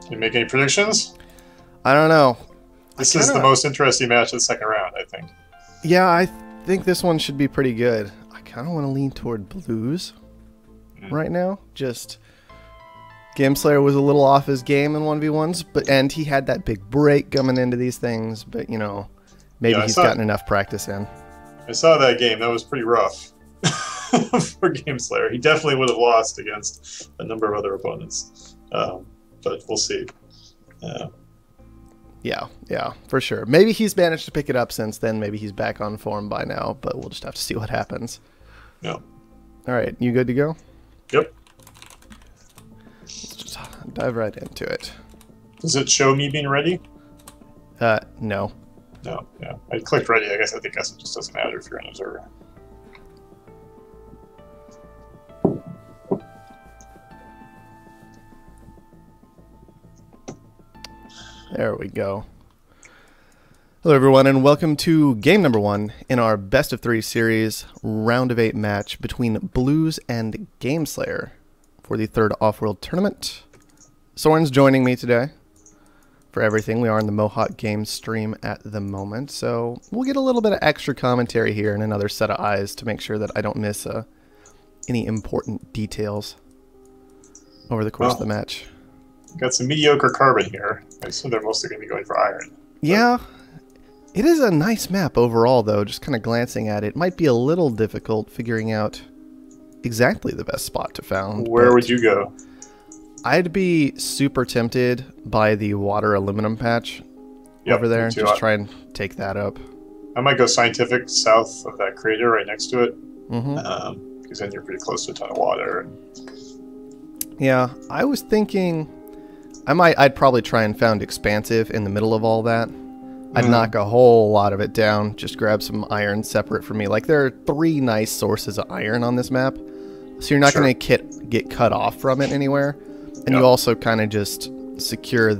You make any predictions? I don't know. This is the most interesting match of the second round, I think. Yeah, I think this one should be pretty good. I kind of want to lean toward Blues right now. Just Gameslayer was a little off his game in 1v1s, and he had that big break coming into these things, but you know, maybe he's gotten enough practice in. I saw that game. That was pretty rough for Gameslayer. He definitely would have lost against a number of other opponents, but we'll see. Yeah, for sure. Maybe he's managed to pick it up since then. Maybe he's back on form by now, but we'll just have to see what happens. Yeah. All right, you good to go? Yep. Let's just dive right into it. Does it show me being ready? No. No, yeah. I clicked ready. I guess it just doesn't matter if you're an observer. There we go. Hello everyone and welcome to game number 1 in our best of 3 series round of 8 match between Blues and Gameslayer for the third Offworld tournament. Soren's joining me today for everything. We are in the Mohawk Games stream at the moment, so we'll get a little bit of extra commentary here and another set of eyes to make sure that I don't miss any important details over the course of the match. Got some mediocre carbon here. I assume they're mostly going to be going for iron. Yeah, it is a nice map overall, though. Just kind of glancing at it, might be a little difficult figuring out exactly the best spot to found. Where would you go? I'd be super tempted by the water aluminum patch over there. Just try and take that up. I might go scientific south of that crater right next to it. Because then you're pretty close to a ton of water. Yeah, I was thinking I'd probably try and found expansive in the middle of all that. I'd knock a whole lot of it down, just grab some iron separate for me. Like, there are 3 nice sources of iron on this map, so you're not going to get cut off from it anywhere. And you also kind of just secure a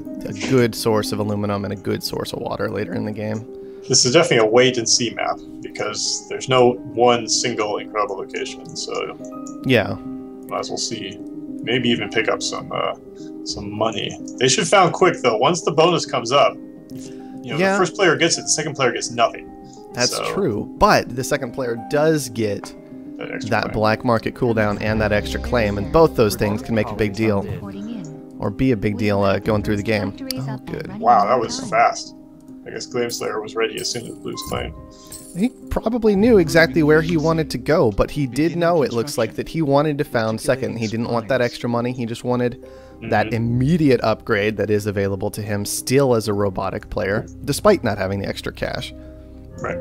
good source of aluminum and a good source of water later in the game. This is definitely a wait and see map, because there's no one single incredible location, so yeah, might as well see. Maybe even pick up some money. They should found quick though. Once the bonus comes up, the first player gets it, the second player gets nothing. That's true. But the second player does get that black market cooldown and that extra claim, and both those things can make a big deal, or be a big deal going through the game. Oh, good. Wow, that was fast. I guess Gameslayer was ready as soon as Blues claimed. He probably knew exactly where he wanted to go, but he did know, it looks like, that he wanted to found second. He didn't want that extra money. He just wanted that immediate upgrade that is available to him still as a robotic player, despite not having the extra cash. Right.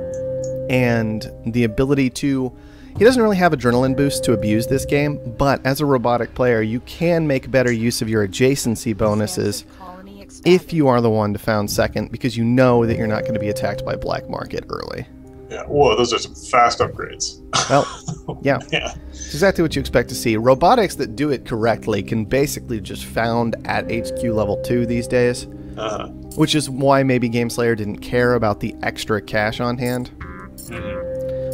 And the ability to... He doesn't really have adrenaline boost to abuse this game, but as a robotic player, you can make better use of your adjacency bonuses if you are the one to found second, because you know that you're not going to be attacked by black market early. Yeah, whoa, those are some fast upgrades. Well, yeah. It's exactly what you expect to see. Robotics that do it correctly can basically just found at HQ level 2 these days, which is why maybe Gameslayer didn't care about the extra cash on hand.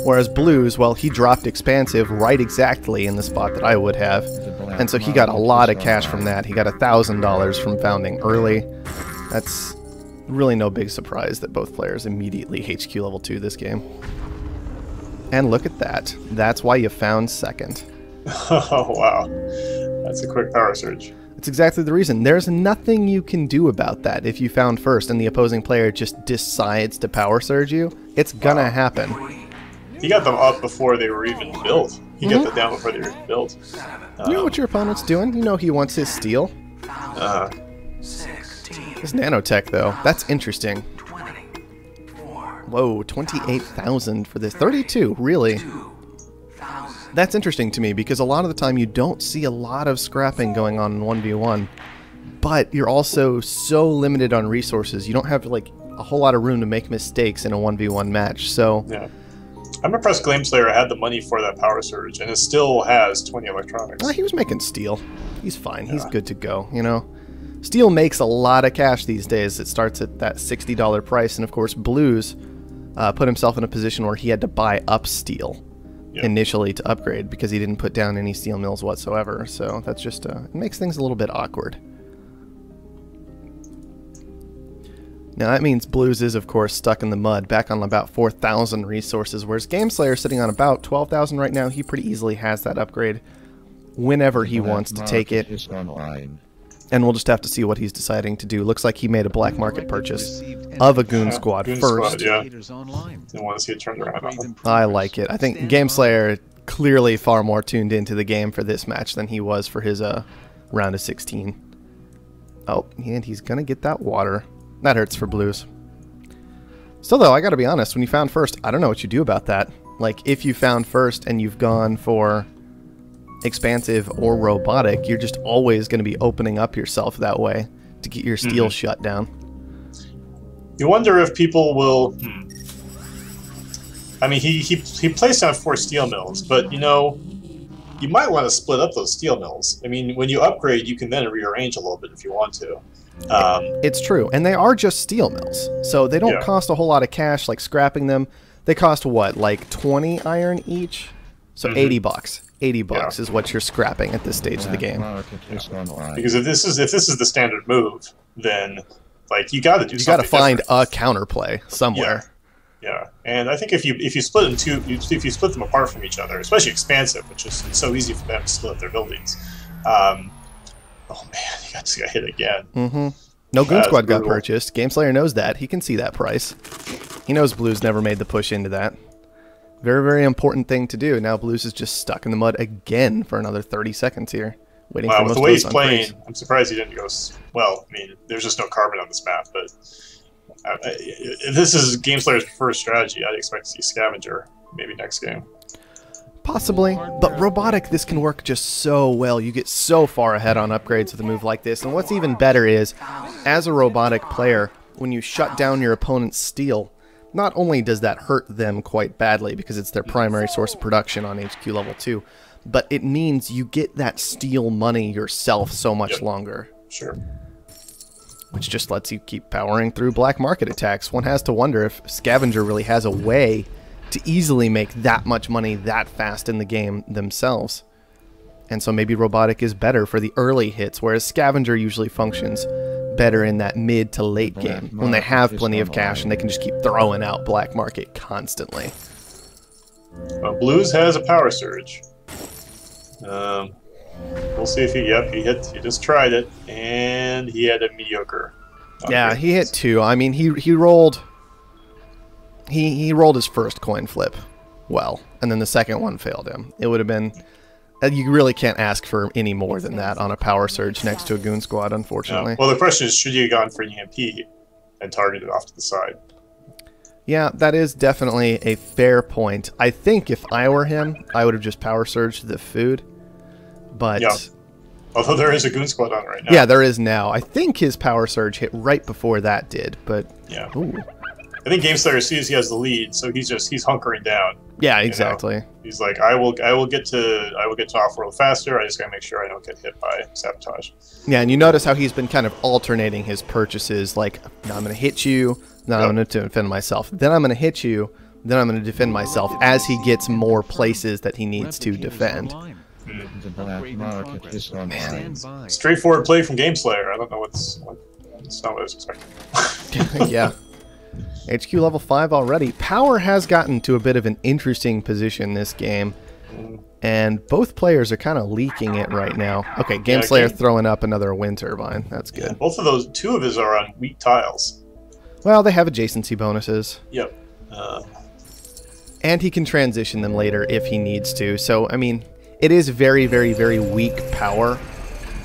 Whereas Blues, well, he dropped expansive right exactly in the spot that I would have, and so he got a lot of cash from that. He got $1,000 from founding early. That's really no big surprise that both players immediately HQ level 2 this game. And look at that. That's why you found second. Oh, wow. That's a quick power surge. That's exactly the reason. There's nothing you can do about that if you found first and the opposing player just decides to power surge you. It's gonna happen. He got them up before they were even built. He got them down before they were even built. You know what your opponent's doing. You know he wants his steal. This nanotech, though, that's interesting. Whoa, 28,000 for this. 32, really? That's interesting to me, because a lot of the time you don't see a lot of scrapping going on in 1v1, but you're also so limited on resources. You don't have, like, a whole lot of room to make mistakes in a 1v1 match, so... Yeah. I'm impressed Gameslayer had the money for that power surge, and it still has 20 electronics. Well, he was making steel. He's fine. Yeah. He's good to go, you know? Steel makes a lot of cash these days. It starts at that $60 price, and of course Blues put himself in a position where he had to buy up steel initially to upgrade because he didn't put down any steel mills whatsoever, so that's just it makes things a little bit awkward. Now that means Blues is, of course, stuck in the mud, back on about 4,000 resources, whereas Gameslayer sitting on about 12,000 right now. He pretty easily has that upgrade whenever he wants to take it. And we'll just have to see what he's deciding to do. Looks like he made a black market purchase of a Goon Squad first. Squad, yeah. They want to see it turned around. I like it. I think Gameslayer clearly far more tuned into the game for this match than he was for his round of 16. Oh, and he's going to get that water. That hurts for Blues. Still, though, I got to be honest. When you found first, I don't know what you do about that. Like, if you found first and you've gone for expansive or robotic, you're just always going to be opening up yourself that way to get your steel shut down. You wonder if people will... I mean, he placed down 4 steel mills, but, you know, you might want to split up those steel mills. I mean, when you upgrade, you can then rearrange a little bit if you want to. It's true, and they are just steel mills, so they don't cost a whole lot of cash, like scrapping them. They cost, what, like 20 iron each? So 80 bucks. 80 bucks is what you're scrapping at this stage of the game. Because if this is the standard move, then like you got to do something. You got to find a counterplay somewhere. Yeah, and I think if you split them if you split them apart from each other, especially expansive, which is so easy for them to split up their buildings. Oh man, he just got hit again. No Goon Squad got purchased. Gameslayer knows that. He can see that price. He knows Blues never made the push into that. Very, very important thing to do. Now Blues is just stuck in the mud again for anher 30 seconds here. Waiting for most with the way he's playing, freeze. I'm surprised he didn't go... Well, I mean, there's just no carbon on this map, but... if this is Gameslayer's first strategy, I'd expect to see Scavenger maybe next game. Possibly, but robotic, this can work just so well. You get so far ahead on upgrades with a move like this, and what's even better is, as a robotic player, when you shut down your opponent's steel, not only does that hurt them quite badly because it's their primary source of production on HQ level 2, but it means you get that steel money yourself so much longer. Sure. Which just lets you keep powering through black market attacks. One has to wonder if Scavenger really has a way to easily make that much money that fast in the game themselves. And so maybe robotic is better for the early hits, whereas Scavenger usually functions better in that mid to late game when they have plenty of cash and they can just keep throwing out black market constantly. Blues has a power surge. We'll see if he just tried it, and he had a mediocre. Yeah, he hit 2. I mean, he rolled his first coin flip well, and then the second one failed him. It would have been... You really can't ask for any more than that on a power surge next to a Goon Squad, unfortunately. Well, the question is, should you have gone for an EMP and targeted off to the side? Yeah, that is definitely a fair point. I think if I were him, I would have just power surged the food. But... Yeah. Although there is a Goon Squad on right now. Yeah, there is now. I think his power surge hit right before that did, but... Yeah. Ooh. I think Gameslayer sees he has the lead, so he's hunkering down. Yeah, exactly. You know? He's like, I will get to Offworld faster. I just gotta make sure I don't get hit by sabotage. Yeah, and you notice how he's been kind of alternating his purchases. Like, now I'm gonna hit you, then I'm gonna defend myself, then I'm gonna hit you, then I'm gonna defend myself as he gets more places that he needs to defend. Straightforward play from Gameslayer. I don't know it's not what I was expecting. Yeah. HQ level 5 already. Power has gotten to a bit of an interesting position this game, and both players are kind of leaking it right now. Okay, Gameslayer throwing up another wind turbine. That's good. Yeah, both of those, 2 of his are on weak tiles. Well, they have adjacency bonuses. Yep. And he can transition them later if he needs to. So, I mean, it is very, very, very weak power.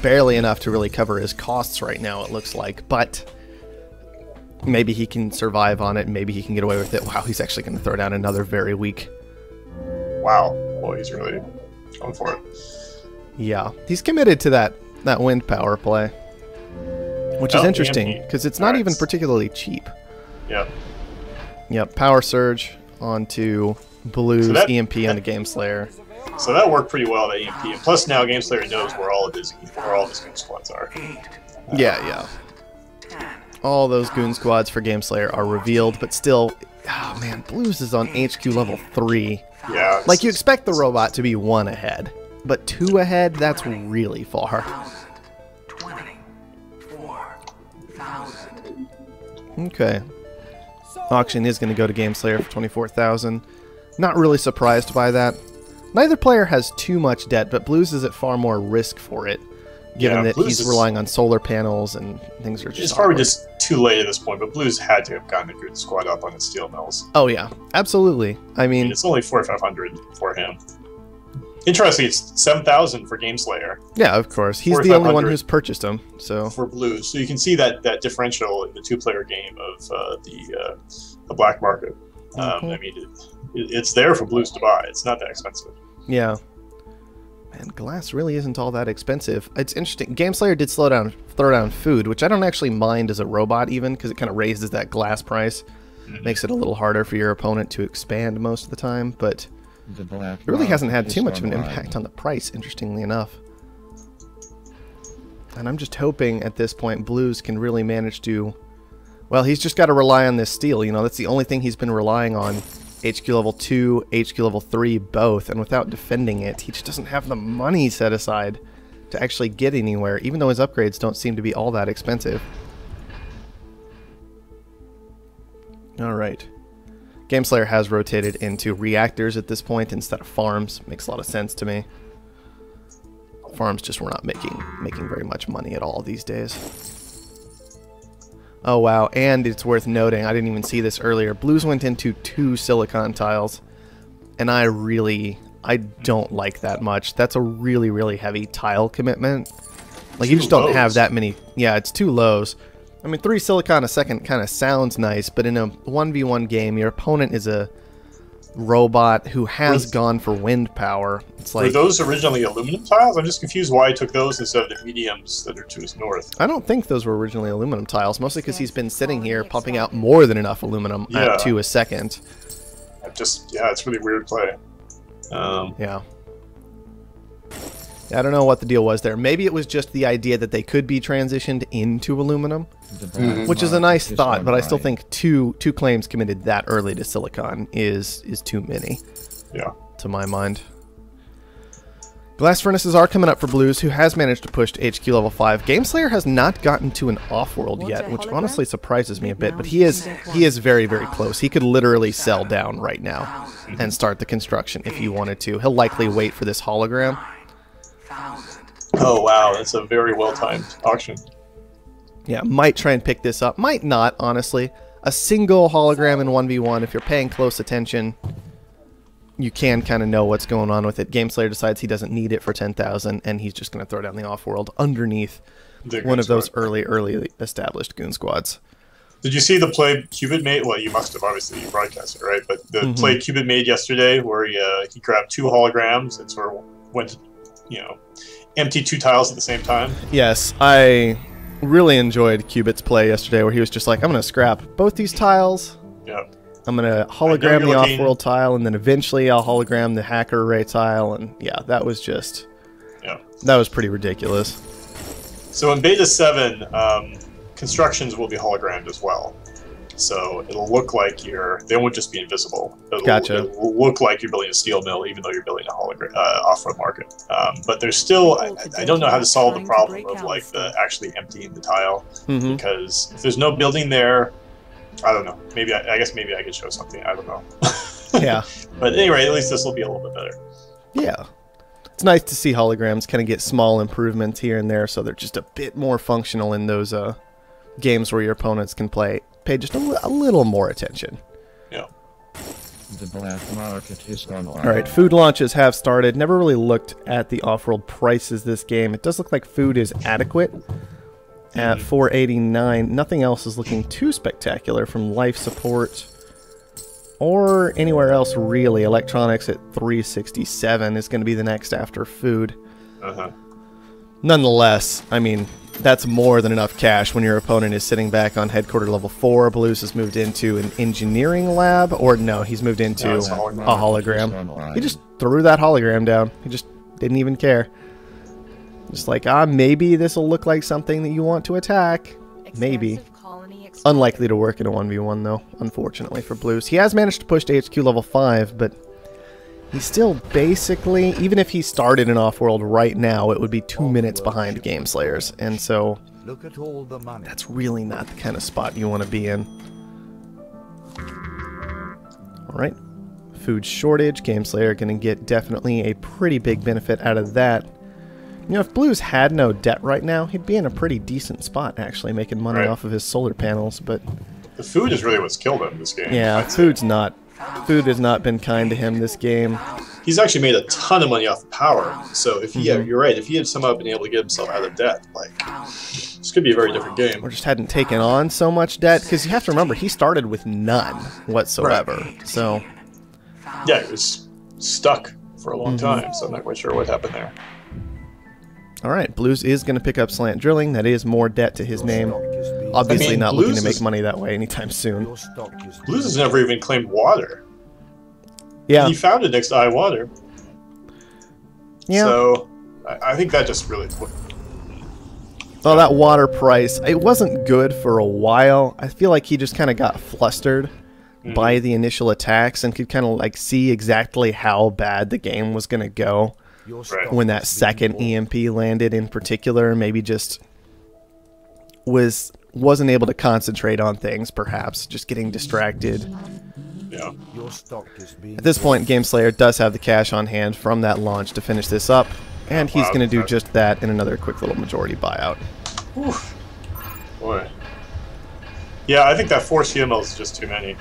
Barely enough to really cover his costs right now, it looks like, but... Maybe he can survive on it, and maybe he can get away with it. Wow, he's actually going to throw down another very weak. Wow. Well, he's really going for it. Yeah. He's committed to that wind power play. Which is interesting, because it's not even particularly cheap. Yep. Yep, power surge onto Blues, so EMP onto Gameslayer. So that worked pretty well, that EMP. And plus now Gameslayer knows where all of his Goon Squads are. Yeah. All those Goon Squads for Gameslayer are revealed, but still, oh man, Blues is on HQ level 3. Yeah. Like, you expect the robot to be 1 ahead, but 2 ahead, that's really far. Okay. Auction is going to go to Gameslayer for 24,000. Not really surprised by that. Neither player has too much debt, but Blues is at far more risk for it, given that he's relying on solar panels and things are just... It's probably just too late at this point, but Blues had to have gotten a good squad up on its steel mills. Oh yeah, absolutely. I mean, it's only 4,500 for him. Interesting, it's 7,000 for Gameslayer. Yeah, of course. He's the only one who's purchased them. So for Blues, so you can see that differential in the two-player game of the black market. I mean, it's there for Blues to buy. It's not that expensive. Yeah. Man, glass really isn't all that expensive. It's interesting. Gameslayer did throw down food, which I don't actually mind as a robot even, because it kind of raises that glass price. Makes it a little harder for your opponent to expand most of the time, but it really hasn't had too much of an impact on the price, interestingly enough. And I'm just hoping at this point Blues can really manage to... Well, he's just got to rely on this steel, you know, that's the only thing he's been relying on. HQ level 2, HQ level 3, both, and without defending it, he just doesn't have the money set aside to actually get anywhere, even though his upgrades don't seem to be all that expensive. Alright. Gameslayer has rotated into reactors at this point instead of farms. Makes a lot of sense to me. Farms just were not making very much money at all these days. Oh wow, and it's worth noting, I didn't even see this earlier, Blues went into 2 silicon tiles, and I don't like that much. That's a really, really heavy tile commitment. Like, you just don't have that many. Yeah, it's 2 lows. I mean, 3 silicon a second kind of sounds nice, but in a 1v1 game, your opponent is a robot who has gone for wind power. It's like, were those originally aluminum tiles? I'm just confused why I took those instead of the mediums that are to his north. I don't think those were originally aluminum tiles, mostly because he's been sitting here pumping out more than enough aluminum at 2 a second. It's really weird play. Yeah, I don't know what the deal was there. Maybe it was just the idea that they could be transitioned into aluminum, which is a nice thought, but I still think two claims committed that early to silicon is too many. Yeah. To my mind. Glass furnaces are coming up for Blues, who has managed to push to HQ level 5. Gameslayer has not gotten to an Offworld yet, which honestly surprises me a bit, but he is very, very close. He could literally sell down right now and start the construction if he wanted to. He'll likely wait for this hologram. Oh wow, that's a very well-timed auction. Yeah, might try and pick this up. Might not, honestly. A single hologram in 1v1, if you're paying close attention, you can kind of know what's going on with it. Gameslayer decides he doesn't need it for 10,000, and he's just going to throw down the Offworld underneath one of those early established goon squads. Did you see the play Cubit made? Well, you must have, obviously, you broadcast it, right? But the play Cubit made yesterday, where he grabbed 2 holograms and sort of went to, empty 2 tiles at the same time. Yes, I really enjoyed Cubit's play yesterday, where he was just like, I'm going to scrap both these tiles. Yep. I'm going to hologram the Offworld tile, and then eventually I'll hologram the hacker array tile, and yeah, that was just... Yeah. That was pretty ridiculous. So in Beta 7, constructions will be hologrammed as well. So it'll look like they won't just be invisible. It'll look like you're building a steel mill, even though you're building a off-road market. But there's still, I don't know how to solve the problem of like actually emptying the tile, because if there's no building there, I don't know. Maybe I guess maybe I could show something. I don't know. Yeah. But anyway, at least this will be a little bit better. Yeah. It's nice to see holograms kind of get small improvements here and there, so they're just a bit more functional in those games where your opponents can pay just a little more attention. Yeah. The black market is gone on. Alright, food launches have started. Never really looked at the off-world prices this game. It does look like food is adequate at 489. Nothing else is looking too spectacular from life support or anywhere else really. Electronics at 367 is going to be the next after food. Nonetheless, I mean, that's more than enough cash when your opponent is sitting back on headquarter level 4. Blues has moved into an engineering lab, or no, he's moved into a hologram. He just threw that hologram down. He just didn't even care. Just like, maybe this will look like something that you want to attack. Maybe. Unlikely to work in a 1v1 though, unfortunately for Blues. He has managed to push to HQ level 5, but he's still basically, even if he started an Offworld right now, it would be 2 minutes behind Gameslayers. And so Look at all the money. That's really not the kind of spot you want to be in. Alright. Food shortage. Gameslayer going to get definitely a pretty big benefit out of that. You know, if Blues had no debt right now, he'd be in a pretty decent spot, actually, making money off of his solar panels, but... The food is really what's killed him this game. Yeah, food has not been kind to him this game. He's actually made a ton of money off of power, so if he, you're right, if he had somehow been able to get himself out of debt, like, this could be a very different game. Or just hadn't taken on so much debt, because you have to remember, he started with none whatsoever, so... Yeah, he was stuck for a long time, so I'm not quite sure what happened there. Alright, Blues is going to pick up Slant Drilling. That is more debt to his name. Obviously not looking to make money that way anytime soon. Blues has never even claimed water. Yeah. He found it next to water. Yeah. So, I think that just really... Well, that water price, it wasn't good for a while. I feel like he just kind of got flustered by the initial attacks and could kind of like see exactly how bad the game was going to go. When that second EMP landed in particular, maybe just wasn't able to concentrate on things, perhaps, just getting distracted. Yeah. At this point, Gameslayer does have the cash on hand from that launch to finish this up, and he's going to do just that in another quick little majority buyout. Oof. Boy. Yeah, I think that 4 CMLs is just too many.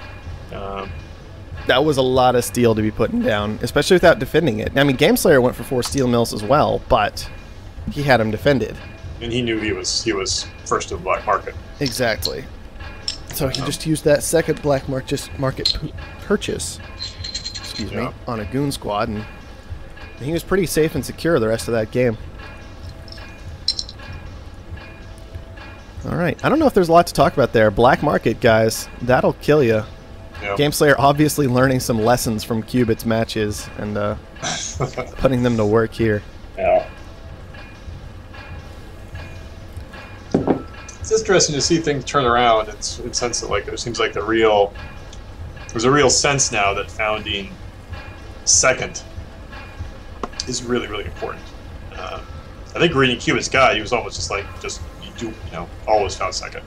That was a lot of steel to be putting down, especially without defending it. I mean, Gameslayer went for 4 steel mills as well, but he had him defended. And he knew he was first to the black market. Exactly. So he just used that second black market purchase, excuse me, on a goon squad, and he was pretty safe and secure the rest of that game. All right, I don't know if there's a lot to talk about there. Black market, guys, that'll kill you. Yep. Gameslayer obviously learning some lessons from Cubit's matches and putting them to work here. Yeah. It's interesting to see things turn around. It's in sense that like there seems like there's a real sense now that founding second is really, really important. I think reading Cubit's guide, he was almost just like always found second.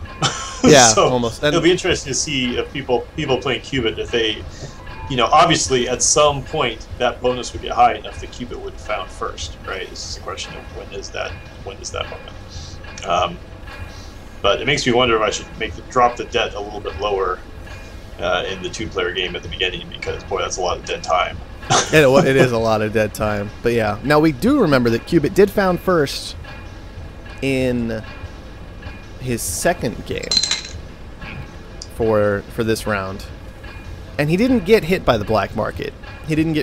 Yeah, so almost. It'll be interesting to see if people playing Cubit, if they, obviously at some point that bonus would get high enough that Cubit would have found first, right? This is a question of when is that moment. But it makes me wonder if I should drop the debt a little bit lower in the 2-player game at the beginning, because boy, that's a lot of dead time. It is a lot of dead time. But yeah, now we do remember that Cubit did found first in his second game for this round, and he didn't get hit by the black market. He didn't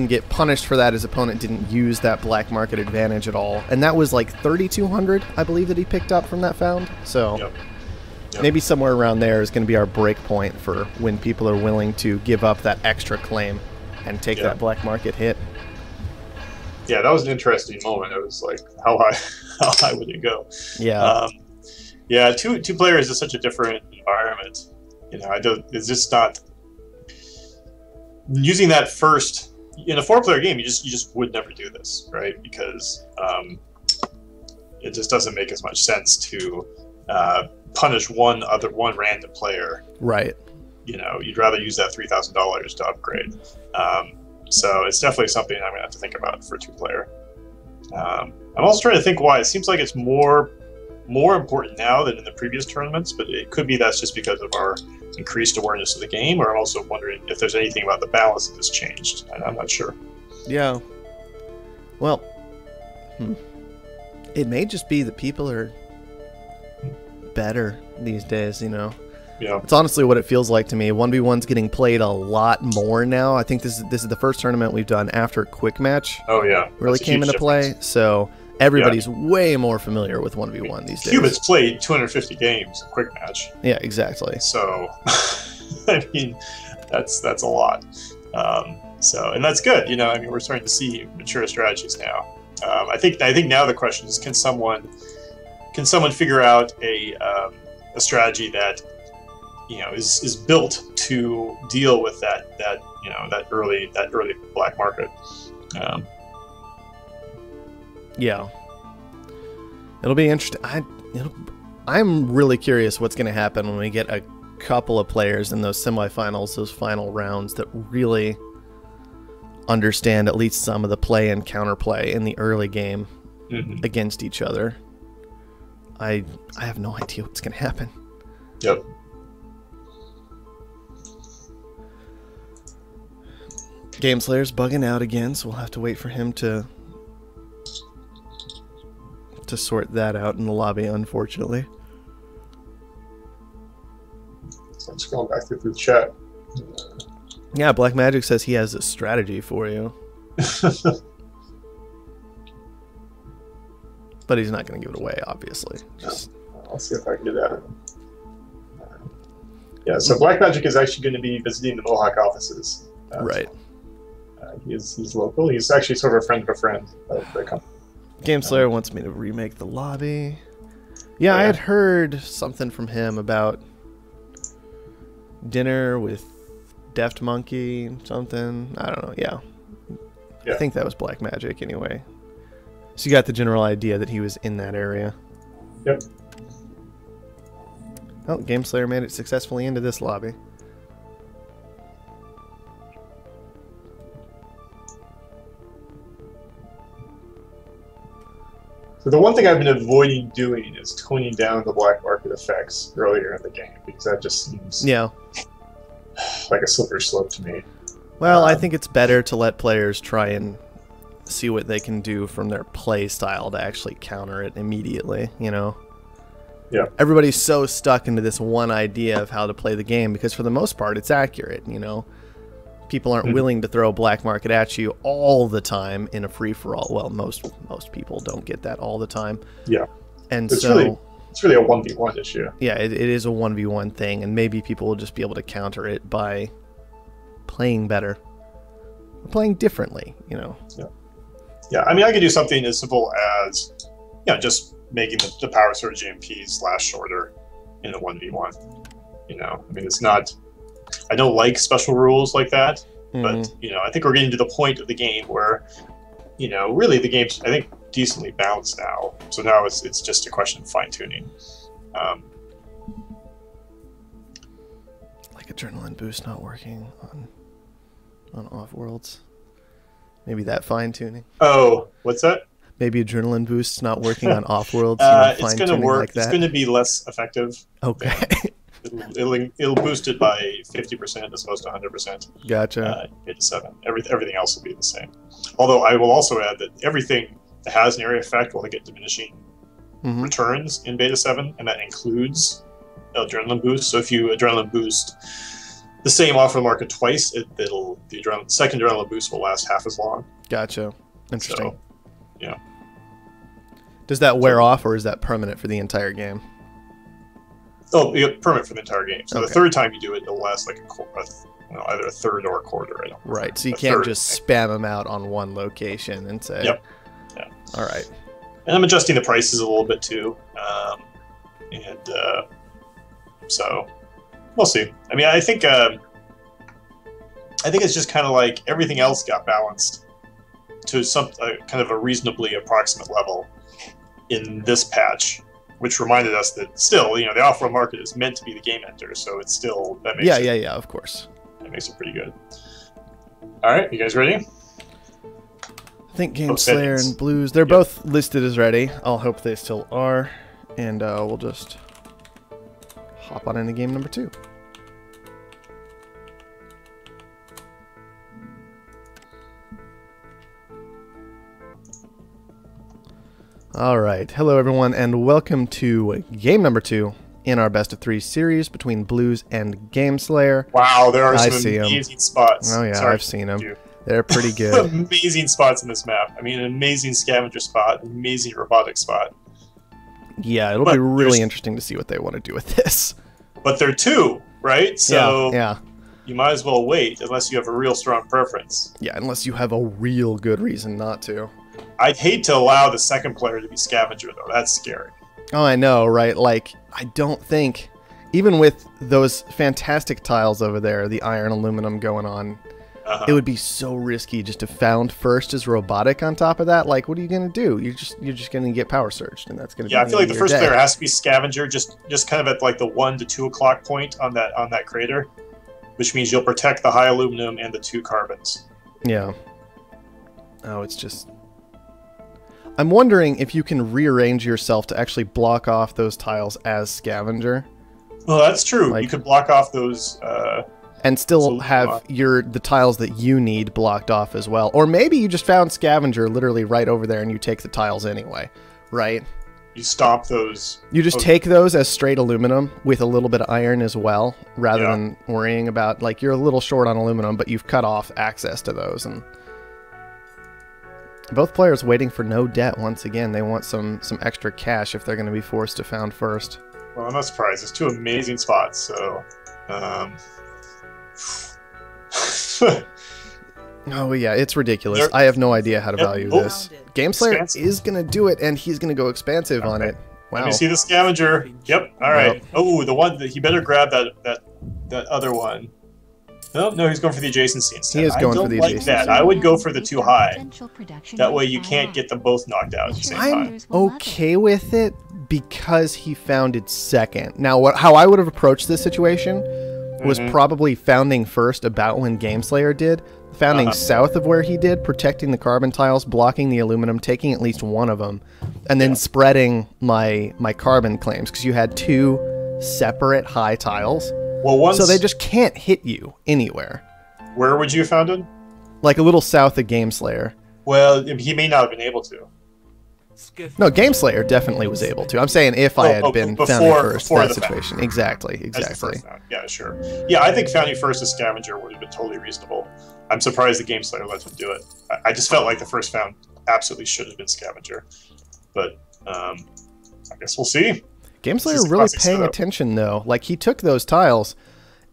get punished for that. His opponent didn't use that black market advantage at all, and that was like 3,200, I believe, that he picked up from that found. So Yep. maybe somewhere around there is going to be our break point for when people are willing to give up that extra claim and take that black market hit. Yeah, that was an interesting moment. It was like, how high would it go? Yeah. Yeah, two players is such a different environment. It's just not using that first in a 4-player game. You just would never do this, right? Because it just doesn't make as much sense to punish one random player. Right. You'd rather use that $3,000 to upgrade. So it's definitely something I'm gonna have to think about for 2-player. I'm also trying to think why. It seems like it's more important now than in the previous tournaments, but it could be that's just because of our increased awareness of the game, or I'm also wondering if there's anything about the balance that has changed. I'm not sure. Yeah. Well, it may just be that people are better these days, Yeah. It's honestly what it feels like to me. 1v1's getting played a lot more now. I think this is the first tournament we've done after Quick Match. Oh yeah. Really came into play. So everybody's way more familiar with 1v1 these days. Cubit's played 250 games in Quick Match. Yeah, exactly. So, I mean, that's a lot. And that's good. We're starting to see mature strategies now. I think now the question is, can someone figure out a strategy that is built to deal with that early black market. Yeah, it'll be interesting. I'm really curious what's going to happen when we get a couple of players in those semifinals, those final rounds, that really understand at least some of the play and counterplay in the early game against each other. I have no idea what's going to happen. Yep. Game Slayer's bugging out again, so we'll have to wait for him to sort that out in the lobby, unfortunately. So I'm scrolling back through the chat. Yeah, Black Magic says he has a strategy for you. But he's not going to give it away, obviously. I'll see if I can get at it. Yeah, so Black Magic is actually going to be visiting the Mohawk offices. Right. He's local. He's actually sort of a friend of a friend of the company. Game Slayer wants me to remake the lobby. Yeah, I had heard something from him about dinner with Deft Monkey, something. I don't know. Yeah. I think that was Black Magic anyway. So you got the general idea that he was in that area. Yep. Oh, Game Slayer made it successfully into this lobby. So the one thing I've been avoiding doing is toning down the black market effects earlier in the game, because that just seems like a slippery slope to me. Well, I think it's better to let players try and see what they can do from their play style to actually counter it immediately, you know? Yeah. Everybody's so stuck into this one idea of how to play the game because for the most part it's accurate, you know? People aren't willing to throw black market at you all the time in a free-for-all. Well, most people don't get that all the time. Yeah. And it's really a 1v1 issue. Yeah, it is a 1v1 thing, and maybe people will just be able to counter it by playing better. Playing differently, you know? Yeah. Yeah, I mean, I could do something as simple as, you know, just making the power surge GMPs last shorter in a 1v1. You know, I mean, it's not... I don't like special rules like that, but, you know, I think we're getting to the point of the game where, you know, really the game's, I think, decently balanced now. So now it's just a question of fine-tuning. Like adrenaline boost not working on Offworlds. Maybe that fine-tuning. Oh, what's that? Maybe adrenaline boost's not working on Offworlds. It's going to work. Like it's going to be less effective. Okay. It'll boost it by 50% as opposed to 100%. Gotcha. Beta 7. Everything else will be the same. Although I will also add that everything that has an area effect will get diminishing returns in Beta 7, and that includes adrenaline boost. So if you adrenaline boost the same offer market twice, the second adrenaline boost will last half as long. Gotcha. Interesting. So, yeah. Does that wear off, or is that permanent for the entire game? Oh, you get permanent for the entire game. So the third time you do it, it'll last like either a third or a quarter. I don't know. Right. So you can't just spam them out on one location and say. Yep. Yeah. All right. And I'm adjusting the prices a little bit too, so we'll see. I mean, I think it's just kind of like everything else got balanced to some kind of a reasonably approximate level in this patch, which reminded us that still, you know, the off-road market is meant to be the game ender, so it's still that makes yeah, of course. That makes it pretty good. All right, you guys ready? I think Game Slayer and Blues, they're both listed as ready. I'll hope they still are, and we'll just hop on into game number 2. All right, hello everyone, and welcome to game number 2 in our best of 3 series between Blues and Game Slayer. Wow, there are some amazing spots. Oh yeah, I've seen them. They're pretty good. Amazing spots in this map. I mean, an amazing scavenger spot, an amazing robotic spot. Yeah, it'll be really interesting to see what they want to do with this. But they're 2, right? So yeah. You might as well wait unless you have a real strong preference. Yeah, unless you have a real good reason not to. I'd hate to allow the second player to be scavenger, though. That's scary. Oh, I know, right? Like, I don't think, even with those fantastic tiles over there, the iron aluminum going on, it would be so risky just to found first as robotic on top of that. Like, what are you going to do? You're just going to get power surged, and that's going to be I feel like the first day. player has to be scavenger, just kind of at like the 1 to 2 o'clock point on that crater, which means you'll protect the high aluminum and the 2 carbons. Yeah. Oh, it's just... I'm wondering if you can rearrange yourself to actually block off those tiles as scavenger. Well, that's true. Like, you could block off those... and still have the tiles that you need blocked off as well. Or maybe you just found scavenger literally right over there and you take the tiles anyway, right? You stop those. You just take those as straight aluminum with a little bit of iron as well, rather than worrying about, like, you're a little short on aluminum, but you've cut off access to those. And both players waiting for no debt once again. They want some extra cash if they're going to be forced to found first. Well, I'm not surprised. It's 2 amazing spots, so... Oh yeah, it's ridiculous. I have no idea how to value this. GameSlayer is going to do it, and he's going to go expansive on it. Wow. Let me see the scavenger. Yep. All right. Yep. Oh, the one that he better grab that other one. No, he's going for the adjacency instead. He is going for the adjacency. That. I would go for the 2 high. That way you can't get them both knocked out at the same time. I'm okay with it because he founded second. Now, how I would have approached this situation was probably founding first about when GameSlayer did, founding south of where he did, protecting the carbon tiles, blocking the aluminum, taking at least one of them, and then spreading my carbon claims, because you had 2 separate high tiles. Well, so they just can't hit you anywhere. Where would you have found it? Like a little south of GameSlayer. Well, he may not have been able to. No, GameSlayer definitely was able to. I'm saying if I had been founding first, that situation. Exactly. Yeah, sure. Yeah, I think founding first as scavenger would have been totally reasonable. I'm surprised the GameSlayer let him do it. I just felt like the first found absolutely should have been scavenger. But I guess we'll see. GameSlayer really paying attention, though. Like, he took those tiles,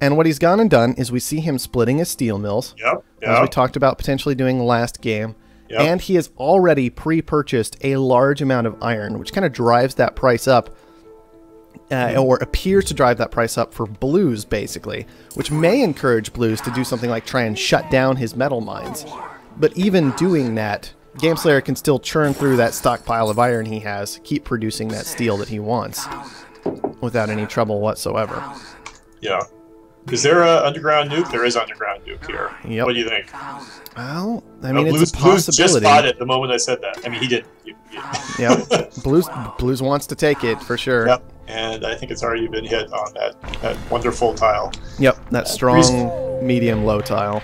and what he's gone and done is we see him splitting his steel mills, as we talked about potentially doing last game. Yep. And he has already pre-purchased a large amount of iron, which kind of drives that price up, or appears to drive that price up for Blues, basically, which may encourage Blues to do something like try and shut down his metal mines. But even doing that, GameSlayer can still churn through that stockpile of iron he has, keep producing that steel that he wants, without any trouble whatsoever. Yeah. Is there an underground nuke? There is underground nuke here. Yep. What do you think? Well, I mean, it's a possibility. Blues just bought it the moment I said that. I mean, he did. Yeah. Blues wants to take it, for sure. Yep. And I think it's already been hit on that wonderful tile. Yep, that strong, medium-low tile.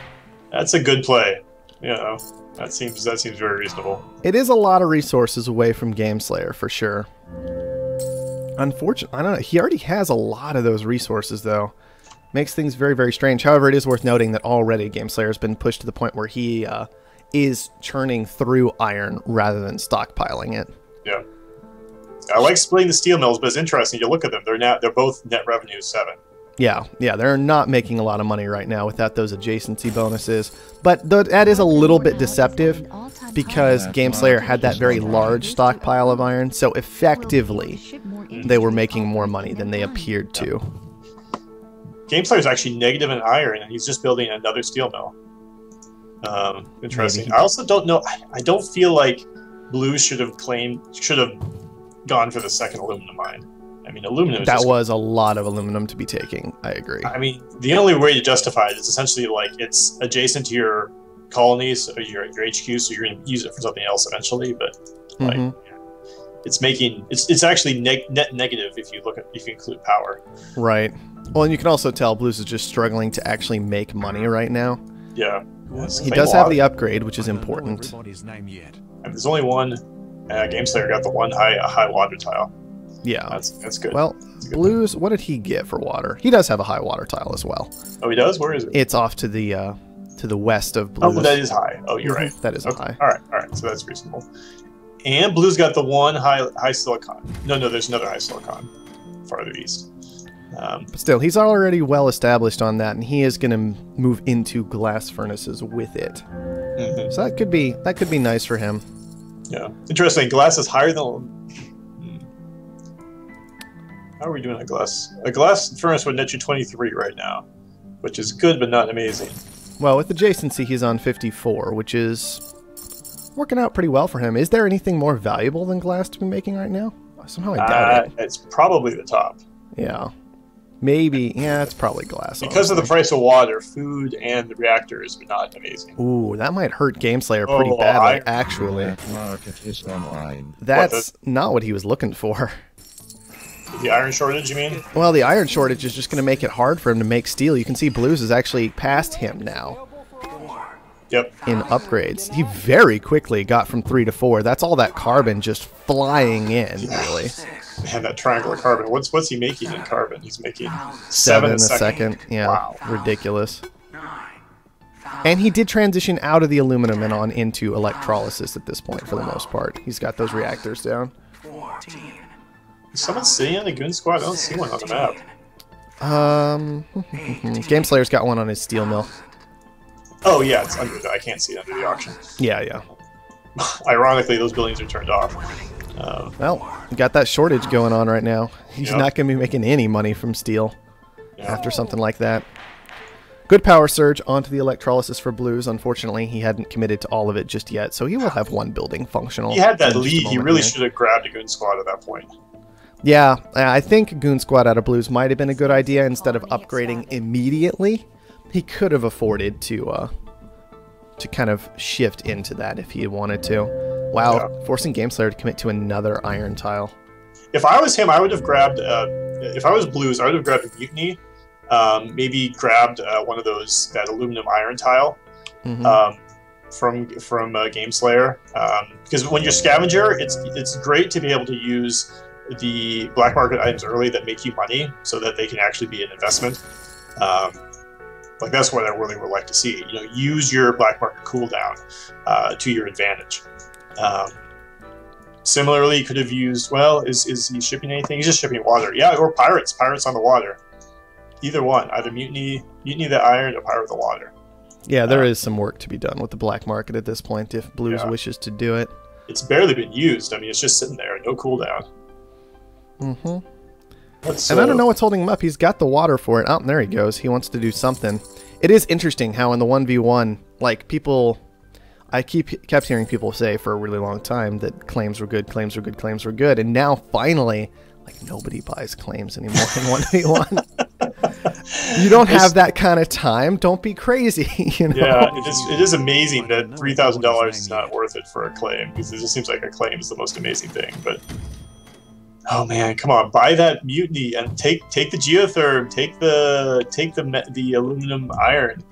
That's a good play. You know, that seems very reasonable. It is a lot of resources away from GameSlayer, for sure. Unfortunately, I don't know. He already has a lot of those resources, though. Makes things very, very strange. However, it is worth noting that already GameSlayer has been pushed to the point where he is churning through iron rather than stockpiling it. Yeah. I like splitting the steel mills, but it's interesting. You look at them; they're both net revenue 7. Yeah, they're not making a lot of money right now without those adjacency bonuses. But that is a little bit deceptive because GameSlayer had that very large stockpile of iron, so effectively they were making more money than they appeared to. GameSlayer is actually negative in iron, and he's just building another steel mill. Interesting. I also don't know. I don't feel like Blues should have gone for the second aluminum mine. I mean, aluminum. That was a lot of aluminum to be taking. I agree. I mean, the only way to justify it is essentially like it's adjacent to your colonies or your HQ, so you're going to use it for something else eventually. But like, it's actually net negative if you include power. Right. Well, and you can also tell Blues is just struggling to actually make money right now. Yeah. He does have the upgrade, which is important. And there's only one. GameSlayer got the one high water tile. Yeah. That's good. Well, Blues, what did he get for water? He does have a high water tile as well. Oh, he does? Where is it? It's off to the west of Blues. Oh, that is high. Oh, you're right. That is high. All right. So that's reasonable. And Blues got the one high silicon. No, there's another high silicon farther east. But still, he's already well established on that, and he is going to move into glass furnaces with it. So that could be nice for him. Yeah, interesting. Glass is higher than. How are we doing on glass? A glass furnace would net you 23 right now, which is good but not amazing. Well, with adjacency, he's on 54, which is working out pretty well for him. Is there anything more valuable than glass to be making right now? Somehow I doubt it. It's probably the top. Yeah. Maybe. Yeah, it's probably glass. Because of the price of water, food and the reactors are not amazing. Ooh, that might hurt Gameslayer pretty badly, actually. Market is online. That's not what he was looking for. The iron shortage, you mean? Well, the iron shortage is just going to make it hard for him to make steel. You can see Blues is actually past him now. Yep. In upgrades. He very quickly got from 3 to 4. That's all that carbon just flying in, really. Man, that triangle of carbon. What's he making in carbon? He's making 7 a second. Yeah, wow. Ridiculous. And he did transition out of the aluminum and on into electrolysis at this point for the most part. He's got those reactors down. Is someone sitting on the Goon Squad? I don't see one on the map. Gameslayer's got one on his steel mill. Oh yeah, it's under. I can't see it under the auction. Yeah. Ironically, those buildings are turned off. Well, you got that shortage going on right now. He's not going to be making any money from steel after something like that. Good power surge onto the electrolysis for Blues. Unfortunately, he hadn't committed to all of it just yet, so he will have one building functional. He had that lead. He really should have grabbed a Goon Squad at that point. Yeah, I think Goon Squad out of Blues might have been a good idea instead of upgrading immediately. He could have afforded to kind of shift into that if he had wanted to. Wow, forcing Gameslayer to commit to another iron tile. If I was him, I would have grabbed. If I was Blues, I would have grabbed a Mutiny. Maybe grabbed one of that aluminum iron tile from Gameslayer. Because when you're Scavenger, it's great to be able to use the black market items early that make you money, so that they can actually be an investment. Like that's what I really would like to see. Use your black market cooldown to your advantage. Similarly, you could have used. Well, is he shipping anything? He's just shipping water. Yeah, or pirates. Pirates on the water. Either one. Either mutiny the iron, or pirate the water. Yeah, there is some work to be done with the black market at this point if Blues wishes to do it. It's barely been used. I mean, it's just sitting there, no cooldown. And I don't know what's holding him up. He's got the water for it. Oh, there he goes. He wants to do something. It is interesting how in the 1v1, like people, I kept hearing people say for a really long time that claims were good, and now finally, like nobody buys claims anymore in 1v1. You don't have that kind of time. Don't be crazy. Yeah, it is amazing that $3,000 is not worth it for a claim, because it just seems like a claim is the most amazing thing, but. Oh man, come on! Buy that mutiny and take the geotherm, take the aluminum iron.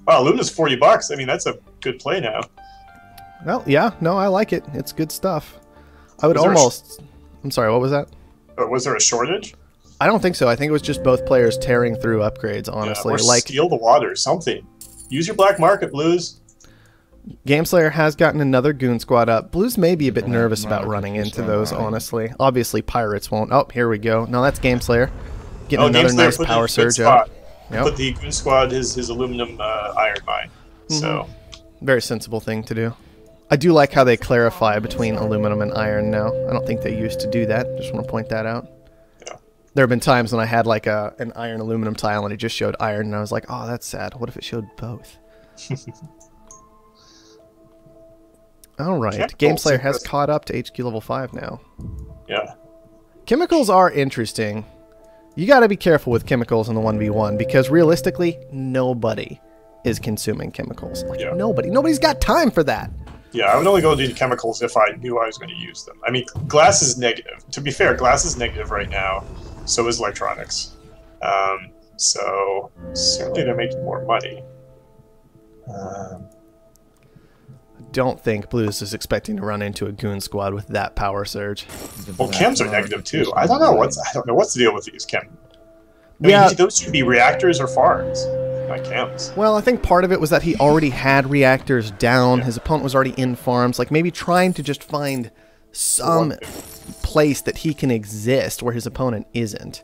Wow, aluminum's $40. I mean, that's a good play now. Well, yeah, no, I like it. It's good stuff. I would almost. I'm sorry, what was that? Was there a shortage? I don't think so. I think it was just both players tearing through upgrades. Honestly, or steal the water, something. Use your black market, Blues. Gameslayer has gotten another Goon Squad up. Blues may be a bit nervous about running into those, honestly. Obviously, Pirates won't. Oh, here we go. No, that's Gameslayer. Getting another nice power surge out. Put the Goon Squad his aluminum iron mine. So very sensible thing to do. I do like how they clarify between aluminum and iron now. I don't think they used to do that. Just want to point that out. Yeah. There have been times when I had like an iron aluminum tile and it just showed iron, and I was like, oh, that's sad. What if it showed both? All right, Gameslayer has caught up to HQ level 5 now. Yeah. Chemicals are interesting. You got to be careful with chemicals in the 1v1 because realistically, nobody is consuming chemicals. Like nobody. Nobody's got time for that. Yeah, I would only go into chemicals if I knew I was going to use them. I mean, glass is negative. To be fair, glass is negative right now. So is electronics. So certainly they're making more money. Don't think Blues is expecting to run into a Goon Squad with that power surge. Well, chems are negative too. I don't know what's the deal with these chem. I mean, those should be reactors or farms, not chems. Well, I think part of it was that he already had reactors down. His opponent was already in farms. Like maybe trying to just find some place that he can exist where his opponent isn't.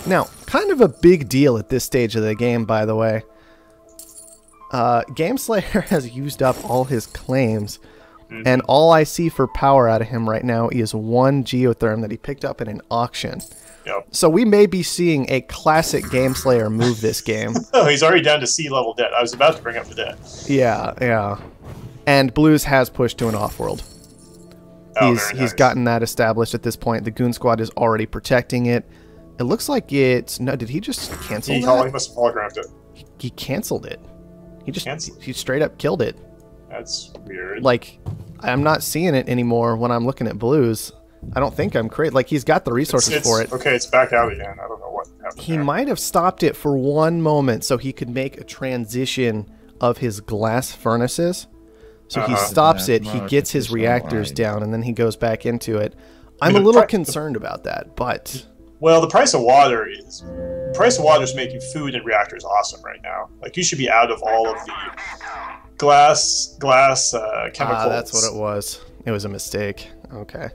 Now, kind of a big deal at this stage of the game, by the way. Gameslayer has used up all his claims, And all I see for power out of him right now is one geotherm that he picked up in an auction. Yep. So we may be seeing a classic Game Slayer move this game. Oh, he's already down to sea level debt. I was about to bring up the debt. Yeah, yeah. And Blues has pushed to an Offworld. Oh, He's gotten that established at this point. The Goon Squad is already protecting it. It looks like it's... No, did he just cancel that? He must have holographed it. He canceled it. He just... Canceled? He straight up killed it. That's weird. Like, I'm not seeing it anymore when I'm looking at Blues. I don't think I'm crazy. Like, he's got the resources for it. Okay, it's back out again. I don't know what happened. He might have stopped it for one moment so he could make a transition of his glass furnaces. So he stops it, he gets his reactors down, and then he goes back into it. I'm a little concerned about that, but... Well, the price of water is making food and reactors awesome right now. Like, you should be out of all of the glass chemicals. That's what it was. It was a mistake. Okay.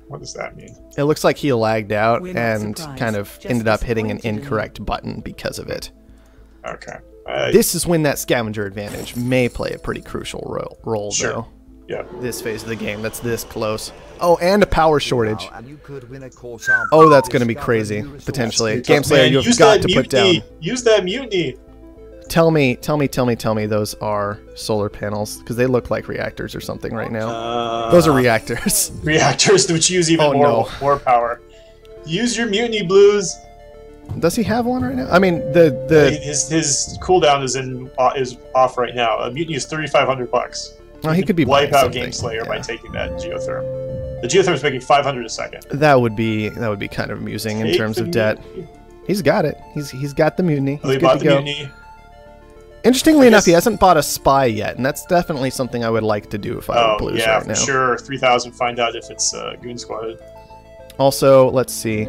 What does that mean? It looks like he lagged out and kind of ended up hitting an incorrect button because of it. Okay. This is when that scavenger advantage may play a pretty crucial role, sure. though. Yeah. This phase of the game that's this close. Oh, and a power shortage. Oh, that's going to be crazy, potentially. Game Slayer, you have got to put down... Use that mutiny! Tell me those are solar panels, because they look like reactors or something right now. Those are reactors. Reactors, which use even more power. Use your mutiny, Blues! Does he have one right now? I mean, his cooldown is off right now. A mutiny is $3,500. Oh, he could be wipe out Game Slayer by taking that geotherm. The geotherm is making 500 a second. That would be kind of amusing in terms of debt. He's got it. He's got the mutiny. He's good to go. Interestingly enough, he hasn't bought a spy yet, and that's definitely something I would like to do if I were Blues right now. Oh, yeah, for sure. 3,000, find out if it's Goon Squad. Also, let's see.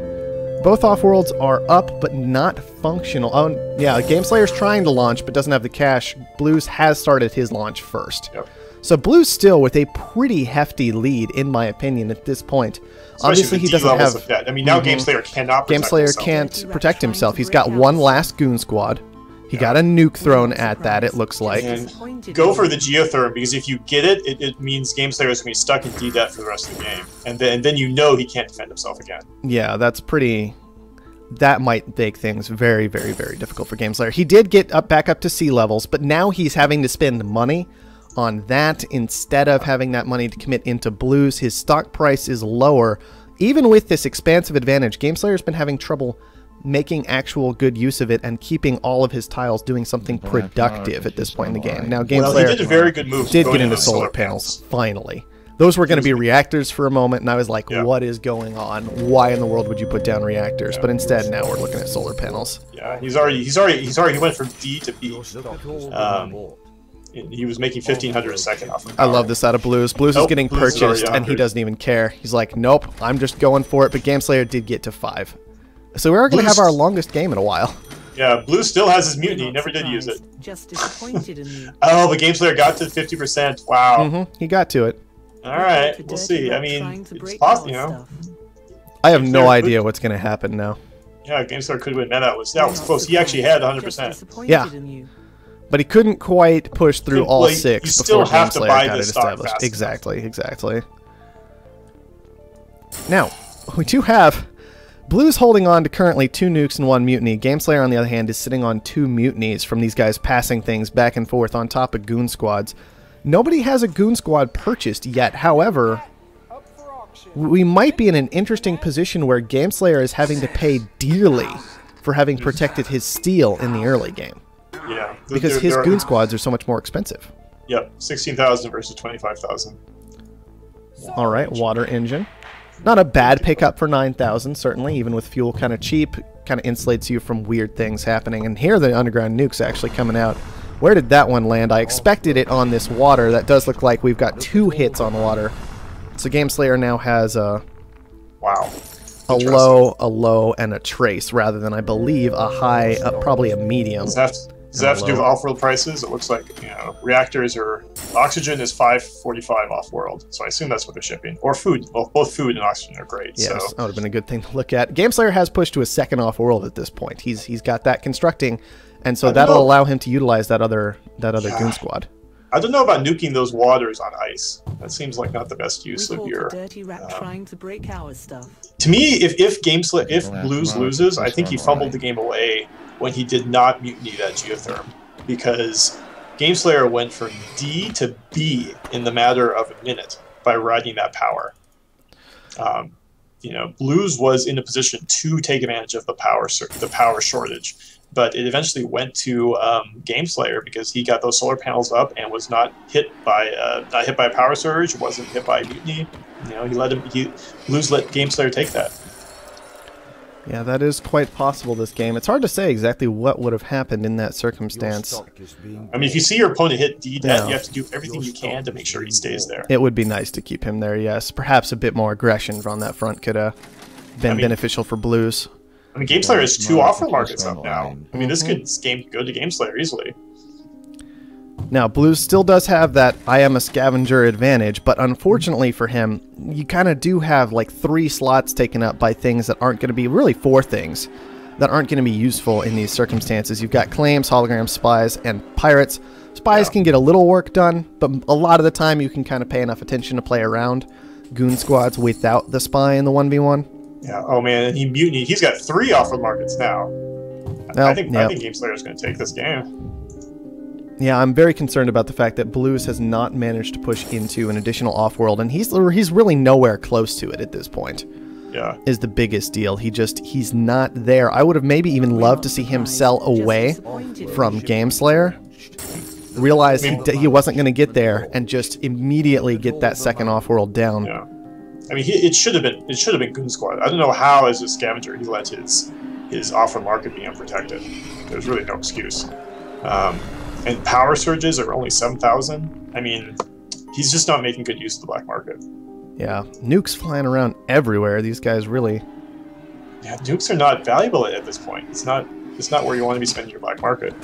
Both Offworlds are up, but not functional. Oh, yeah, Game Slayer's trying to launch, but doesn't have the cash. Blues has started his launch first. Yep. So Blues still with a pretty hefty lead, in my opinion, at this point. Especially obviously, he doesn't have... I mean, now Game Slayer cannot protect himself. Game Slayer can't protect himself. He's got one last Goon Squad. He got a nuke thrown at that, it looks like. And go for the geotherm, because if you get it, it means Game Slayer is going to be stuck in D-debt for the rest of the game. And then you know he can't defend himself again. Yeah, that's pretty... That might make things very, very, very difficult for Game Slayer. He did get back up to sea levels, but now he's having to spend money on that instead of having that money to commit into Blues. His stock price is lower. Even with this expansive advantage, Game Slayer's been having trouble making actual good use of it and keeping all of his tiles doing something productive at this point in the game. Now, Game Slayer he did a very good move. Did get into solar panels, finally. Those were going to be reactors for a moment, and I was like, what is going on? Why in the world would you put down reactors? But instead, now we're looking at solar panels. Yeah, he went from D to B. He was making 1,500 a second off of power. I love this out of Blues. Blues is getting purchased, and he doesn't even care. He's like, nope, I'm just going for it. But Game Slayer did get to 5. So we are going to have our longest game in a while. Yeah, Blue still has his mutiny. He never did use it. Just disappointed in you. Oh, but Game Slayer got to 50%. Wow. He got to it. All right, we'll see. I mean, it's possible, you know. I have no idea what's going to happen now. Yeah, Game Slayer could win. Man, that was close. He actually had 100%. Yeah. But he couldn't quite push through all 6 before Game Slayer got it established. Exactly. Now, we do have Blues holding on to currently 2 nukes and 1 mutiny. Game Slayer, on the other hand, is sitting on 2 mutinies from these guys passing things back and forth on top of Goon Squads. Nobody has a Goon Squad purchased yet. However, we might be in an interesting position where Game Slayer is having to pay dearly for having protected his steel in the early game. Yeah. Because his Goon Squads are so much more expensive. Yep, 16,000 versus 25,000. All right, water engine. Not a bad pickup for 9,000, certainly, even with fuel kind of cheap. Kind of insulates you from weird things happening. And here the underground nuke's actually coming out. Where did that one land? I expected it on this water. That does look like we've got 2 hits on water. So Game Slayer now has a low, and a trace, rather than, I believe, a high, probably a medium. Does that have to do with off-world prices? It looks like, you know, reactors or oxygen is $545 off-world, so I assume that's what they're shipping. Or food. Well, both food and oxygen are great. Yes, so. that would have been a good thing to look at. Game Slayer has pushed to a second off-world at this point. He's got that constructing, and so that'll allow him to utilize that other Goon Squad. I don't know about nuking those waters on ice. That seems like not the best use We of caught your... the dirty rat trying to break our stuff. To me, if Blues loses, I think he fumbled the game away when he did not mutiny that geotherm, because Gameslayer went from D to B in the matter of a minute by riding that power. You know, Blues was in a position to take advantage of the power shortage, but it eventually went to Gameslayer because he got those solar panels up and was not hit by a power surge, wasn't hit by a mutiny. You know, Blues let Gameslayer take that. Yeah, that is quite possible this game. It's hard to say exactly what would have happened in that circumstance. I mean, if you see your opponent hit D-det, you have to do everything you can to make sure he stays there. It would be nice to keep him there, yes. Perhaps a bit more aggression on that front could have been beneficial for Blues. I mean, Gameslayer has 2 offer markets up now. I mean, this could go to Gameslayer easily. Now, Blues still does have that I am a scavenger advantage, but unfortunately for him, you kind of do have like 3 slots taken up by things that aren't going to be, really 4 things, that aren't going to be useful in these circumstances. You've got claims, holograms, spies, and pirates. Spies can get a little work done, but a lot of the time you can kind of pay enough attention to play around goon squads without the spy in the 1v1. Yeah, oh man, and he mutinied. He's got 3 offer markets now. Well, I think Gameslayer is going to take this game. Yeah, I'm very concerned about the fact that Blues has not managed to push into an additional Offworld, and he's really nowhere close to it at this point. Yeah, is the biggest deal. He's not there. I would have maybe even loved to see him sell away from Gameslayer, realize he wasn't going to get there, and just immediately get that second Offworld down. Yeah, I mean, it should have been Goon Squad. I don't know how, as a scavenger, he let his offer market be unprotected. There's really no excuse. And power surges are only 7,000. I mean, he's just not making good use of the black market. Yeah, nukes flying around everywhere. These guys really... Yeah, nukes are not valuable at this point. It's not where you want to be spending your black market.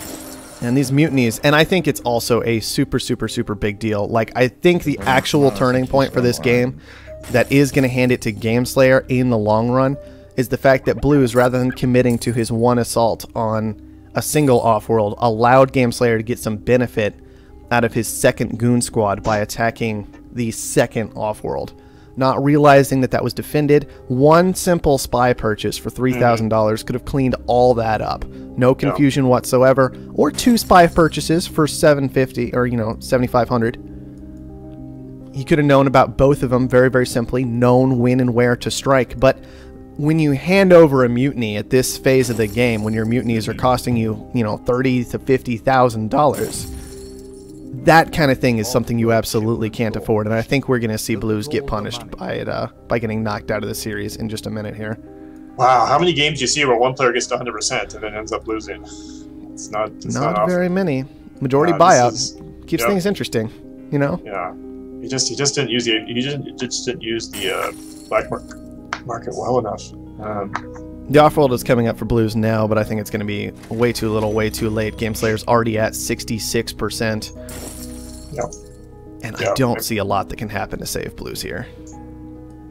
And these mutinies, and I think it's also a super, super, super big deal. Like, I think the actual turning point for this game that is going to hand it to Gameslayer in the long run is the fact that Blues, rather than committing to his one assault on a single Offworld, allowed Gameslayer to get some benefit out of his second goon squad by attacking the second Offworld. Not realizing that was defended, one simple spy purchase for $3,000 could have cleaned all that up. No confusion whatsoever. Or 2 spy purchases for $750 or $7,500. He could have known about both of them very, very simply, known when and where to strike. But when you hand over a mutiny at this phase of the game, when your mutinies are costing you, $30,000 to $50,000, that kind of thing is something you absolutely can't afford. And I think we're going to see Blues get punished by it, by getting knocked out of the series in just a minute here. Wow, how many games do you see where one player gets to 100% and then ends up losing? It's not very many. Majority buyout keeps things interesting, Yeah, he just didn't use the black market well enough. The Offworld is coming up for Blues now, but I think it's going to be way too little, way too late. Gameslayer's already at 66%. Yep. And I don't see a lot that can happen to save Blues here.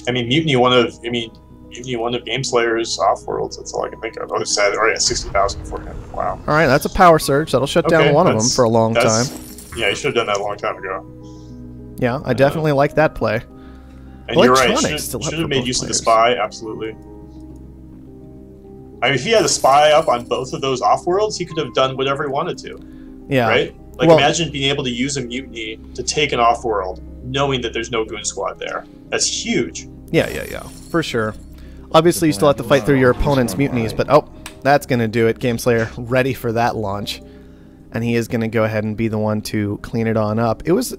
I mean, mutiny one of Gameslayer's Offworlds. That's all I can think of. Oh, it's sad. Already at 60,000 for him. Wow. All right, that's a power surge. That'll shut down one of them for a long time. Yeah, you should have done that a long time ago. Yeah, I definitely like that play. And you're right. Should have made use of the spy. Absolutely. I mean, if he had a spy up on both of those Offworlds, he could have done whatever he wanted to. Yeah. Right? Like, imagine being able to use a mutiny to take an Offworld, knowing that there's no goon squad there. That's huge. Yeah. For sure. Obviously, you still have to fight through your opponent's mutinies, but that's going to do it. Gameslayer ready for that launch. And he is going to go ahead and be the one to clean it on up. It was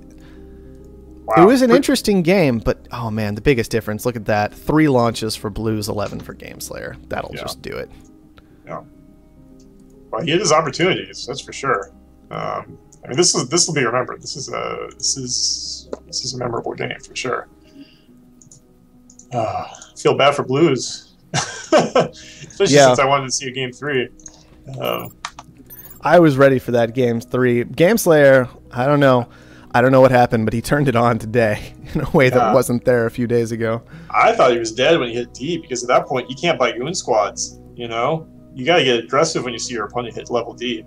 an interesting game, but, oh man, the biggest difference, look at that. 3 launches for Blues, 11 for Gameslayer. That'll just do it. Yeah. Well, he had his opportunities, that's for sure. I mean, this will be remembered. This is a memorable game for sure. Feel bad for Blues, especially since I wanted to see a game 3. I was ready for that game 3. Gameslayer, I don't know what happened, but he turned it on today in a way that wasn't there a few days ago. I thought he was dead when he hit D, because at that point you can't buy goon squads. You got to get aggressive when you see your opponent hit level D.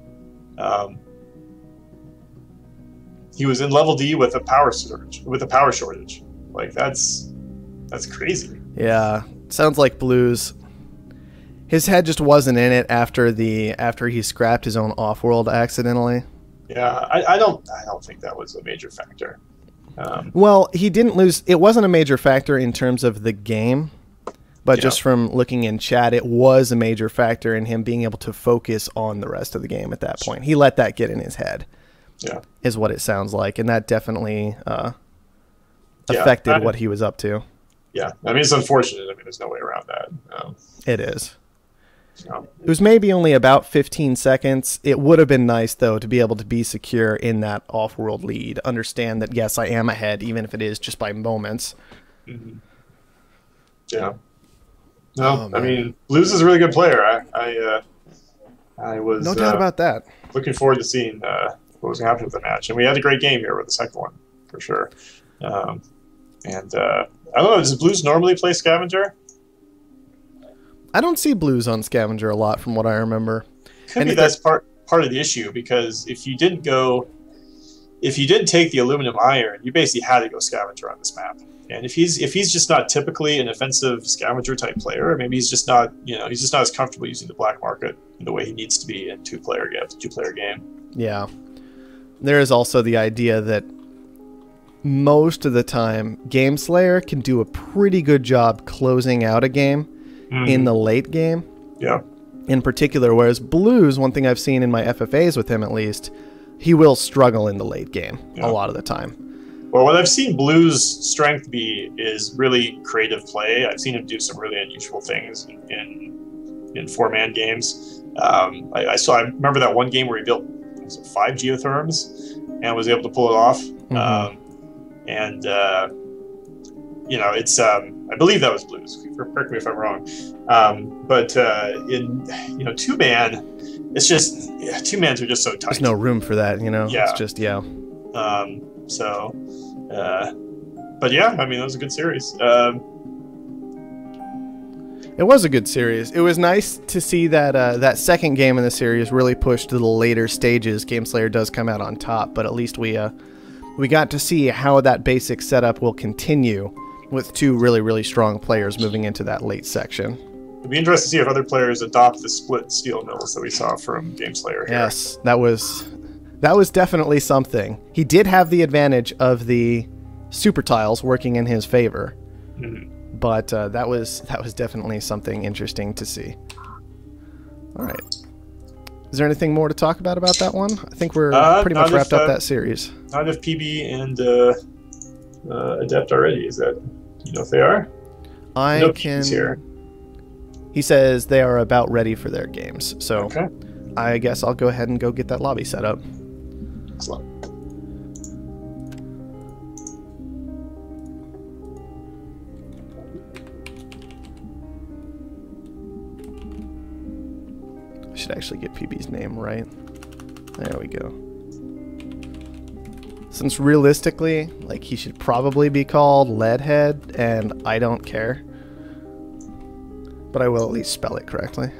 he was in level D with a power surge, with a power shortage. Like that's crazy. Yeah, sounds like Blues. His head just wasn't in it after he scrapped his own Offworld accidentally. Yeah, I don't think that was a major factor. Well, he didn't lose. It wasn't a major factor in terms of the game, but just from looking in chat, it was a major factor in him being able to focus on the rest of the game at that point. He let that get in his head. Yeah, is what it sounds like, and that definitely affected what he was up to. Yeah, I mean, it's unfortunate. I mean, there's no way around that. It is. It was maybe only about 15 seconds. It would have been nice, though, to be able to be secure in that off-world lead. Understand that, yes, I am ahead, even if it is just by moments. Mm-hmm. Yeah. No, I mean, Blues is a really good player. I was no doubt about that. Looking forward to seeing what was going to happen with the match. And we had a great game here with the second one, for sure. I don't know, does Blues normally play Scavenger? I don't see Blues on Scavenger a lot from what I remember. Could be that's part of the issue, because if you didn't take the aluminum iron, you basically had to go Scavenger on this map. And if he's just not typically an offensive Scavenger type player, maybe he's just not as comfortable using the black market in the way he needs to be in two-player game. Yeah. There is also the idea that most of the time, Game Slayer can do a pretty good job closing out a game in the late game. Yeah. In particular, whereas Blues, one thing I've seen in my FFAs with him at least, he will struggle in the late game a lot of the time. Well, what I've seen Blues' strength be is really creative play. I've seen him do some really unusual things in four-man games. I remember that one game where he built 5 geotherms and was able to pull it off. It's I believe that was Blues. Correct me if I'm wrong. But in two-man, it's just two-mans are just so tight. There's no room for that, Yeah. It's just But yeah, I mean, that was a good series. It was a good series. It was nice to see that that second game in the series really pushed to the later stages. Game Slayer does come out on top, but at least we got to see how that basic setup will continue with 2 really, really strong players moving into that late section. It'd be interesting to see if other players adopt the split steel mills that we saw from Game Slayer here. Yes, that was definitely something. He did have the advantage of the super tiles working in his favor, but that was definitely something interesting to see. All right. Is there anything more to talk about that one? I think we're pretty much wrapped up that series. Not if PB and Adept already. Is that, if they are? I can. Here. He says they are about ready for their games. So I guess I'll go ahead and go get that lobby set up. Excellent. I should actually get PB's name right. There we go. Since realistically, he should probably be called Leadhead, and I don't care. But I will at least spell it correctly.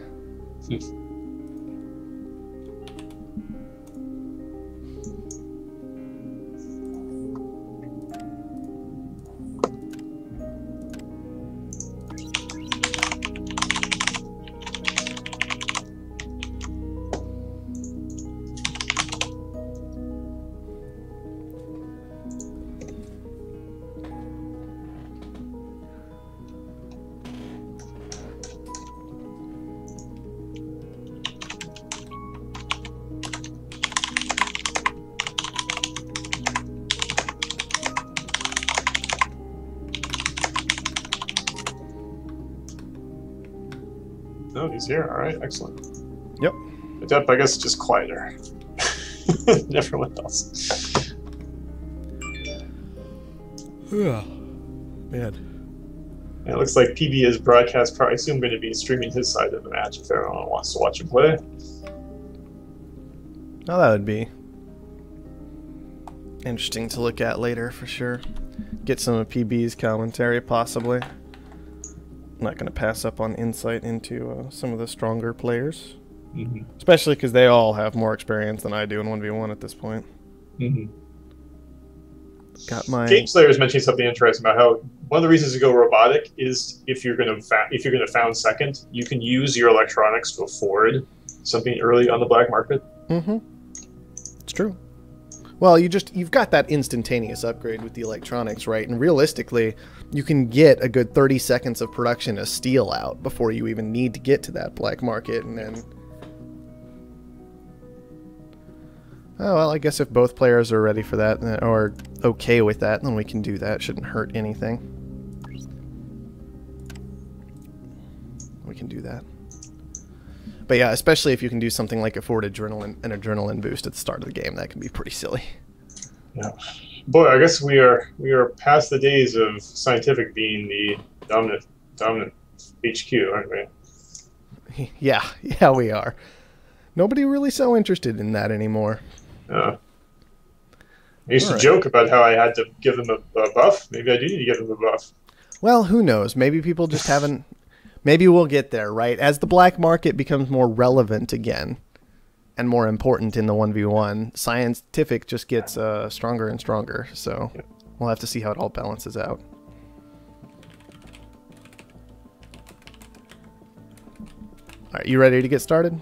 Oh, he's here. All right, excellent. Yep. Adept, I guess, just quieter than everyone else. Yeah. Man. It looks like PB is broadcast, I assume, going to be streaming his side of the match if everyone wants to watch him play. Oh, that would be interesting to look at later, for sure. Get some of PB's commentary, possibly. I'm not going to pass up on insight into some of the stronger players. Especially because they all have more experience than I do in 1v1 at this point. Got my Game Slayer is mentioning something interesting about how one of the reasons to go robotic is if you're going to found second, you can use your electronics to afford something early on the black market. Mm-hmm. It's true. Well, you've got that instantaneous upgrade with the electronics, right? And realistically, you can get a good 30 seconds of production of steel out before you even need to get to that black market, and then... Oh, well, I guess if both players are ready for that, or okay with that, then we can do that. Shouldn't hurt anything. We can do that. But yeah, especially if you can do something like afford an adrenaline boost at the start of the game, that can be pretty silly. Yeah. Boy, I guess we are past the days of scientific being the dominant HQ, aren't we? Yeah, we are. Nobody really so interested in that anymore. I used to joke about how I had to give them a buff. Maybe I do need to give them a buff. Well, who knows? Maybe people just haven't... Maybe we'll get there, right? As the black market becomes more relevant again and more important in the 1v1, scientific just gets stronger and stronger. So we'll have to see how it all balances out. All right, you ready to get started?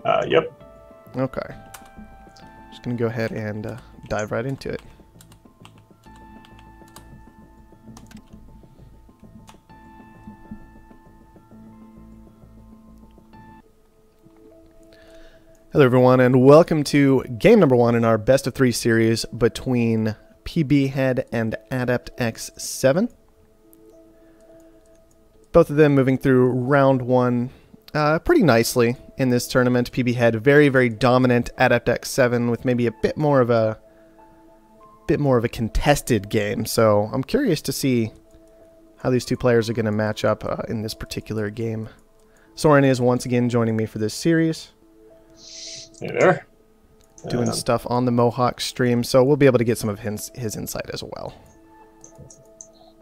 Yep. Okay. Just going to go ahead and dive right into it. Hello everyone, and welcome to game number 1 in our best of 3 series between PB Head and Adept X7. Both of them moving through round 1 pretty nicely in this tournament. PB Head very, very dominant. Adept X7 with maybe a bit more of a contested game. So I'm curious to see how these two players are going to match up in this particular game. Soren is once again joining me for this series. Hey there. Doing stuff on the Mohawk stream, so we'll be able to get some of his insight as well.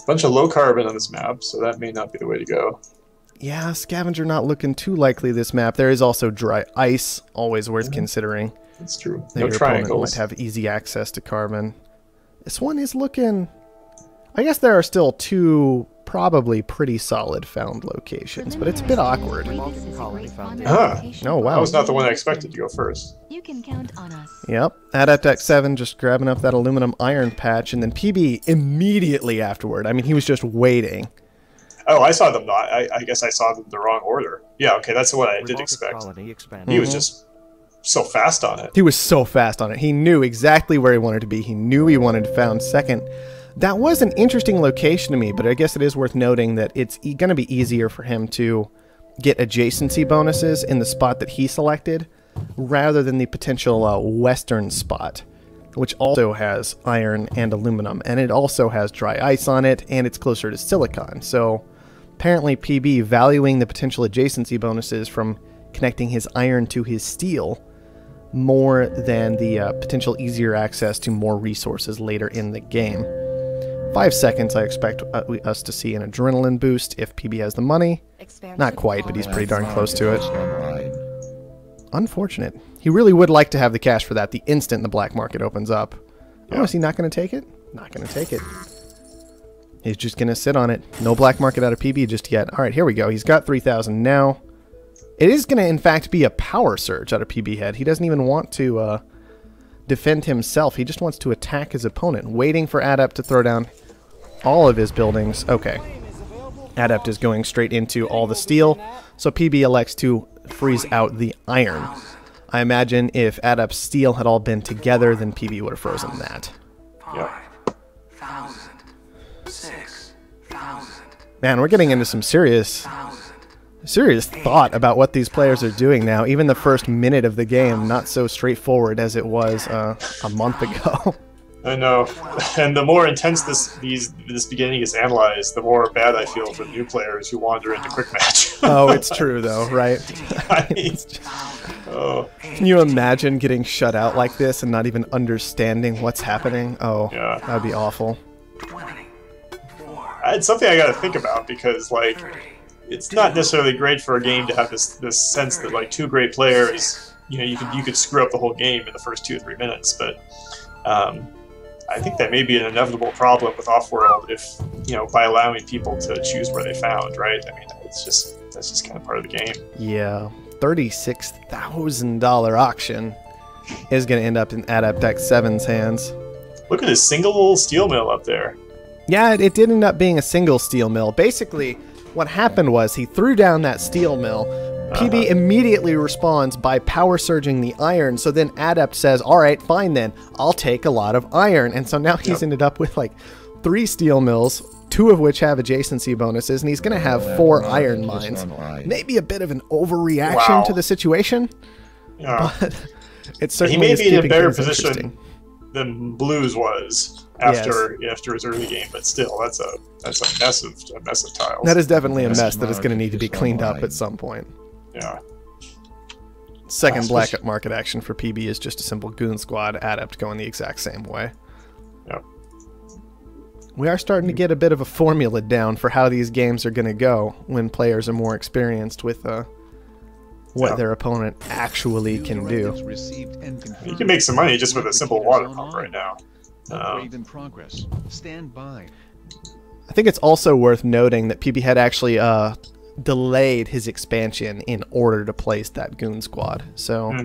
Bunch of low carbon on this map, so that may not be the way to go. Yeah, Scavenger not looking too likely this map. There is also dry ice, always worth considering. That's true. No your opponent might have easy access to carbon. This one is looking... I guess there are still 2 probably pretty solid found locations, but it's a bit awkward. Oh wow. That was not the one I expected to go first. You can count on us. Yep. Adept X7 just grabbing up that aluminum iron patch, and then PB immediately afterward. I mean, he was just waiting. Oh, I saw them not. I guess I saw them in the wrong order. Yeah, okay, that's what I did expect. He was just so fast on it. He was so fast on it. He knew exactly where he wanted to be. He knew he wanted to found second. That was an interesting location to me, but I guess it is worth noting that it's going to be easier for him to get adjacency bonuses in the spot that he selected, rather than the potential western spot, which also has iron and aluminum, and it also has dry ice on it, and it's closer to silicon. So apparently PB valuing the potential adjacency bonuses from connecting his iron to his steel more than the potential easier access to more resources later in the game. 5 seconds, I expect us to see an adrenaline boost if PB has the money. Not quite, but he's pretty darn close to it. Unfortunate. He really would like to have the cash for that the instant the black market opens up. Oh, is he not going to take it? Not going to take it. He's just going to sit on it. No black market out of PB just yet. All right, here we go. He's got 3,000 now. It is going to, in fact, be a power surge out of PB Head. He doesn't even want to defend himself. He just wants to attack his opponent, waiting for Adept to throw down all of his buildings. Okay. Adept is going straight into all the steel, so PB elects to freeze out the iron. I imagine if Adept's steel had all been together, then PB would have frozen that. Yeah. Man, we're getting into some serious thought about what these players are doing now. Even the first minute of the game, not so straightforward as it was a month ago. I know, and the more intense this beginning is analyzed, the more bad I feel for new players who wander into quick match. Oh, it's true though, right? I mean, Can you imagine getting shut out like this and not even understanding what's happening? Oh, yeah. That'd be awful. It's something I got to think about, because like, it's not necessarily great for a game to have this sense that like 2 great players, you know, you could screw up the whole game in the first 2 or 3 minutes, but I think that may be an inevitable problem with Offworld if, by allowing people to choose where they found, right? I mean, that's just kind of part of the game. Yeah, $36,000 auction is going to end up in Adept X7's hands. Look at this single steel mill up there. Yeah, it did end up being a single steel mill. Basically, what happened was he threw down that steel mill. PB immediately responds by power surging the iron, so then Adept says, all right, fine then, I'll take a lot of iron. And so now he's ended up with like 3 steel mills, 2 of which have adjacency bonuses, and he's going to have 4 iron mines. Maybe a bit of an overreaction to the situation, but it certainly is keeping things interesting. He may be in a better position than Blues was after his early game, but still, that's a mess of tiles. That is definitely a mess that is going to need to be cleaned up at some point. Yeah. Second black market action for PB is just a simple Goon Squad Adept going the exact same way. Yep. We are starting to get a bit of a formula down for how these games are going to go when players are more experienced with what their opponent actually can do. You can make some money just with a simple water pump right now. In progress. Stand by. I think it's also worth noting that PB had actually delayed his expansion in order to place that Goon Squad. So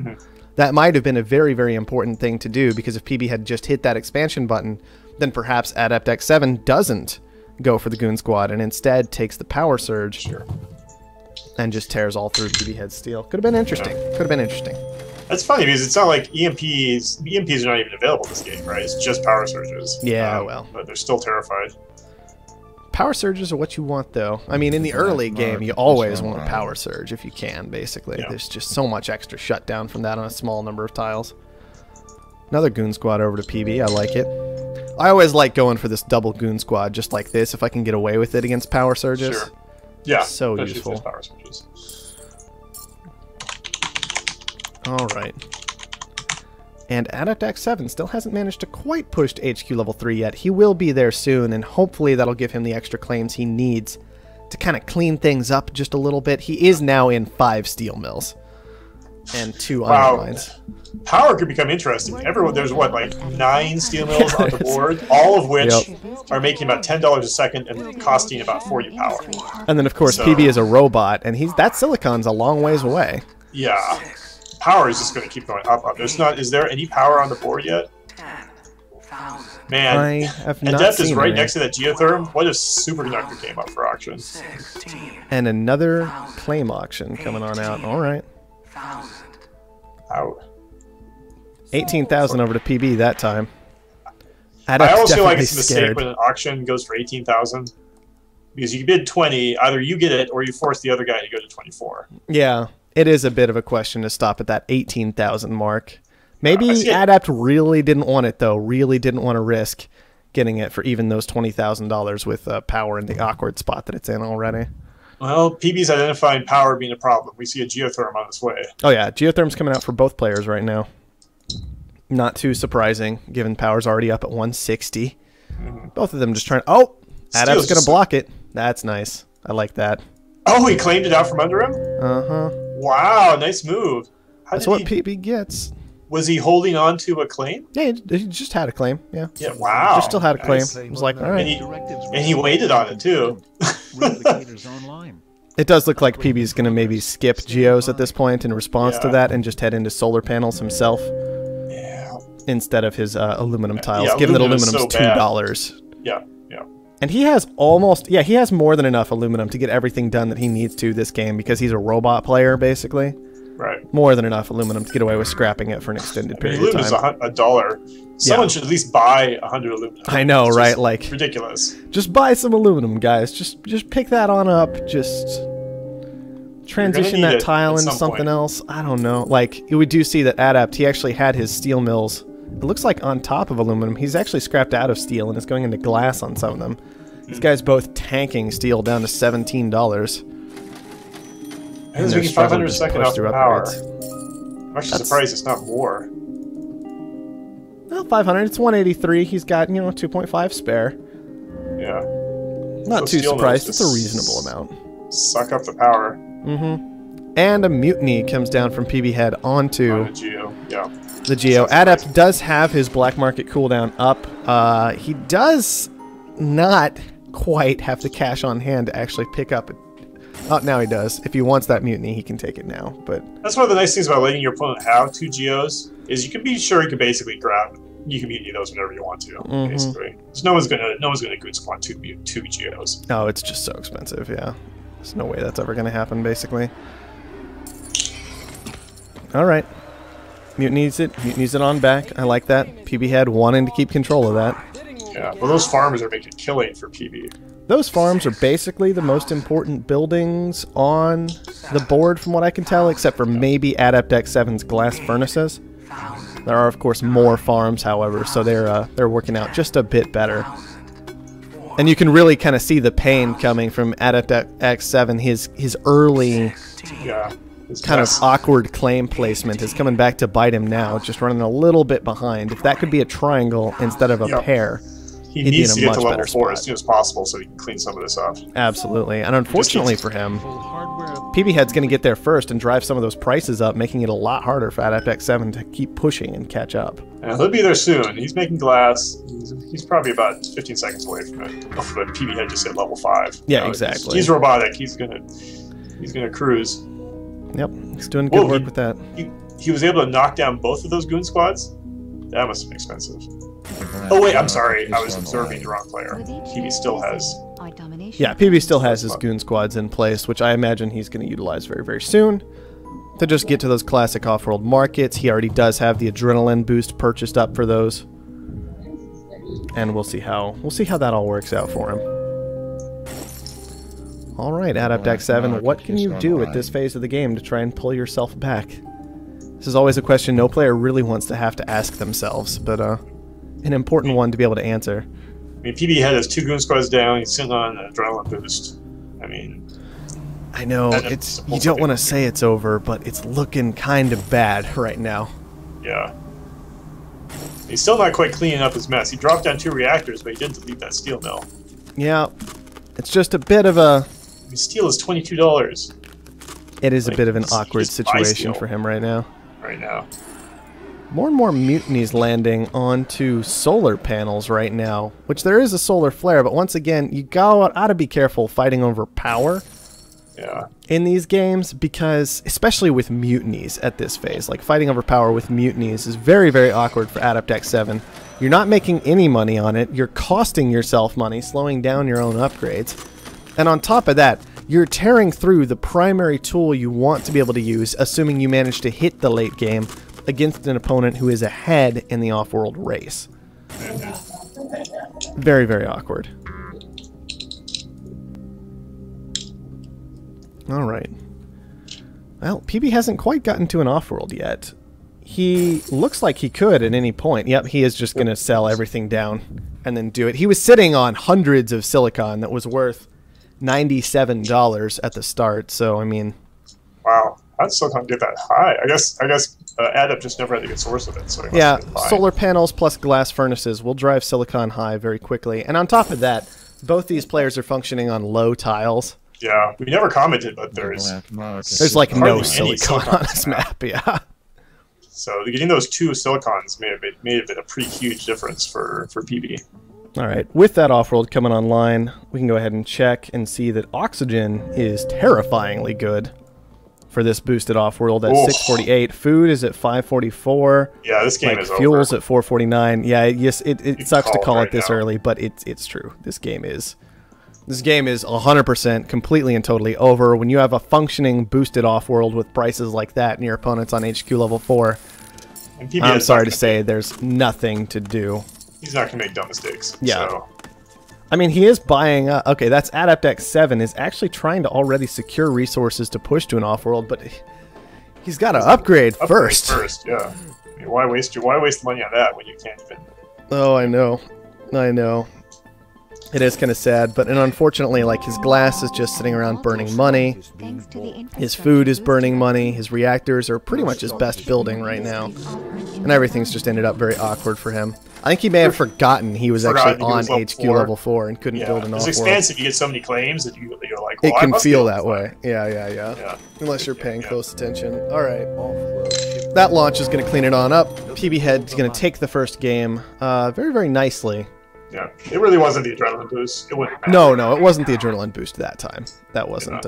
that might have been a very, very important thing to do, because if PB had just hit that expansion button, then perhaps Adept X7 doesn't go for the Goon Squad and instead takes the Power Surge and just tears all through PB Head Steel. Could have been interesting. Could have been interesting. That's funny because it's not like EMPs are not even available in this game, right? It's just Power Surges. Yeah, well. But they're still terrified. Power Surges are what you want, though. I mean, in the early game, you always want a Power Surge if you can, basically. Yeah. There's just so much extra shutdown from that on a small number of tiles. Another Goon Squad over to PB. I like it. I always like going for this double Goon Squad just like this if I can get away with it against Power Surges. Sure. Yeah. So useful. Power Surges. All right. And Adept X7 still hasn't managed to quite push to HQ level 3 yet. He will be there soon, and hopefully that'll give him the extra claims he needs to kind of clean things up just a little bit. He is now in 5 steel mills and 2 iron mines. Power could become interesting. There's what, like 9 steel mills on the board, all of which are making about $10 a second and costing about 40 power. And then, of course, PB is a robot, and that silicon's a long ways away. Yeah. Power is just going to keep going up. Is there any power on the board yet? Man, I have not Adept seen is right any. next to that geotherm. What if Superconductor came up for auction? And another claim auction coming on out. All right. Out. 18,000 over to PB that time. I always feel like it's a scared. mistake when an auction goes for 18,000 because you bid 20, either you get it or you force the other guy to go to 24. Yeah. It is a bit of a question to stop at that 18,000 mark. Maybe Adept really didn't want it, though. Really didn't want to risk getting it for even those $20,000 with power in the awkward spot that it's in already. Well, PB's identifying power being a problem. We see a geotherm on its way. Oh, yeah. Geotherm's coming out for both players right now. Not too surprising, given power's already up at 160. Both of them just trying... Oh! Adept's going to block it. That's nice. I like that. Oh, he claimed it out from under him? Uh-huh. Wow, nice move. That's what PB gets. Was he holding on to a claim? Yeah, he just had a claim. Yeah. Yeah, wow. Just still had a claim. It was like, all right. And he waited on it, too. It does look like PB's going to maybe skip Geos at this point in response to that and just head into solar panels himself. Yeah. Instead of his aluminum tiles, given that aluminum's $2. Yeah. And he has he has more than enough aluminum to get everything done that he needs to this game because he's a robot player, basically. Right. More than enough aluminum to get away with scrapping it for an extended period of time. Aluminum's $1. Someone should at least buy 100 aluminum. I know, right? Like ridiculous. Just buy some aluminum, guys. Just pick that on up. Just transition that tile into something else. I don't know. Like, we do see that Adept, he actually had his steel mills, it looks like on top of aluminum. He's actually scrapped out of steel and is going into glass on some of them. These guys both tanking steel down to $17. And they're 500 a second off the power. I'm actually surprised it's not more. Well, 500. It's 183. He's got, 2.5 spare. Yeah. Not too surprised. It's a reasonable amount. Suck up the power. Mm-hmm. And a mutiny comes down from PB Head onto Geo. Yeah. the Geo. Adept does have his black market cooldown up. He does not quite have the cash on hand to actually pick up. Oh, now he does. If he wants that mutiny, he can take it now. But that's one of the nice things about letting your opponent have 2 Geos is you can be sure you can basically grab. You can mutiny those whenever you want to. Basically, so no one's gonna good squad 2 Geos. Oh, it's just so expensive. Yeah, there's no way that's ever gonna happen. Basically. All right. Mutinies it on back. I like that. PB had wanting to keep control of that. Yeah, well, those farmers are making a killing for PB. Those farms are basically the most important buildings on the board, from what I can tell, except for maybe Adept X7's glass furnaces. There are, of course, more farms, however, so they're working out just a bit better. And you can really kind of see the pain coming from Adept X7. His early... Yeah. Kind of awkward claim placement is coming back to bite him now, just running a little bit behind. If that could be a triangle instead of a pair, he needs to get to level 4 as soon as possible so he can clean some of this up. Absolutely, and unfortunately for him, PB Head's going to get there first and drive some of those prices up, making it a lot harder for Adept X7 to keep pushing and catch up. Yeah, he'll be there soon. He's making glass. He's probably about 15 seconds away from it. But PB Head just hit level 5. Yeah, exactly. He's robotic. He's gonna cruise. Yep, he's doing good work with that. He was able to knock down both of those goon squads? That must have been expensive. Oh wait, I'm sorry. I was observing the wrong player. PB still has... Yeah, PB still has his goon squads in place, which I imagine he's going to utilize very, very soon to just get to those classic off-world markets. He already does have the adrenaline boost purchased up for those. And we'll see how that all works out for him. Alright, Adept X7, what can you do at this phase of the game to try and pull yourself back? This is always a question no player really wants to have to ask themselves, but an important one to be able to answer. I mean, PB Head has 2 goon squads down, he's sitting on an adrenaline boost. I mean... I know, you don't want to say it's over, but it's looking kind of bad right now. Yeah. He's still not quite cleaning up his mess. He dropped down 2 reactors, but he didn't delete that steel mill. Yeah, it's just a bit of a... Steel is $22. It is a bit of an awkward situation for him right now. More and more mutinies landing onto solar panels right now, which there is a solar flare, but once again, you gotta be careful fighting over power in these games, because, especially with mutinies at this phase, like fighting over power with mutinies is very, very awkward for Adept X7. You're not making any money on it, you're costing yourself money, slowing down your own upgrades. And on top of that, you're tearing through the primary tool you want to be able to use, assuming you manage to hit the late game against an opponent who is ahead in the off-world race. Very, very awkward. Alright. Well, PB hasn't quite gotten to an off-world yet. He looks like he could at any point. Yep, he is just going to sell everything down and then do it. He was sitting on hundreds of silicon that was worth $97 at the start, so I mean... Wow, how did silicon get that high? I guess Adept just never had a good source of it, so yeah, solar panels plus glass furnaces will drive silicon high very quickly. And on top of that, both these players are functioning on low tiles. Yeah, we never commented, but there's like no silicon on this map, yeah. So getting those 2 silicons may have been a pretty huge difference for PB. Alright, with that off-world coming online, we can go ahead and check and see that oxygen is terrifyingly good for this boosted off-world at 648. Food is at 544. Yeah, this game is over. Fuel's at 449. Yeah, yes, it sucks to call it this early, but it's true. This game is 100% completely and totally over. When you have a functioning boosted off-world with prices like that and your opponent's on HQ level 4, I'm sorry to say there's nothing to do. He's not going to make dumb mistakes. Yeah. So. I mean, he is buying... okay, that's Adept X7 is actually trying to already secure resources to push to an off-world, but he's got to upgrade first. Yeah. I mean, why waste the money on that when you can't even... Oh, I know. It is kind of sad, but unfortunately, like, his glass is just sitting around burning money. His food is burning money. His reactors are pretty much his best building right now. And everything's just ended up very awkward for him. I think he may have forgotten he was actually on HQ level 4 and couldn't build an off-world. It's expansive. You get so many claims that you're like, well, it can feel that way. Yeah. Unless you're paying close attention. All right. that launch is going to clean it on up. PB Head's going to take the first game very, very nicely. Yeah, it really wasn't the adrenaline boost. It wouldn't matter. No, it wasn't the adrenaline boost that time. That wasn't...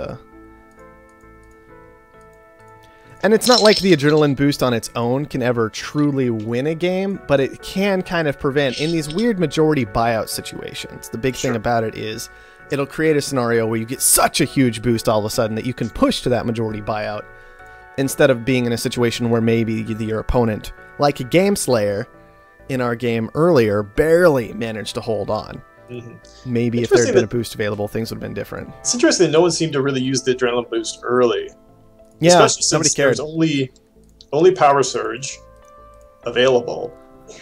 And it's not like the adrenaline boost on its own can ever truly win a game, but it can kind of prevent, in these weird majority buyout situations, the big thing about it is it'll create a scenario where you get such a huge boost all of a sudden that you can push to that majority buyout instead of being in a situation where maybe your opponent, like a Game Slayer in our game earlier, barely managed to hold on. Maybe if there had been a boost available, things would have been different. It's interesting that no one seemed to really use the adrenaline boost early. Yeah, especially since there's only Power Surge available.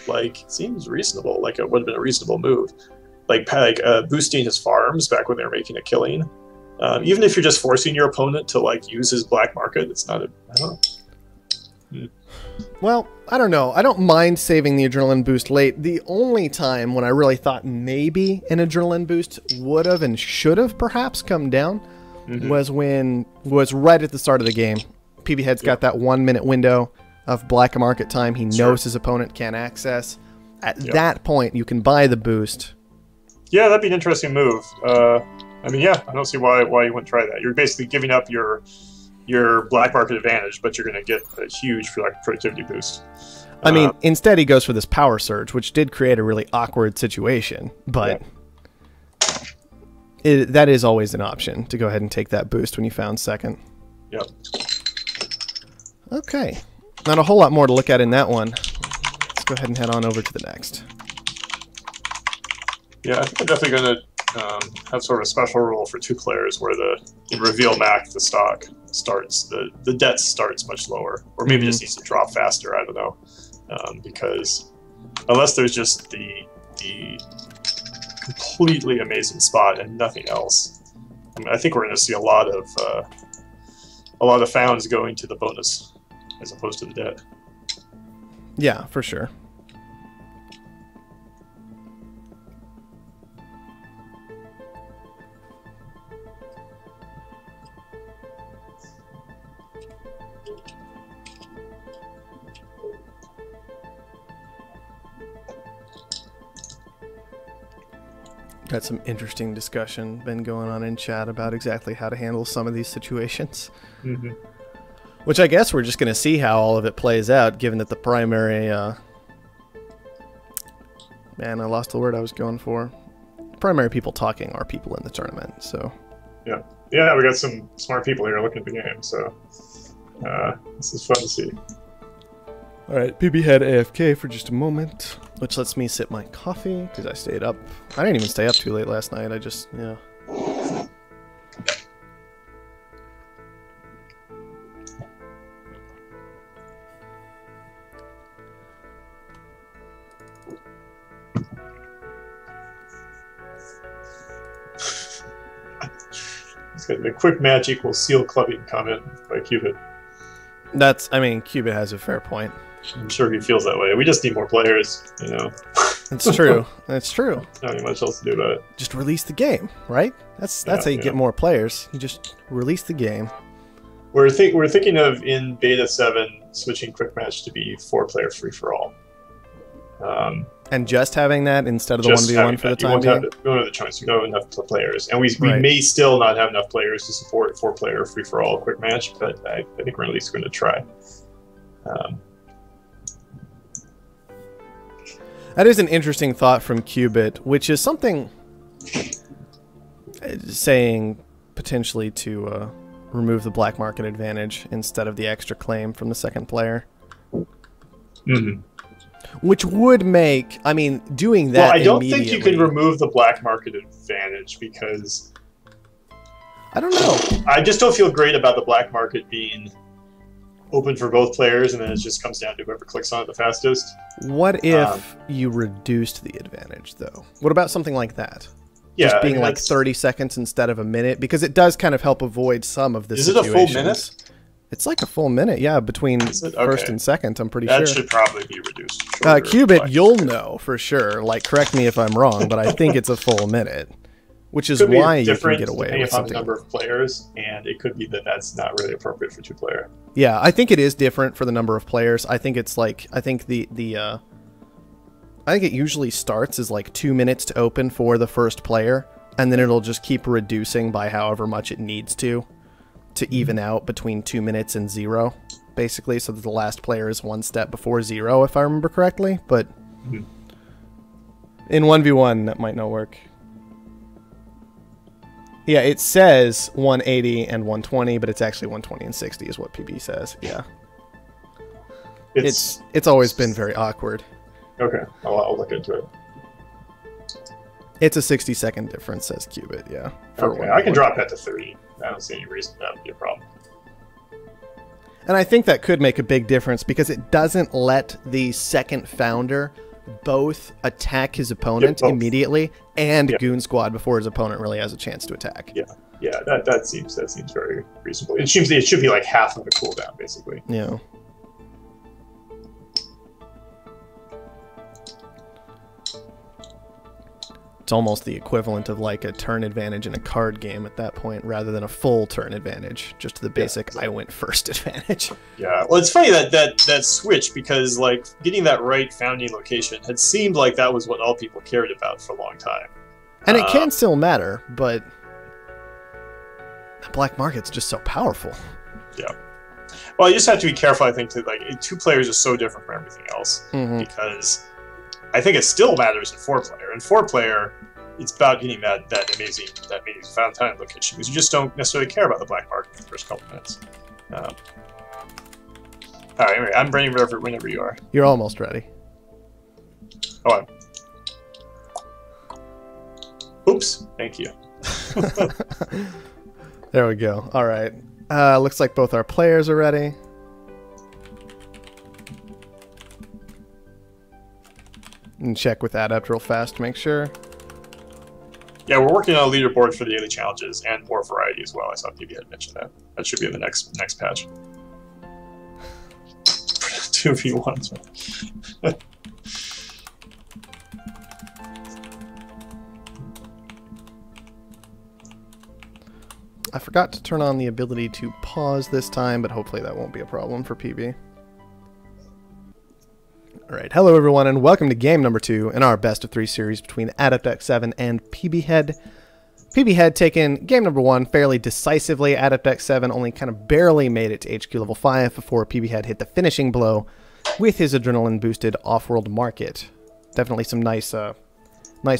Like, seems reasonable. Like, it would have been a reasonable move. Like boosting his farms back when they were making a killing. Even if you're just forcing your opponent to like use his black market, it's not a... I don't know. Well, I don't know. I don't mind saving the adrenaline boost late. The only time when I really thought maybe an adrenaline boost would have and should have perhaps come down was right at the start of the game. PB Head's got that 1 minute window of black market time he knows his opponent can't access. At that point, you can buy the boost. Yeah, that'd be an interesting move. I mean, yeah, I don't see why you wouldn't try that. You're basically giving up your black market advantage, but you're going to get a huge productivity boost. I mean, instead he goes for this power surge, which did create a really awkward situation, but... that is always an option, to go ahead and take that boost when you found second. Yep. Okay. Not a whole lot more to look at in that one. Let's go ahead and head on over to the next. Yeah, I think I'm definitely going to have sort of a special rule for 2 players where the reveal Mac, the stock, starts, the debt starts much lower. Or maybe just needs to drop faster, I don't know. Because unless there's just the completely amazing spot and nothing else. I mean, I think we're going to see a lot of founds going to the bonus as opposed to the debt. Yeah, for sure. Got some interesting discussion been going on in chat about exactly how to handle some of these situations. Which I guess we're just going to see how all of it plays out, given that the primary... man, I lost the word I was going for. Primary people talking are people in the tournament, so... Yeah, we got some smart people here looking at the game, so... this is fun to see. Alright, PB Head AFK for just a moment, which lets me sip my coffee, because I stayed up. I didn't even stay up too late last night, I just, yeah. The quick match equals seal clubbing comment by Cupid. That's, I mean, Cupid has a fair point. I'm sure he feels that way. We just need more players, you know. It's true. It's true. Not much else to do about it. Just release the game, right? That's how you get more players. You just release the game. We're thinking of in beta 7 switching quick match to be 4-player free for all. And just having that instead of the 1v1 for the time being? We don't have the choice. We don't have enough players. And we may still not have enough players to support 4-player free-for-all quick match, but I think we're at least going to try. That is an interesting thought from Qubit, which is something saying potentially to remove the black market advantage instead of the extra claim from the second player. Which would make, I mean, doing that well, I don't think you can remove the black market advantage because... I don't know. I just don't feel great about the black market being open for both players and then it just comes down to whoever clicks on it the fastest. What if you reduced the advantage, though? What about something like that? Yeah, just being like 30 seconds instead of a minute? Because it does kind of help avoid some of the situations. Is it a full minute? It's like a full minute, yeah, between first and second, I'm pretty sure. That should probably be reduced. Qubit, you'll know for sure. Like, correct me if I'm wrong, but I think it's a full minute. which is could be why you can different get away depending with upon the something. number of players, and it could be that that's not really appropriate for 2-player. Yeah, I think it is different for the number of players. I think it's like I think I think it usually starts as like 2 minutes to open for the first player, and then it'll just keep reducing by however much it needs to even out between 2 minutes and 0, basically, so that the last player is 1 step before 0, if I remember correctly. But in 1v1, that might not work. Yeah, it says 180 and 120, but it's actually 120 and 60 is what PB says. Yeah. It's always been very awkward. Okay, I'll look into it. It's a 60-second difference, says Qubit, yeah. Okay, I can drop that to 30. I don't see any reason that would be a problem. And I think that could make a big difference because it doesn't let the second founder both attack his opponent immediately and Goon Squad before his opponent really has a chance to attack. Yeah, that seems very reasonable. It should be like half of the cooldown, basically. Yeah. It's almost the equivalent of like a turn advantage in a card game at that point, rather than a full turn advantage, just the basic I went first advantage. Yeah, well, it's funny that switch, because like getting that right founding location had seemed like that was what all people cared about for a long time. And it can still matter, but the black market's just so powerful. Yeah. Well, you just have to be careful, I think, to like 2 players is so different from everything else, because I think it still matters in 4-player. In 4-player, it's about getting that amazing fountain location, because you just don't necessarily care about the black market for the first couple minutes. All right, anyway, I'm ready whenever you are. You're almost ready. Oh, oops! Thank you. There we go. All right. Looks like both our players are ready. And check with Adept real fast to make sure. Yeah, we're working on a leaderboard for the daily challenges and more variety as well. I saw PB had mentioned that. That should be in the next patch. 2v1s. I forgot to turn on the ability to pause this time, but hopefully that won't be a problem for PB. Alright, hello everyone, and welcome to game number 2 in our best of 3 series between Adept X7 and PB Head. PB Head taken game number 1 fairly decisively. Adept X7 only kind of barely made it to HQ level 5 before PB Head hit the finishing blow with his adrenaline-boosted Offworld market. Definitely some nice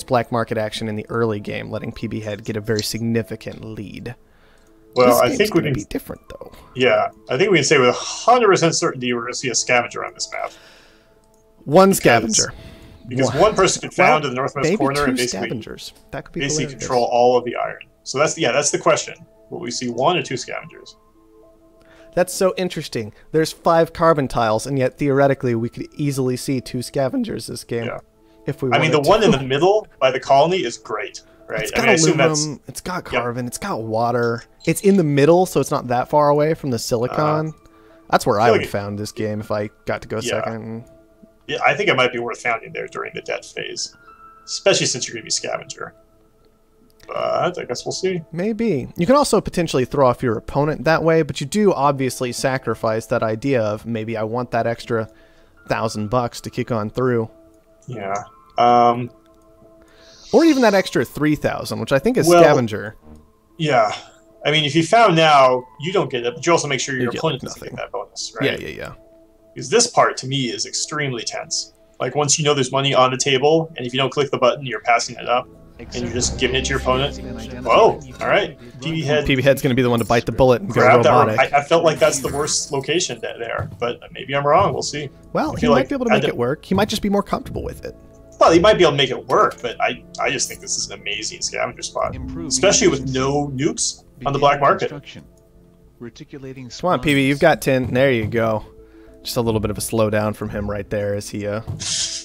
black market action in the early game, letting PB Head get a very significant lead. Well, I think we can be different though. Yeah, I think we can say with 100% certainty we're going to see a scavenger on this map. One scavenger. Because one person can found in the northwest corner and basically, scavengers. That could be basically control all of the iron. So that's the question. Will we see 1 or 2 scavengers? That's so interesting. There's 5 carbon tiles, and yet theoretically we could easily see 2 scavengers this game. Yeah. If we I mean, the one in the middle by the colony is great, right? It's got aluminum, it's got carbon, it's got water. It's in the middle, so it's not that far away from the silicon. That's where I would found this game if I got to go second. Yeah, I think it might be worth founding there during the death phase, especially since you're going to be scavenger. But I guess we'll see. Maybe. You can also potentially throw off your opponent that way, but you do obviously sacrifice that idea of maybe I want that extra $1,000 to kick on through. Yeah. Or even that extra 3,000, which I think is scavenger. Yeah. I mean, if you found now, you don't get it, but you also make sure your opponent doesn't get that bonus, right? Yeah. Because this part, to me, is extremely tense. Like, once you know there's money on the table, and if you don't click the button, you're passing it up, and you're just giving it to your opponent. Whoa, all right. PB Head's going to be the one to bite the bullet and go robotic. I felt like that's the worst location there, but maybe I'm wrong. We'll see. Well, he might be able to make it work. He might just be more comfortable with it. Well, he might be able to make it work, but I just think this is an amazing scavenger spot, especially with no nukes on the black market. Come on, PB, you've got 10. There you go. Just a little bit of a slowdown from him right there as he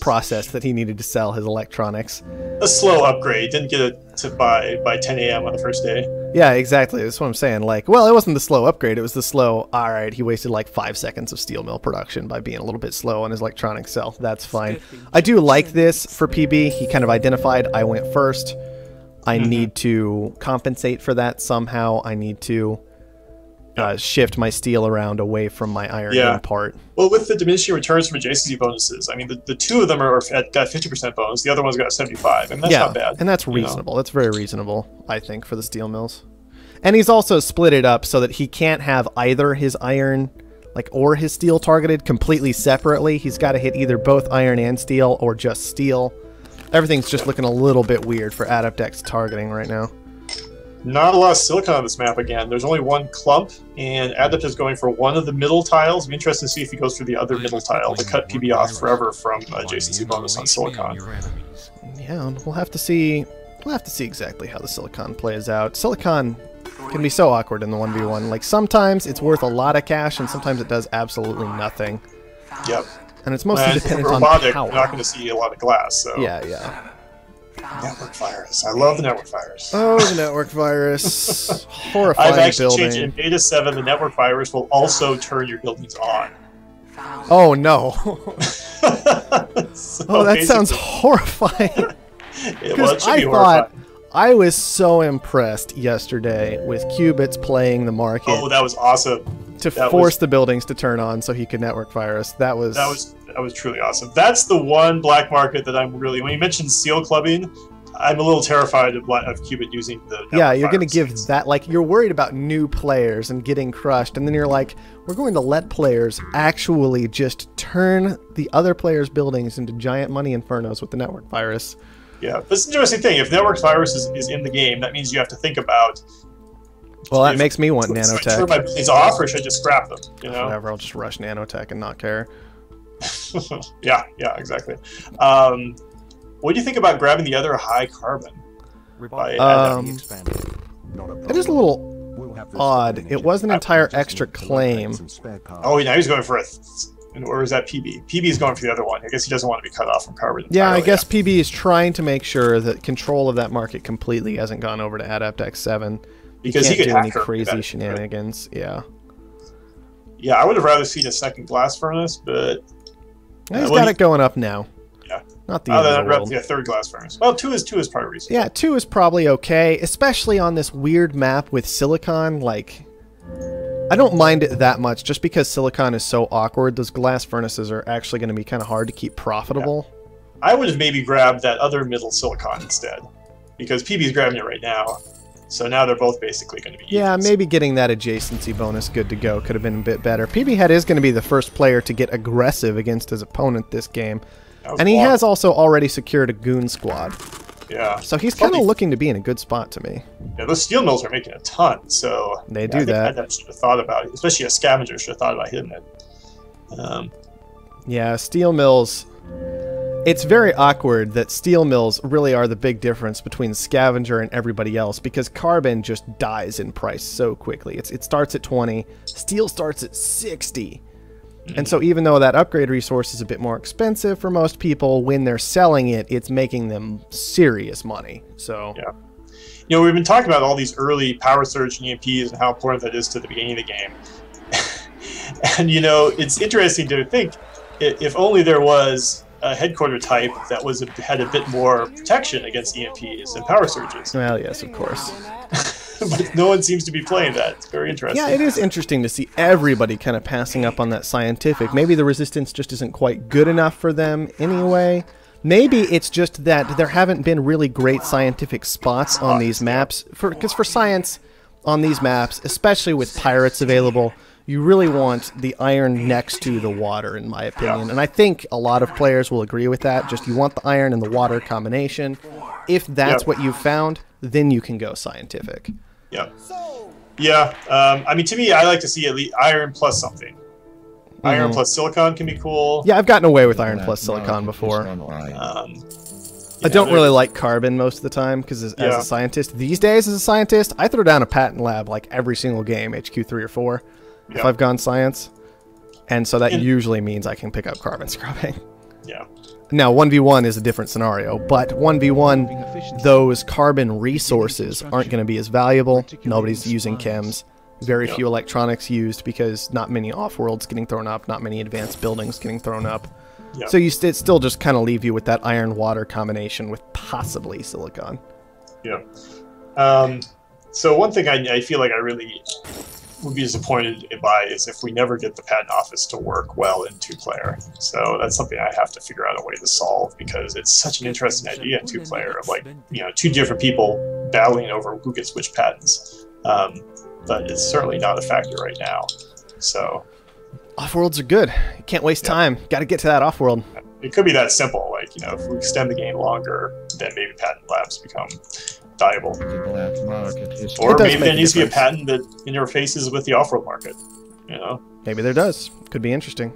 processed that he needed to sell his electronics. A slow upgrade. Didn't get it to buy by 10 a.m. on the first day. Yeah, exactly. That's what I'm saying. Like, well, it wasn't the slow upgrade. It was the slow, all right, he wasted like 5 seconds of steel mill production by being a little bit slow on his electronics sell. That's fine. I do like this for PB. He kind of identified I went first. I need to compensate for that somehow. I need to shift my steel around away from my iron part. Well, with the diminishing returns from adjacency bonuses, I mean, the two of them got 50% bonus. The other one's got 75, and that's not bad. And that's reasonable. That's very reasonable, I think, for the steel mills. And he's also split it up so that he can't have either his iron, or his steel targeted completely separately. He's got to hit either both iron and steel or just steel. Everything's just looking a little bit weird for Adeptex targeting right now. Not a lot of silicon on this map again. There's only one clump, and Adept is going for one of the middle tiles. It'll be interesting to see if he goes for the other middle tile to cut PB off forever from adjacency bonus on silicon. Yeah, we'll have to see. We'll have to see exactly how the silicon plays out. Silicon can be so awkward in the 1v1. Like, sometimes it's worth a lot of cash, and sometimes it does absolutely nothing. Yep. And it's mostly dependent on robotic, power. You're not going to see a lot of glass, so... Yeah. Network virus. I love the network virus. Oh, the network virus. Horrifying I've actually building. changed in Beta 7, the network virus will also turn your buildings on. Oh, no. So that sounds horrifying. It should be horrifying. I was so impressed yesterday with Qubits playing the market. Oh, that was awesome. To force the buildings to turn on so he could network virus. That was truly awesome. That's the one black market that I'm really... When you mentioned seal clubbing, I'm a little terrified of Qubit using the network Yeah, you're going to give things. that... Like, you're worried about new players and getting crushed, and then you're like, we're going to let players actually just turn the other players' buildings into giant money infernos with the network virus. Yeah, that's an interesting thing. If network virus is in the game, that means you have to think about... Well, that makes me want nanotech. Should I turn my buildings off, or should I just scrap them? You know? Whatever, I'll just rush nanotech and not care. yeah, exactly. What do you think about grabbing the other high carbon? It is a little odd. It was an entire extra claim. Oh, now he's going for or is that PB? PB is going for the other one. I guess he doesn't want to be cut off from carbon entirely. Yeah, I guess PB is trying to make sure that control of that market completely hasn't gone over to Adeptex 7. Because he can't could do any crazy shenanigans. Yeah. Yeah, I would have rather seen a second glass furnace, but... He's got it going up now. Yeah. Not the end of the world. Yeah, third glass furnace. Well, two is probably reasonable. Yeah, 2 is probably okay, especially on this weird map with silicon. Like, I don't mind it that much, just because silicon is so awkward. Those glass furnaces are actually going to be kind of hard to keep profitable. Yeah. I would have maybe grabbed that other middle silicon instead, because PB's grabbing it right now. So now they're both basically going to be Yeah, evens. maybe getting that adjacency bonus good to go could have been a bit better. PB Head is going to be the first player to get aggressive against his opponent this game. And he has also already secured a goon squad. Yeah. So he's kind of looking to be in a good spot to me. Yeah, those steel mills are making a ton, so... They do that. I should have thought about it, especially a scavenger should have thought about hitting it. Yeah, steel mills... It's very awkward that steel mills really are the big difference between Scavenger and everybody else, because carbon just dies in price so quickly. It starts at 20, steel starts at 60. And so even though that upgrade resource is a bit more expensive for most people, when they're selling it, it's making them serious money. So yeah. You know, we've been talking about all these early power surge and EMPs and how important that is to the beginning of the game. And, you know, it's interesting to think, if only there was a headquarter type that had a bit more protection against EMPs and power surges. Well, yes, of course. But no one seems to be playing that. It's very interesting. Yeah, it is interesting to see everybody kind of passing up on that scientific. Maybe the resistance just isn't quite good enough for them anyway. Maybe it's just that there haven't been really great scientific spots on these maps. Because for science on these maps, especially with pirates available, you really want the iron next to the water, in my opinion. Yeah. And I think a lot of players will agree with that. Just you want the iron and the water combination. If that's what you found, then you can go scientific. Yeah. Yeah. I mean, to me, I like to see at least iron plus something. Iron plus silicon can be cool. Yeah, I've gotten away with iron plus silicon before. I don't really like carbon most of the time, because as a scientist, these days as a scientist, I throw down a patent lab like every single game, HQ 3 or 4. If I've gone science. And so that usually means I can pick up carbon scrubbing. Yeah. Now, 1v1 is a different scenario, but 1v1, those carbon resources aren't going to be as valuable. Nobody's using chems. Very few electronics used, because not many off-worlds getting thrown up, not many advanced buildings getting thrown up. So you still just kind of leave you with that iron-water combination with possibly silicon. Yeah. So one thing I feel like I really would be disappointed by is if we never get the patent office to work well in 2-player. So that's something I have to figure out a way to solve, because it's such an interesting idea in 2-player of, like, you know, 2 different people battling over who gets which patents. But it's certainly not a factor right now. So Offworlds are good. You can't waste time. Got to get to that Offworld. It could be that simple. Like, you know, if we extend the game longer, then maybe patent labs become valuable. Or maybe there needs to be a patent that interfaces with the off-world market. You know, maybe there does. Could be interesting.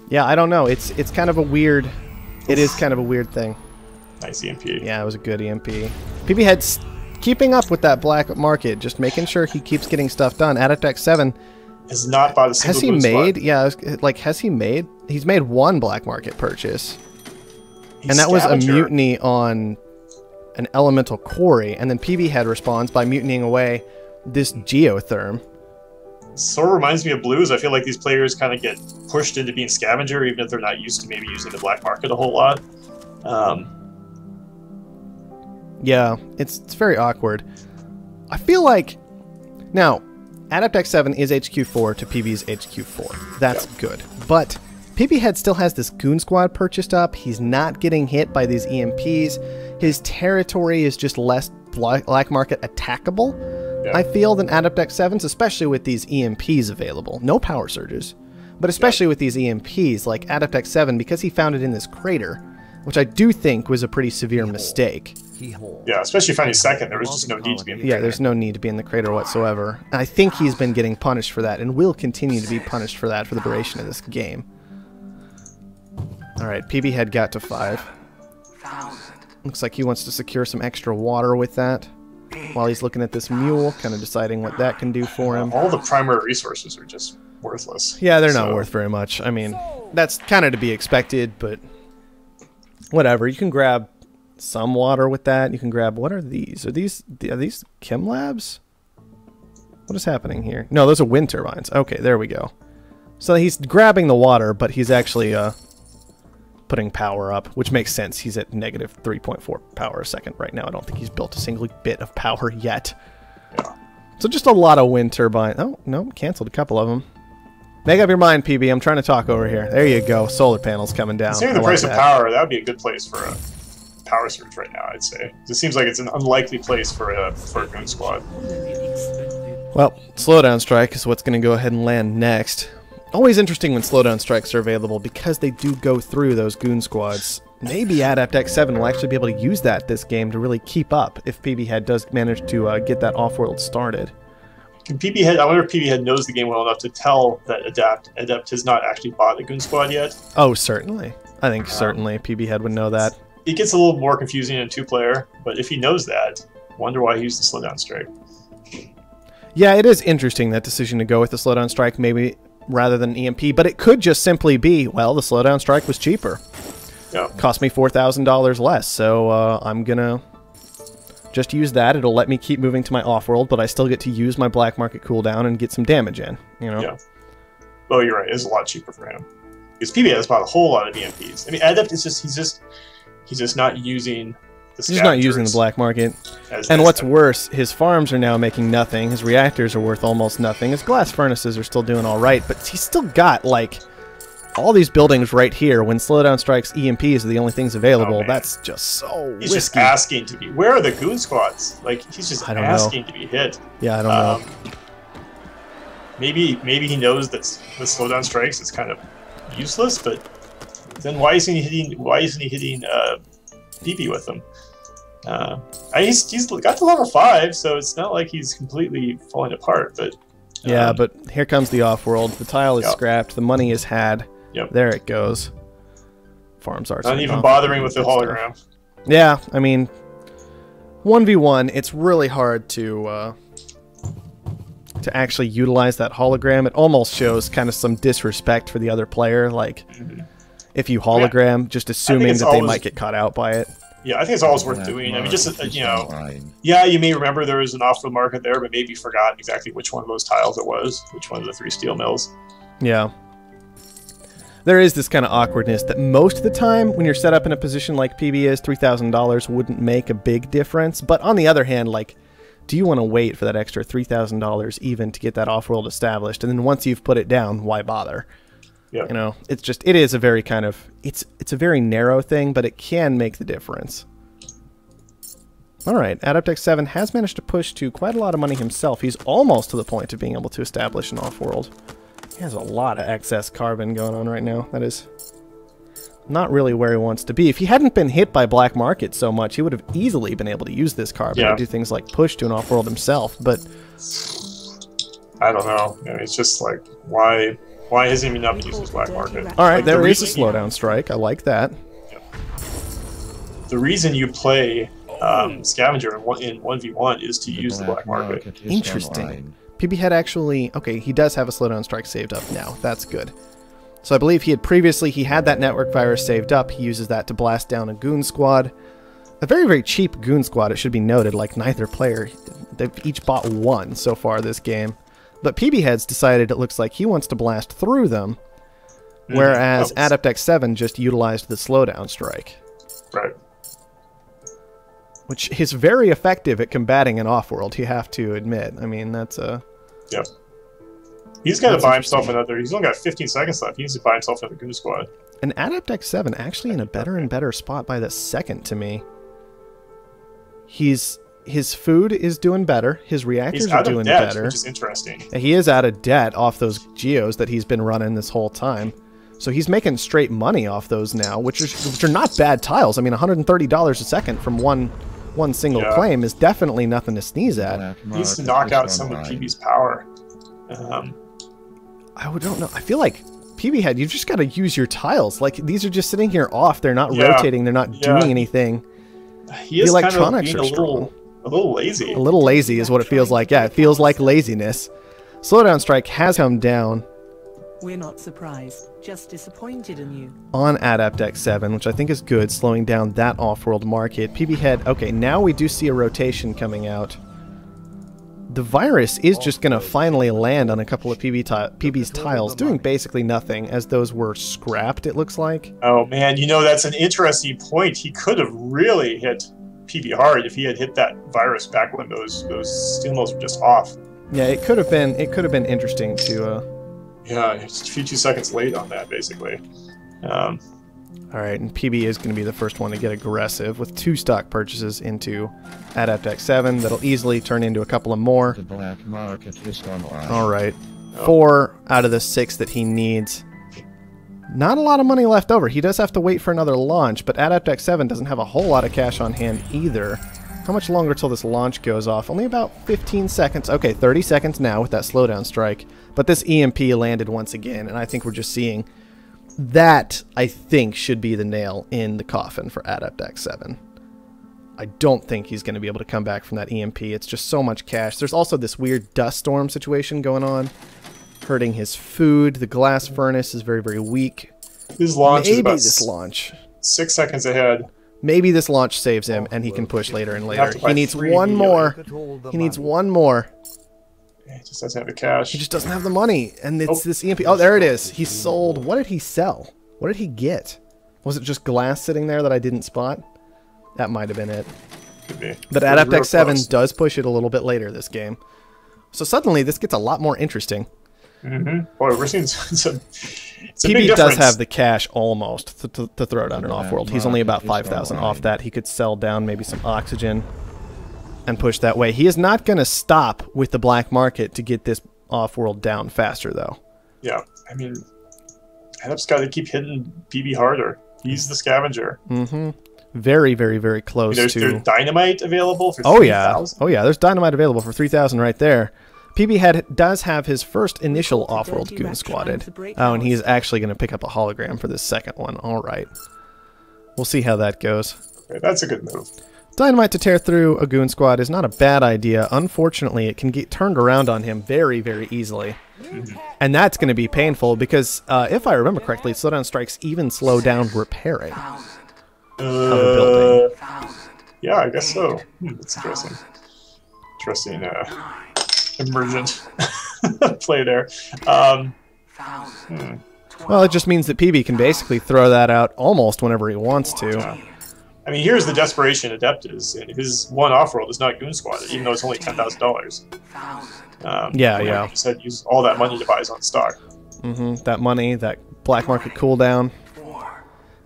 Yeah, I don't know. It's kind of a weird. It is kind of a weird thing. Nice EMP. Yeah, it was a good EMP. PB Head's keeping up with that black market, just making sure he keeps getting stuff done. Adaptex 7 has not bought a single. Has he made? Yeah, like, has he made? He's made 1 black market purchase, and that was a mutiny on an elemental quarry, and then PB Head responds by mutinying away this geotherm. Sort of reminds me of Blues. I feel like these players kind of get pushed into being scavenger, even if they're not used to maybe using the black market a whole lot. Yeah, it's very awkward. I feel like now Adaptex 7 is HQ4 to PB's HQ4. That's good, but PB Head still has this Goon Squad purchased up. He's not getting hit by these EMPs. His territory is just less black market attackable, I feel, than Adaptex 7's, especially with these EMPs available. No power surges, but especially with these EMPs, like Adaptex 7, because he found it in this crater, which I do think was a pretty severe mistake. Yeah, especially finding second. There was just no need to be in the crater. Yeah, there's no need to be in the crater whatsoever. And I think he's been getting punished for that, and will continue to be punished for that for the duration of this game. Alright, PB Head got to 5. Looks like he wants to secure some extra water with that. While he's looking at this mule, kind of deciding what that can do for him. All the primary resources are just worthless. Yeah, they're not worth very much. I mean, that's kind of to be expected, but whatever. You can grab some water with that. You can grab, what are these? Are these chem labs? What is happening here? No, those are wind turbines. Okay, there we go. So he's grabbing the water, but he's actually putting power up, which makes sense. He's at negative 3.4 power a second right now. I don't think he's built a single bit of power yet. Yeah. So just a lot of wind turbine. Oh, no, canceled a couple of them. Make up your mind, PB. I'm trying to talk over here. There you go. Solar panels coming down. Considering the price of power, that would be a good place for a power surge right now, I'd say. It seems like it's an unlikely place for a Goon Squad. Well, slowdown strike is what's going to go ahead and land next. Always interesting when slowdown strikes are available, because they do go through those Goon Squads. Maybe Adaptex 7 will actually be able to use that this game to really keep up if PB Head does manage to get that Offworld started. Can PB Head, I wonder if PB Head knows the game well enough to tell that Adept has not actually bought a Goon Squad yet? Oh, certainly. I think certainly PB Head would know that. It gets a little more confusing in 2-player, but if he knows that, wonder why he used the slowdown strike. Yeah, it is interesting, that decision to go with the slowdown strike, maybe rather than EMP, but it could just simply be, well, the slowdown strike was cheaper. Yeah. Cost me $4,000 less, so I'm gonna just use that. It'll let me keep moving to my off-world, but I still get to use my black market cooldown and get some damage in, you know? Yeah. Oh, you're right. It's a lot cheaper for him. Because PB has bought a whole lot of EMPs. I mean, Adept is just, he's just not using the He's not using the black market. And what's worse, his farms are now making nothing. His reactors are worth almost nothing. His glass furnaces are still doing all right, but he's still got, like, all these buildings right here. When slowdown strikes, EMPs are the only things available. That's just so He's just asking to be... Where are the Goon Squads? Like, he's just asking to be hit. Yeah, I don't know. Maybe he knows that the slowdown strikes is kind of useless, but then why isn't he hitting PB with them? He's got to level 5, so it's not like he's completely falling apart. But yeah, but here comes the off-world. The tile is scrapped. The money is had. Yep. There it goes. Farms are not even bothering with the hologram. Yeah, I mean, 1v1, it's really hard to actually utilize that hologram. It almost shows kind of some disrespect for the other player. Like, if you hologram, just assuming that they might get caught out by it. Yeah, I think it's always worth doing. I mean, just, you know, yeah, you may remember there was an off-road market there, but maybe you forgot exactly which one of those tiles it was, which one of the 3 steel mills. Yeah. there is this kind of awkwardness that most of the time when you're set up in a position like PB is, $3,000 wouldn't make a big difference. But on the other hand, like, do you want to wait for that extra $3,000 even to get that Offworld established? And then once you've put it down, why bother? Yeah. You know, it's just, it is a very kind of, it's a very narrow thing, but it can make the difference. All right, Adeptex 7 has managed to push to quite a lot of money himself. He's almost to the point of being able to establish an Offworld. He has a lot of excess carbon going on right now. That is not really where he wants to be. If he hadn't been hit by black market so much, he would have easily been able to use this carbon to do things like push to an Offworld himself, but... I don't know. I mean, it's just like, why hasn't he not used this black market? All right, like, there is a slowdown strike. I like that. The reason you play Scavenger in 1v1 is to use the black market. Interesting. PB had actually... Okay, he does have a slowdown strike saved up now. That's good. So I believe he had that network virus saved up. He uses that to blast down a goon squad. A very, very cheap goon squad, it should be noted, like neither player. They've each bought one so far this game. But PB Head's decided it looks like he wants to blast through them, whereas Adeptex 7 just utilized the slowdown strike. Right. Which is very effective at combating an Offworld, you have to admit. I mean, that's a... Yep. He's got to buy himself another... He's only got 15 seconds left. He needs to buy himself another goon squad. And Adeptex 7 actually in a better and better spot by the second to me. His food is doing better. His reactors are doing better. Which is interesting. He is out of debt off those geos that he's been running this whole time. So he's making straight money off those now, which are not bad tiles. I mean, $130 a second from one single claim is definitely nothing to sneeze at. He needs to knock out some of PB's power. I don't know. I feel like PB Head, you've just got to use your tiles. Like, these are just sitting here off. They're not rotating. They're not doing anything. He is electronics kind of being a little lazy. A little lazy is what it feels like. Yeah, it feels like laziness. Slowdown strike has come down. We're not surprised, just disappointed in you. On Adeptex 7, which I think is good, slowing down that Offworld market. PB Head, okay, now we do see a rotation coming out. The virus is just going to finally land on a couple of PB's tiles, doing basically nothing, as those were scrapped, it looks like. Oh man, you know, that's an interesting point. He could have really hit PB hard if he had hit that virus back when those steel mills were just off. Yeah, it could have been interesting to... Yeah, it's a few seconds late on that, basically. All right, and PB is going to be the first one to get aggressive with 2 stock purchases into Adeptex 7. That'll easily turn into a couple of more. The black market is online. All right, 4 out of the 6 that he needs. Not a lot of money left over. He does have to wait for another launch, but Adeptex 7 doesn't have a whole lot of cash on hand either. How much longer till this launch goes off? Only about 15 seconds. Okay, 30 seconds now with that slowdown strike. But this EMP landed once again, and I think we're just seeing... That, I think, should be the nail in the coffin for Adeptex 7. I don't think he's going to be able to come back from that EMP. It's just so much cash. There's also this weird dust storm situation going on, hurting his food. The glass furnace is very, very weak. His launch is about this launch 6 seconds ahead. Maybe this launch saves him, and he can push later and later. He needs one more. He needs one more. He just doesn't have the cash. He just doesn't have the money. And it's this EMP. Oh, there it is. He sold. What did he sell? What did he get? Was it just glass sitting there that I didn't spot? That might have been it. Could be. But Adeptex 7 does push it a little bit later this game. So suddenly this gets a lot more interesting. Boy, we're seeing some... PB does have the cash almost to throw down an Offworld. He's only about 5,000 off that. He could sell down maybe some oxygen and push that way. He is not going to stop with the black market to get this Offworld down faster, though. Yeah, I mean, Adep's got to keep hitting PB harder. He's the scavenger. Very, very, very close there's dynamite available for 3,000? Oh, yeah, there's dynamite available for 3,000 right there. PB Head does have his first initial Offworld goon squatted. Oh, and he's actually going to pick up a hologram for this second one. All right. We'll see how that goes. Okay, that's a good move. Dynamite to tear through a goon squad is not a bad idea. Unfortunately, it can get turned around on him very, very easily. And that's going to be painful because, if I remember correctly, slowdown strikes even slow down repairing of a building. Yeah, I guess so. That's interesting. Interesting emergent play there. Well, it just means that PB can basically throw that out almost whenever he wants to. Yeah. I mean, here's the desperation Adept is. And his one Offworld is not Goon Squatted, even though it's only $10,000. Yeah. He said use all that money to buy his own stock. That money, that black market cooldown.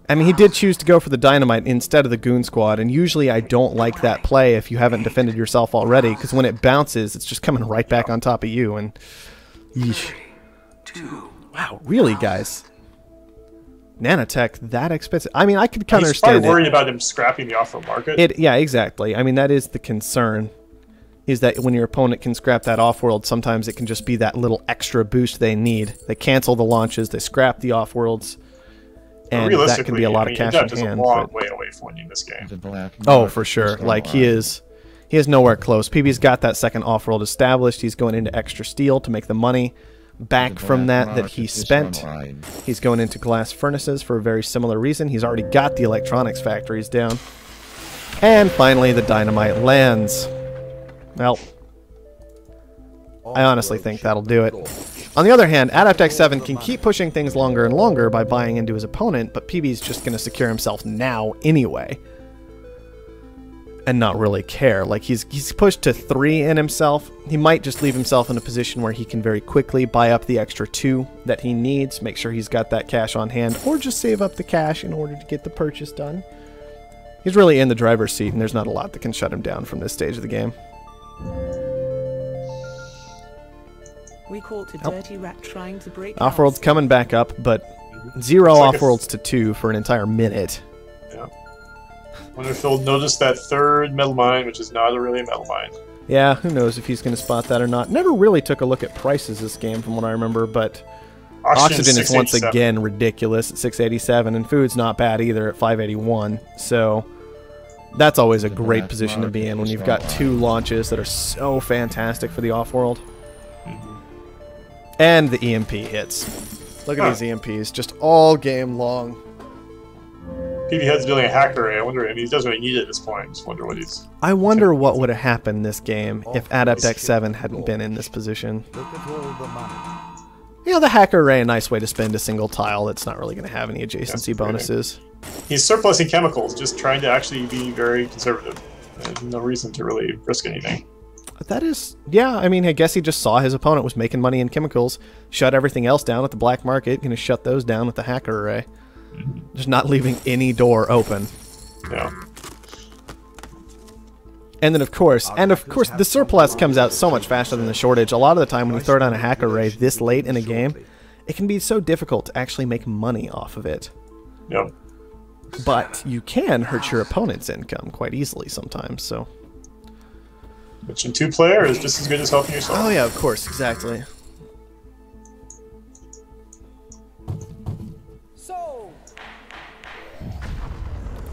I mean, he did choose to go for the Dynamite instead of the Goon Squad, and usually I don't like that play if you haven't defended yourself already, because when it bounces, it's just coming right back on top of you, and... Yeesh. Wow, really, guys? Nanotech, that expensive? I mean, I could kind of understand it. He's probably worried about him scrapping the off-road market. Yeah, exactly. I mean, that is the concern, is that when your opponent can scrap that off-world, sometimes it can just be that little extra boost they need. They cancel the launches, they scrap the off-worlds, and that can be a lot of cash in hand. A long way away from winning this game. Oh, for sure. Like, he is nowhere close. PB's got that second off-world established. He's going into extra steel to make the money back from that he spent. He's going into glass furnaces for a very similar reason. He's already got the electronics factories down. And finally, the Dynamite lands. Well, I honestly think that'll do it. On the other hand, Adept X7 can keep pushing things longer and longer by buying into his opponent, but PB's just going to secure himself now anyway. And not really care. Like, he's pushed to 3 in himself. He might just leave himself in a position where he can very quickly buy up the extra 2 that he needs, make sure he's got that cash on hand, or just save up the cash in order to get the purchase done. He's really in the driver's seat, and there's not a lot that can shut him down from this stage of the game. We caught a dirty rat trying to break Offworld's coming back up, but 0 like Offworlds to 2 for an entire minute. Yeah. Wonder if he'll notice that third metal mine, which is not really a metal mine. Yeah, who knows if he's going to spot that or not. Never really took a look at prices this game from what I remember, but Oxygen is once again ridiculous at 687, and food's not bad either at 581. So that's always a great position to be in when you've got 2 launches that are so fantastic for the Offworld. And the EMP hits. Look at these EMPs, just all game long. PB Head's building a hacker array. I wonder, I mean, he doesn't really need it at this point. I just wonder what he's... I wonder what would have happened this game if Adept X7 hadn't been in this position. You know, the hacker array, a nice way to spend a single tile that's not really going to have any adjacency bonuses. He's surplusing chemicals, just trying to actually be very conservative. There's no reason to really risk anything. That is, yeah, I mean, I guess he just saw his opponent was making money in chemicals, shut everything else down at the black market, going to shut those down with the hacker array. Just not leaving any door open. Yeah. And then, of course, the surplus comes out so much faster than the shortage. A lot of the time when you throw down a hacker array this late in a game, it can be so difficult to actually make money off of it. Yep. But you can hurt your opponent's income quite easily sometimes, so... Which in 2-player is just as good as helping yourself. Oh yeah, of course, exactly.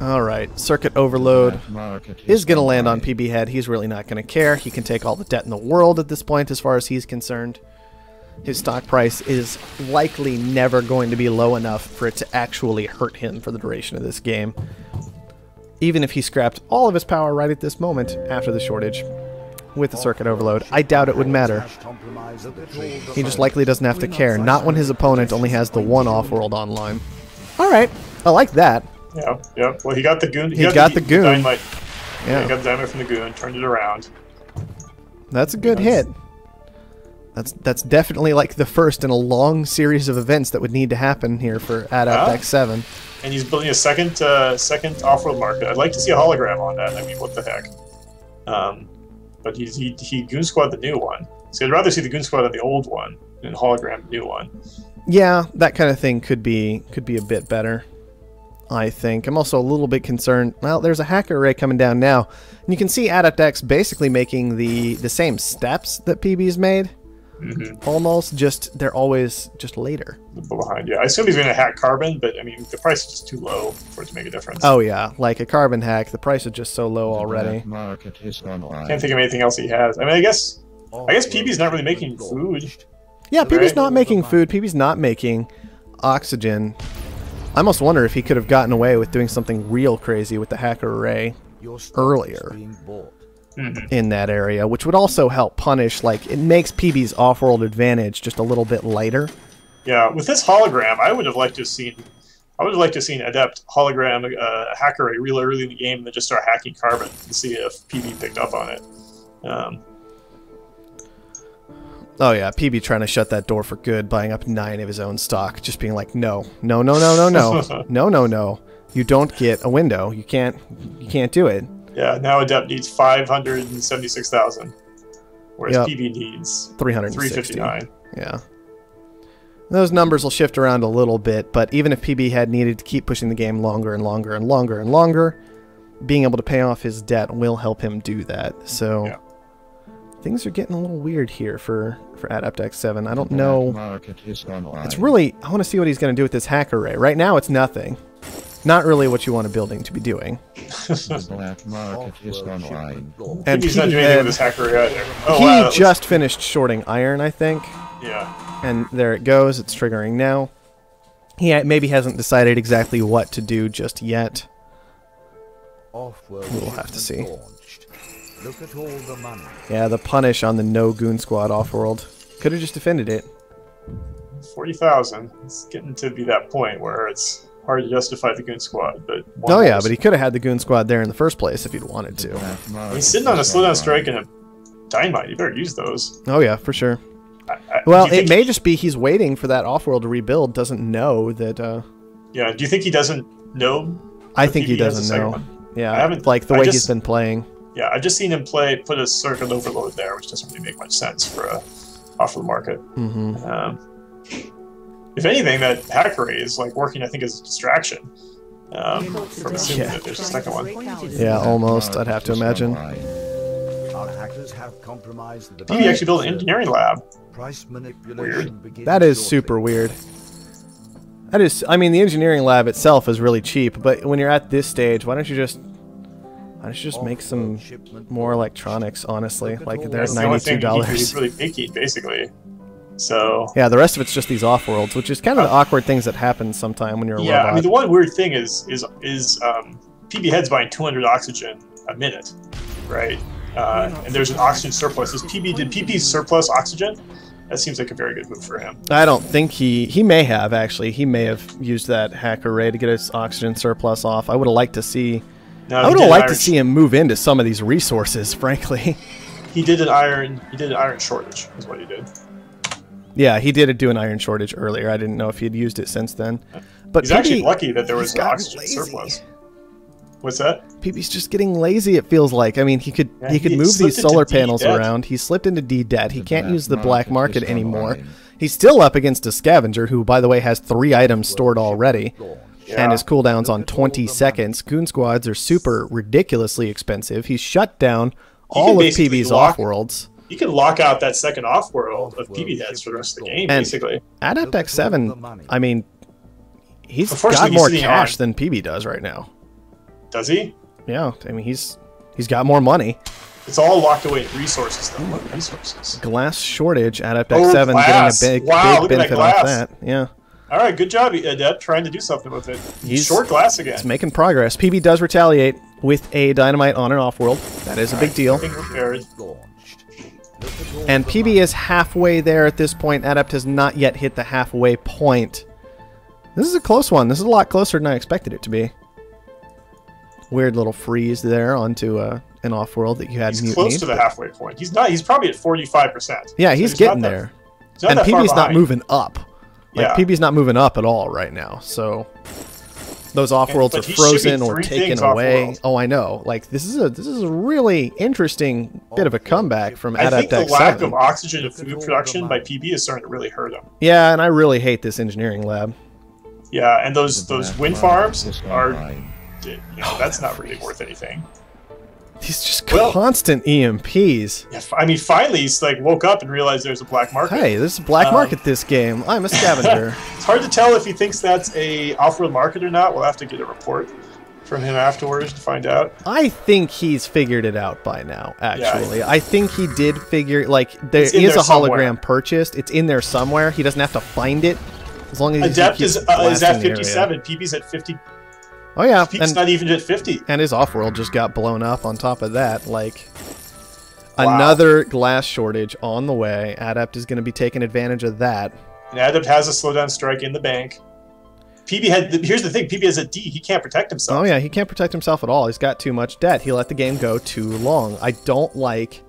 Alright, Circuit Overload is going to land on PB Head. He's really not going to care. He can take all the debt in the world at this point as far as he's concerned. His stock price is likely never going to be low enough for it to actually hurt him for the duration of this game. Even if he scrapped all of his power right at this moment after the shortage with the Circuit Overload, I doubt it would matter. He just likely doesn't have to care. Not when his opponent only has the 1 Offworld online. Alright, I like that. Yeah, yeah. Well, he got the goon. He got the goon. Dynamite. Yeah. He got the dynamite from the goon, turned it around. That's a good hit. That's definitely like the first in a long series of events that would need to happen here for Adept X7. And he's building a second off-road market. I'd like to see a hologram on that. I mean, what the heck? But he goon squad the new one. So I'd rather see the goon squad of the old one than hologram the new one. Yeah, that kind of thing could be a bit better, I think. I'm also a little bit concerned. Well, there's a hacker array coming down now, and you can see Adept X basically making the same steps that PB's made. Almost, just they're always just later. Behind, yeah. I assume he's going to hack carbon, but I mean the price is just too low for it to make a difference. Oh yeah, like a carbon hack, the price is just so low already. Can't think of anything else he has. I mean, I guess PB's not really making food. Yeah, PB's not making food. PB's not making oxygen. I almost wonder if he could have gotten away with doing something real crazy with the hacker array earlier in that area, which would also help punish, like, it makes PB's off-world advantage just a little bit lighter Yeah, with this hologram, I would have liked to have seen. I would have liked to have seen Adept hologram hacker rate real early in the game and then just start hacking Carbon and see if PB picked up on it. Oh yeah, PB trying to shut that door for good, buying up 9 of his own stock, just being like, no, no, no, no, no, no, no, no, no. You don't get a window. You can't do it. Yeah, now Adept needs 576,000, whereas PB needs 359. Yeah. Those numbers will shift around a little bit, but even if PB had needed to keep pushing the game longer and longer and longer and longer, being able to pay off his debt will help him do that. So things are getting a little weird here for Adept X7. I don't know. It's really, I want to see what he's going to do with this hack array. Right now it's nothing. Not really what you want a building to be doing. Black market is online. And he's not doing anything with this hack array either. Oh, he wow, just finished shorting iron, I think. Yeah. And there it goes. It's triggering now. He maybe hasn't decided exactly what to do just yet. We'll have to see. Look at all the money. Yeah, the punish on the no goon squad Offworld. Could have just defended it. 40,000. It's getting to be that point where it's hard to justify the goon squad. But oh yeah, but he could have had the goon squad there in the first place if he'd wanted to. He's sitting on a slowdown strike and a dynamite. You better use those. Oh yeah, for sure. Well, it may just be he's waiting for that Offworld to rebuild, doesn't know that... Yeah, do you think he doesn't know? I think he doesn't know. Yeah, like the way he's been playing. Yeah, I've just seen him put a circuit overload there, which doesn't really make much sense for a Offworld market. If anything, that hack array is like working, I think, as a distraction. From assuming that there's a second one. Yeah, almost, I'd have to imagine. PB actually built an engineering lab. Weird. That is super weird. That is, I mean, the engineering lab itself is really cheap, but when you're at this stage, why don't you just make some more electronics? Honestly, like they're at $92. He's really picky, basically. So yeah, the rest of it's just these Offworlds, which is kind of the awkward things that happen sometime when you're a robot. I mean, the one weird thing is PB Head's buying 200 oxygen a minute, right? And there's an oxygen surplus. Did PB surplus oxygen? That seems like a very good move for him. I don't think he may have, actually. He may have used that hack array to get his oxygen surplus off. I would have liked to see... I would have liked to see him move into some of these resources, frankly. He did an iron shortage, is what he did. Yeah, he did do an iron shortage earlier. I didn't know if he had used it since then. But he's actually lucky that there was an oxygen surplus. What's that? PB's just getting lazy, it feels like. I mean, he could move these solar panels around. He slipped into D-debt. He can't use the black market anymore. He's still up against a scavenger who, by the way, has 3 items stored already. And his cooldown's on 20 seconds. Goon squads are super ridiculously expensive. He's shut down all of PB's Offworlds. You can lock out that second Offworld of PB heads for the rest of the game, basically. Adept X7, I mean, he's got more cash than PB does right now. Does he? Yeah, I mean, he's got more money. It's all locked away in resources, though. What resources? Glass shortage. Adept X7 getting a big benefit off that. Yeah. All right, good job, Adept, trying to do something with it. He's short glass again. He's making progress. PB does retaliate with a dynamite on an Offworld. That is a big deal. And PB is halfway there at this point. Adept has not yet hit the halfway point. This is a close one. This is a lot closer than I expected it to be. Weird little freeze there onto an Offworld that you had. He's close to the halfway point. He's not. He's probably at 45%. Yeah, he's getting there. And PB's not moving up. Like PB's not moving up at all right now. So those Offworlds are frozen or taken away. Oh, I know. Like this is a really interesting bit of a comeback from Adept X7. I think the lack of oxygen and food production by PB is starting to really hurt him. Yeah, and I really hate this engineering lab. Yeah, and those wind farms are. You know, that's not really worth anything. He's just constant EMPs. Yeah, I mean, finally he's like woke up and realized there's a black market. Hey, there's a black market this game. I'm a scavenger. It's hard to tell if he thinks that's a off-world market or not. We'll have to get a report from him afterwards to find out. I think he's figured it out by now, actually. Yeah, I think he did figure, like, there is a hologram purchased. It's in there somewhere. He doesn't have to find it. As long as Adept is at 57. PB's at 50. Oh yeah, Pete's not even at 50. And his Offworld just got blown up on top of that. Like, another glass shortage on the way. Adept is going to be taking advantage of that. And Adept has a slowdown strike in the bank. PB had. Here's the thing: PB has a D. He can't protect himself. Oh yeah, he can't protect himself at all. He's got too much debt. He let the game go too long. I don't like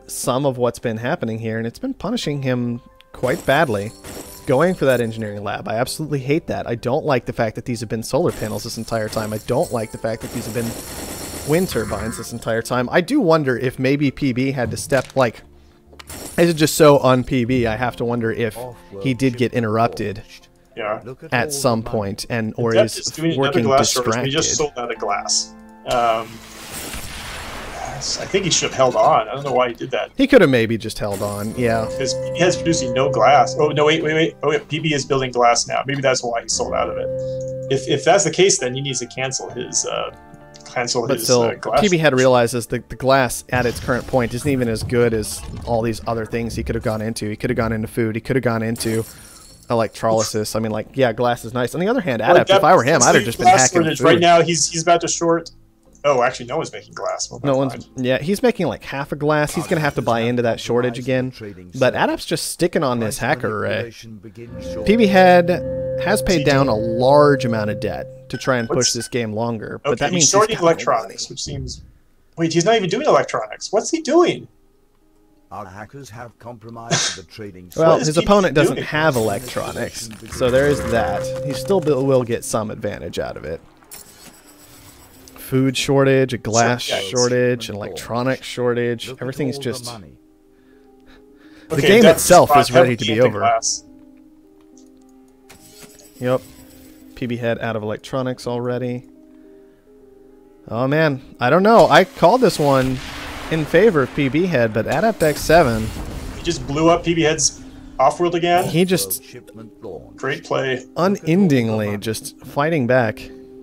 some of what's been happening here, and it's been punishing him quite badly. Going for that engineering lab. I absolutely hate that. I don't like the fact that these have been solar panels this entire time. I don't like the fact that these have been wind turbines this entire time. I do wonder if maybe PB had to step, like, this is just so un-PB, I have to wonder if he did get interrupted at some point, and or is working distracted. He just sold out of glass. I think he should have held on. I don't know why he did that. He could have maybe just held on, yeah. Because PB has producing no glass. Oh, no, wait. Oh, wait. PB is building glass now. Maybe that's why he sold out of it. If that's the case, then he needs to cancel his glass. PB had to realize is the glass at its current point isn't even as good as all these other things he could have gone into. He could have gone into food. He could have gone into electrolysis. I mean, like, yeah, glass is nice. On the other hand, Adept, if I were him, I'd have just been hacking food. Right now, he's about to short. Oh, actually, no one's making glass. Well, no one's. Yeah, he's making like half a glass. He's going to have to buy into that shortage again. But Adept's just sticking on this hacker array. PB has paid down a large amount of debt to try and push this game longer. But that means he's shorting electronics, which seems. Wait, he's not even doing electronics. What's he doing? Our hackers have compromised the trading. Well, his opponent doesn't have electronics, so there is that. He still will get some advantage out of it. Food shortage, a glass shortage, an electronic shortage. Everything's just... The game itself is ready to be over. Yep. PB head out of electronics already. Oh man, I don't know. I called this one in favor of PB head, but Adept X7... He just blew up PB head's Offworld again? He just... Great play. Unendingly just fighting back.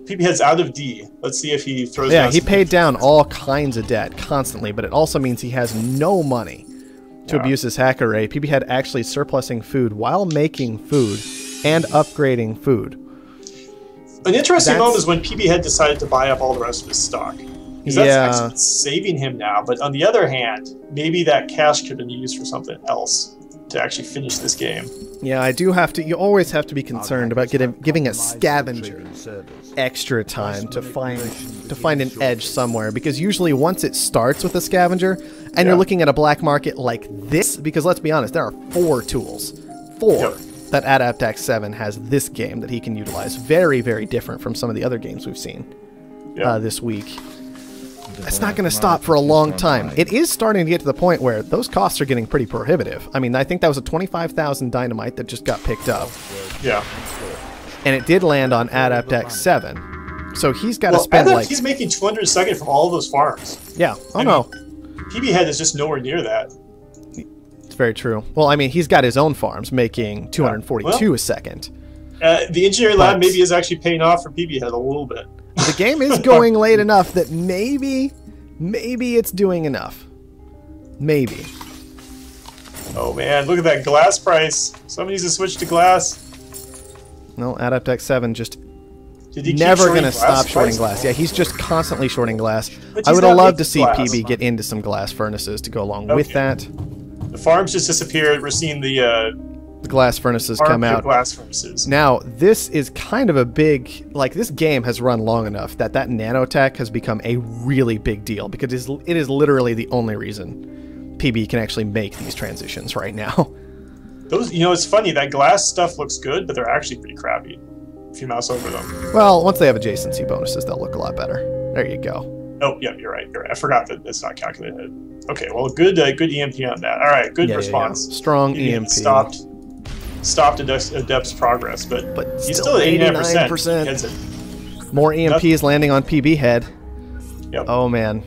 PB head's out of D. Let's see if he throws. Yeah, he paid down all kinds of debt constantly, but it also means he has no money to abuse his hacker array. PB head actually surplusing food while making food and upgrading food. An interesting moment is when PB head decided to buy up all the rest of his stock. Because that's actually saving him now. But on the other hand, maybe that cash could have been used for something else to actually finish this game. Yeah, I do have to. You always have to be concerned about giving a scavenger extra time to find an edge somewhere, because usually once it starts with a scavenger and you're looking at a black market like this, because let's be honest, there are 4 tools, that Adept X7 has this game that he can utilize. Very, very different from some of the other games we've seen this week. That's not going to stop for a long time. It is starting to get to the point where those costs are getting pretty prohibitive. I mean, I think that was a 25,000 dynamite that just got picked up. Yeah. And it did land on Adept X7. So he's got to spend Adept, he's making 200 a second from all of those farms. Yeah. Oh, no. PB head is just nowhere near that. It's very true. Well, I mean, he's got his own farms making 242 a second. The engineering lab maybe is actually paying off for PB head a little bit. The game is going late enough that maybe it's doing enough. Maybe. Oh man, look at that glass price. Somebody needs to switch to glass. No, Adept X7 just never going to stop shorting glass. Yeah, he's just constantly shorting glass. I would have loved to see PB get into some glass furnaces to go along with that. The farms just disappeared. We're seeing the glass furnaces come out. Glass furnaces. Now, this is kind of a big... Like, this game has run long enough that nanotech has become a really big deal, because it is literally the only reason PB can actually make these transitions right now. Those, it's funny, that glass stuff looks good, but they're actually pretty crappy if you mouse over them. Well, once they have adjacency bonuses, they'll look a lot better. There you go. Oh, yeah, you're right. I forgot that it's not calculated. Okay, well, good EMP on that. All right, good response. Yeah. Strong EMP. Stopped Adept's progress, but he's still at 89%. More EMPs landing on PB head. Yep. Oh man,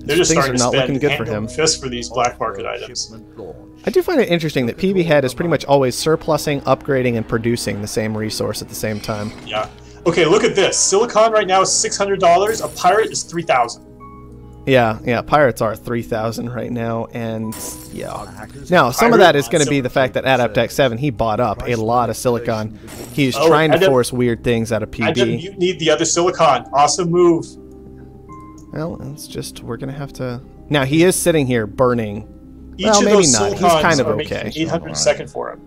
they're just things starting are not to looking good for him. Fist for these black market items. I do find it interesting that PB head is pretty much always surplusing, upgrading, and producing the same resource at the same time. Yeah. Okay, look at this. Silicon right now is $600. A pirate is $3,000. Yeah, pirates are 3,000 right now, and yeah. Now, some of that is going to be the fact that Adept X7, he bought up a lot of silicon. He's trying to force weird things out of PB. You need the other silicon. Awesome move. Well, it's just, we're going to have to... Now, he is sitting here burning. Well, maybe not. He's kind of okay. 800 a second for him.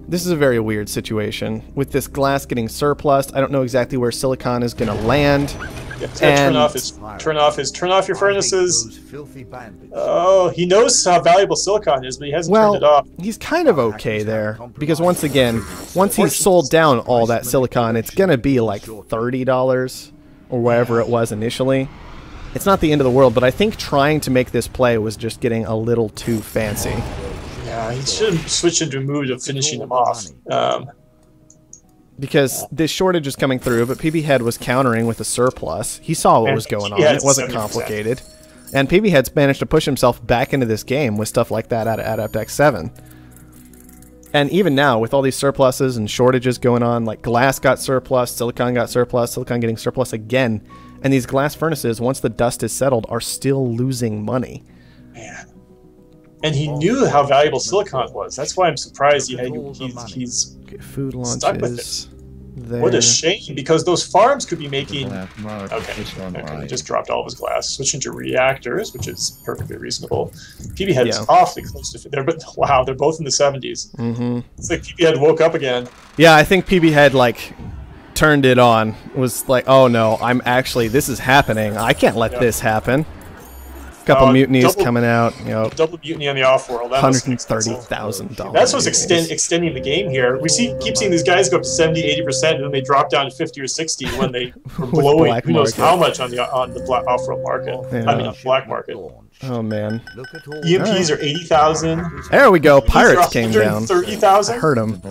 This is a very weird situation. With this glass getting surplus, I don't know exactly where silicon is going to land. Yeah, turn off your furnaces. Oh, he knows how valuable silicon is, but he hasn't turned it off. He's kind of okay there, because once again, once he's sold down all that silicon, it's going to be like $30 or whatever it was initially. It's not the end of the world, but I think trying to make this play was just getting a little too fancy. Yeah, he should have switched into a move of finishing him off. Because this shortage is coming through, but PB Head was countering with a surplus. He saw what was going on. It wasn't complicated. And PB Head's managed to push himself back into this game with stuff like that out of Adept X7. And even now, with all these surpluses and shortages going on, like glass got surplus, silicon getting surplus again. And these glass furnaces, once the dust is settled, are still losing money. Man. And he knew how valuable silicon was. That's why I'm surprised he's food launches stuck with it. There. What a shame, because those farms could be making... Okay, he just dropped all of his glass. Switching to reactors, which is perfectly reasonable. PB Head is awfully close to there, but wow, they're both in the 70s. It's like PB Head woke up again. Yeah, I think PB Head, like, turned it on. Was like, oh no, this is happening. I can't let this happen. Couple mutinies coming out. You know, double mutiny on the Offworld. $130,000. That's what's extending the game here. We keep seeing these guys go up to 70–80%, and then they drop down to 50 or 60 when they were blowing who knows how much on the Offworld market. Yeah. I mean, on the black market. Oh man. EMPs are 80,000. There we go. Pirates came down. 30,000. I heard them.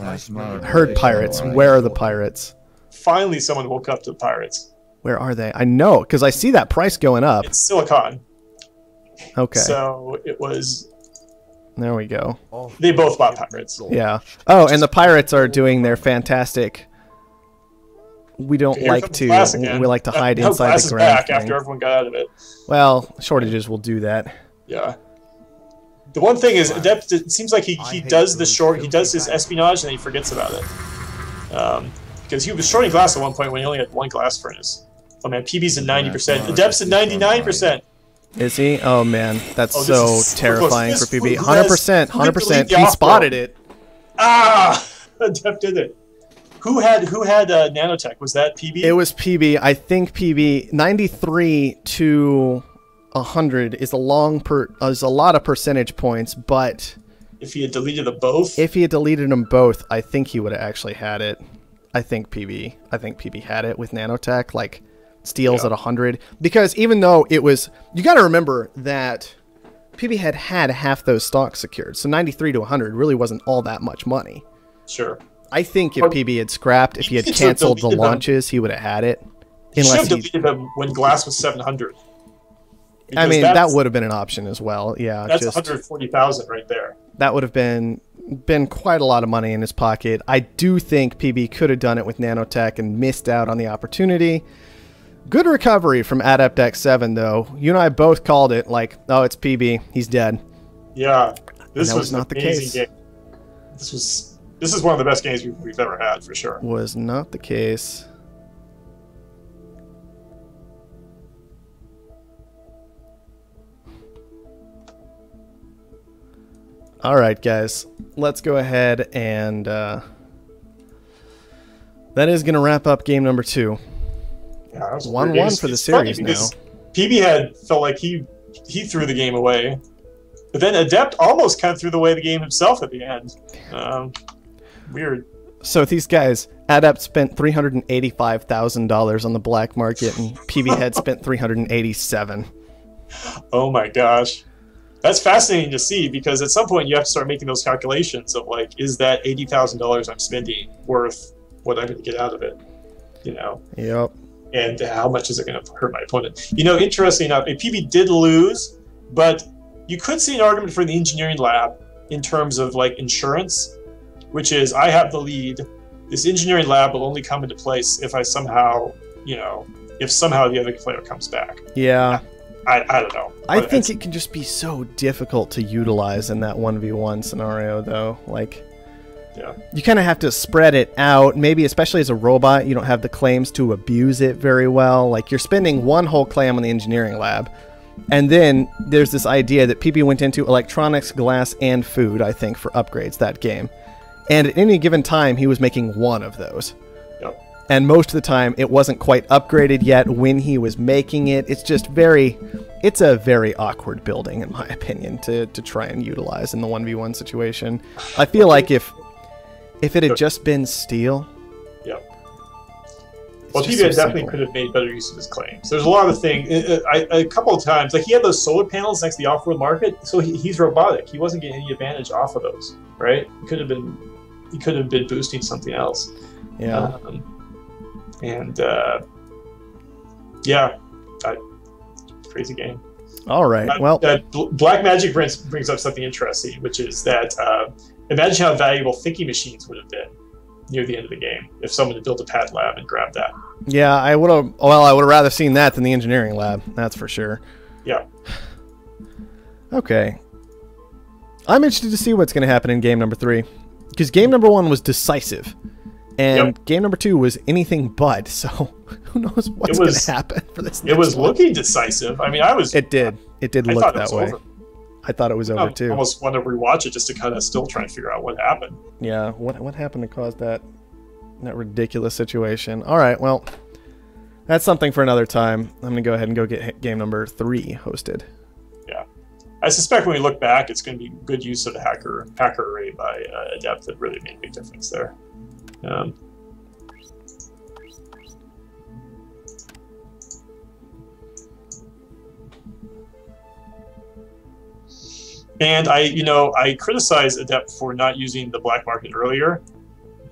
Heard pirates. Where are the pirates? Finally, someone woke up to the pirates. Where are they? I know, because I see that price going up. It's silicon. Okay. So it was... There we go. They both bought pirates. Yeah. Oh, and the pirates are doing their fantastic... We don't like to... We like to hide inside the ground back after everyone got out of it. Well, shortages will do that. Yeah. The one thing is, Adept, it seems like he does his espionage and then he forgets about it. Because he was shorting glass at one point when he only had one glass furnace. Oh man, PB's at 90%. Adept's at 99%. Is he? Oh man, that's so terrifying for PB. 100%, 100%. He spotted it. Ah, Adept did it. Who had nanotech? Was that PB? It was PB. I think PB 93 to 100 is a lot of percentage points, but if he had deleted them both, I think he would have actually had it. I think PB had it with nanotech, like steals at 100, because even though it was, you got to remember that PB had half those stocks secured, so 93 to 100 really wasn't all that much money. Sure. I think if PB had scrapped, if he had canceled the launches, he would have had it. He should have deleted them when glass was 700. I mean, that would have been an option as well. Yeah, that's 140,000 right there. That would have been quite a lot of money in his pocket. I do think PB could have done it with nanotech and missed out on the opportunity. Good recovery from Adept X7, though. You and I both called it, like, oh, it's PB. He's dead. Yeah, this was not the case. Game. This is one of the best games we've ever had, for sure. Was not the case. All right, guys. Let's go ahead and... that is going to wrap up game number 2. Yeah, 1-1 for the series now. PB felt like he threw the game away, but then Adept almost kind of threw away the game himself at the end. Weird. So these guys, Adept spent $385,000 on the black market, and PB had spent $387,000. Oh my gosh, that's fascinating to see, because at some point you have to start making those calculations of like, is that $80,000 I'm spending worth what I'm going to get out of it? You know. Yep. And how much is it going to hurt my opponent? You know, interesting enough, PB did lose, but you could see an argument for the engineering lab in terms of like insurance, which is, I have the lead. This engineering lab will only come into place if I somehow, if somehow the other player comes back. Yeah. I don't know. I think it can just be so difficult to utilize in that 1v1 scenario, though. Like, yeah, you kind of have to spread it out. Maybe, especially as a robot, you don't have the claims to abuse it very well. Like, you're spending one whole claim on the engineering lab, and then there's this idea that PB went into electronics, glass, and food, I think, for upgrades that game. And at any given time, he was making one of those. Yep. And most of the time, it wasn't quite upgraded yet when he was making it. It's just it's a very awkward building, in my opinion, to try and utilize in the 1v1 situation. I feel like if it had just been steel... Yep. Well, PB definitely could have made better use of his claims. There's a lot of things. A couple of times, like he had those solar panels next to the off-world market, so he's robotic. He wasn't getting any advantage off of those, right? He could have been boosting something else. Yeah. Crazy game. All right. Well, Black Magic brings up something interesting, which is that imagine how valuable thinking machines would have been near the end of the game if someone had built a pad lab and grabbed that. Yeah, I would have. Well, I would have rather seen that than the engineering lab. That's for sure. Yeah. Okay. I'm interested to see what's going to happen in game number 3, because game number 1 was decisive, and game number 2 was anything but. So who knows what's going to happen for this? It was looking decisive. I mean, It did. It did look that way. I thought it was over too. I almost want to rewatch it just to kind of still try and figure out what happened. Yeah, what happened to cause that ridiculous situation? All right, well, that's something for another time. I'm gonna go ahead and go get game number 3 hosted. Yeah, I suspect when we look back, it's going to be good use of the hacker array by Adept that really made a big difference there. And I criticize Adept for not using the black market earlier,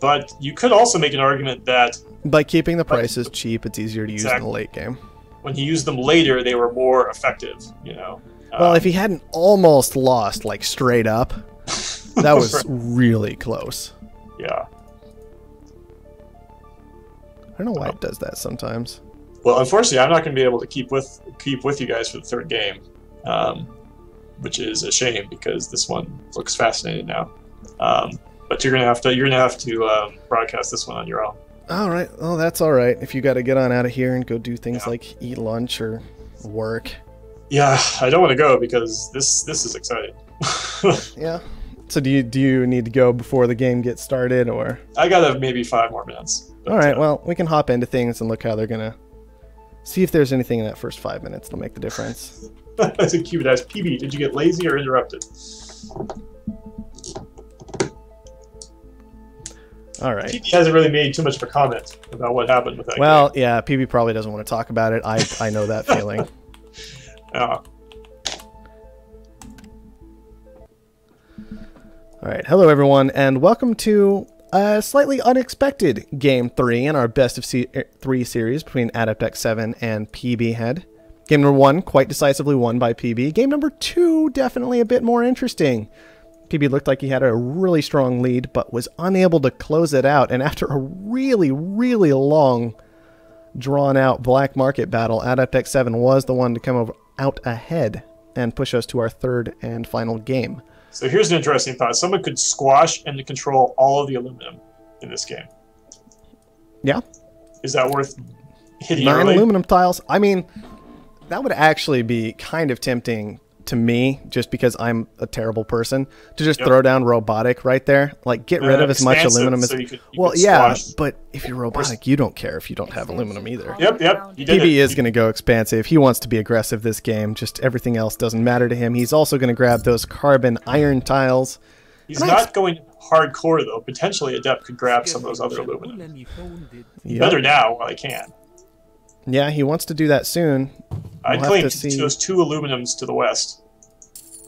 but you could also make an argument that by keeping the prices cheap, it's easier to use in the late game. When he used them later, they were more effective. Well, if he hadn't almost lost like straight up, that was really close. Yeah. I don't know why it does that sometimes. Well, unfortunately, I'm not going to be able to keep with you guys for the third game. Which is a shame because this one looks fascinating now. But you're gonna have to broadcast this one on your own. All right. Oh, that's all right. If you got to get on out of here and go do things like eat lunch or work. Yeah, I don't want to go because this is exciting. Yeah. So do you need to go before the game gets started, or? I got maybe 5 more minutes. But, all right. Well, we can hop into things and look how they're gonna see if there's anything in that first 5 minutes that'll make the difference. As a cube, it asks, PB, did you get lazy or interrupted? All right. PB hasn't really made too much of a comment about what happened with that game. Yeah, PB probably doesn't want to talk about it. I know that feeling. All right. Hello, everyone, and welcome to a slightly unexpected Game 3 in our Best of 3 series between Adept X7 and PB Head. Game number 1, quite decisively won by PB. Game number 2, definitely a bit more interesting. PB looked like he had a really strong lead, but was unable to close it out. And after a really, really long, drawn-out black market battle, Adept X7 was the one to come out ahead and push us to our third and final game. So here's an interesting thought. Someone could squash and control all of the aluminum in this game. Yeah. Is that worth hitting 9 early? aluminum tiles. I mean, that would actually be kind of tempting to me, just because I'm a terrible person, to just throw down robotic right there. Like, get rid of as much aluminum as... So you could yeah, squash. But if you're robotic, you don't care if you don't have aluminum either. Yep. PB is going to go expansive. He wants to be aggressive this game. Just everything else doesn't matter to him. He's also going to grab those carbon iron tiles. He's not going hardcore, though. Potentially, Adept could grab some of those other aluminum. Better now while I can. Yeah, he wants to do that soon. I'd claim those 2 aluminums to the west.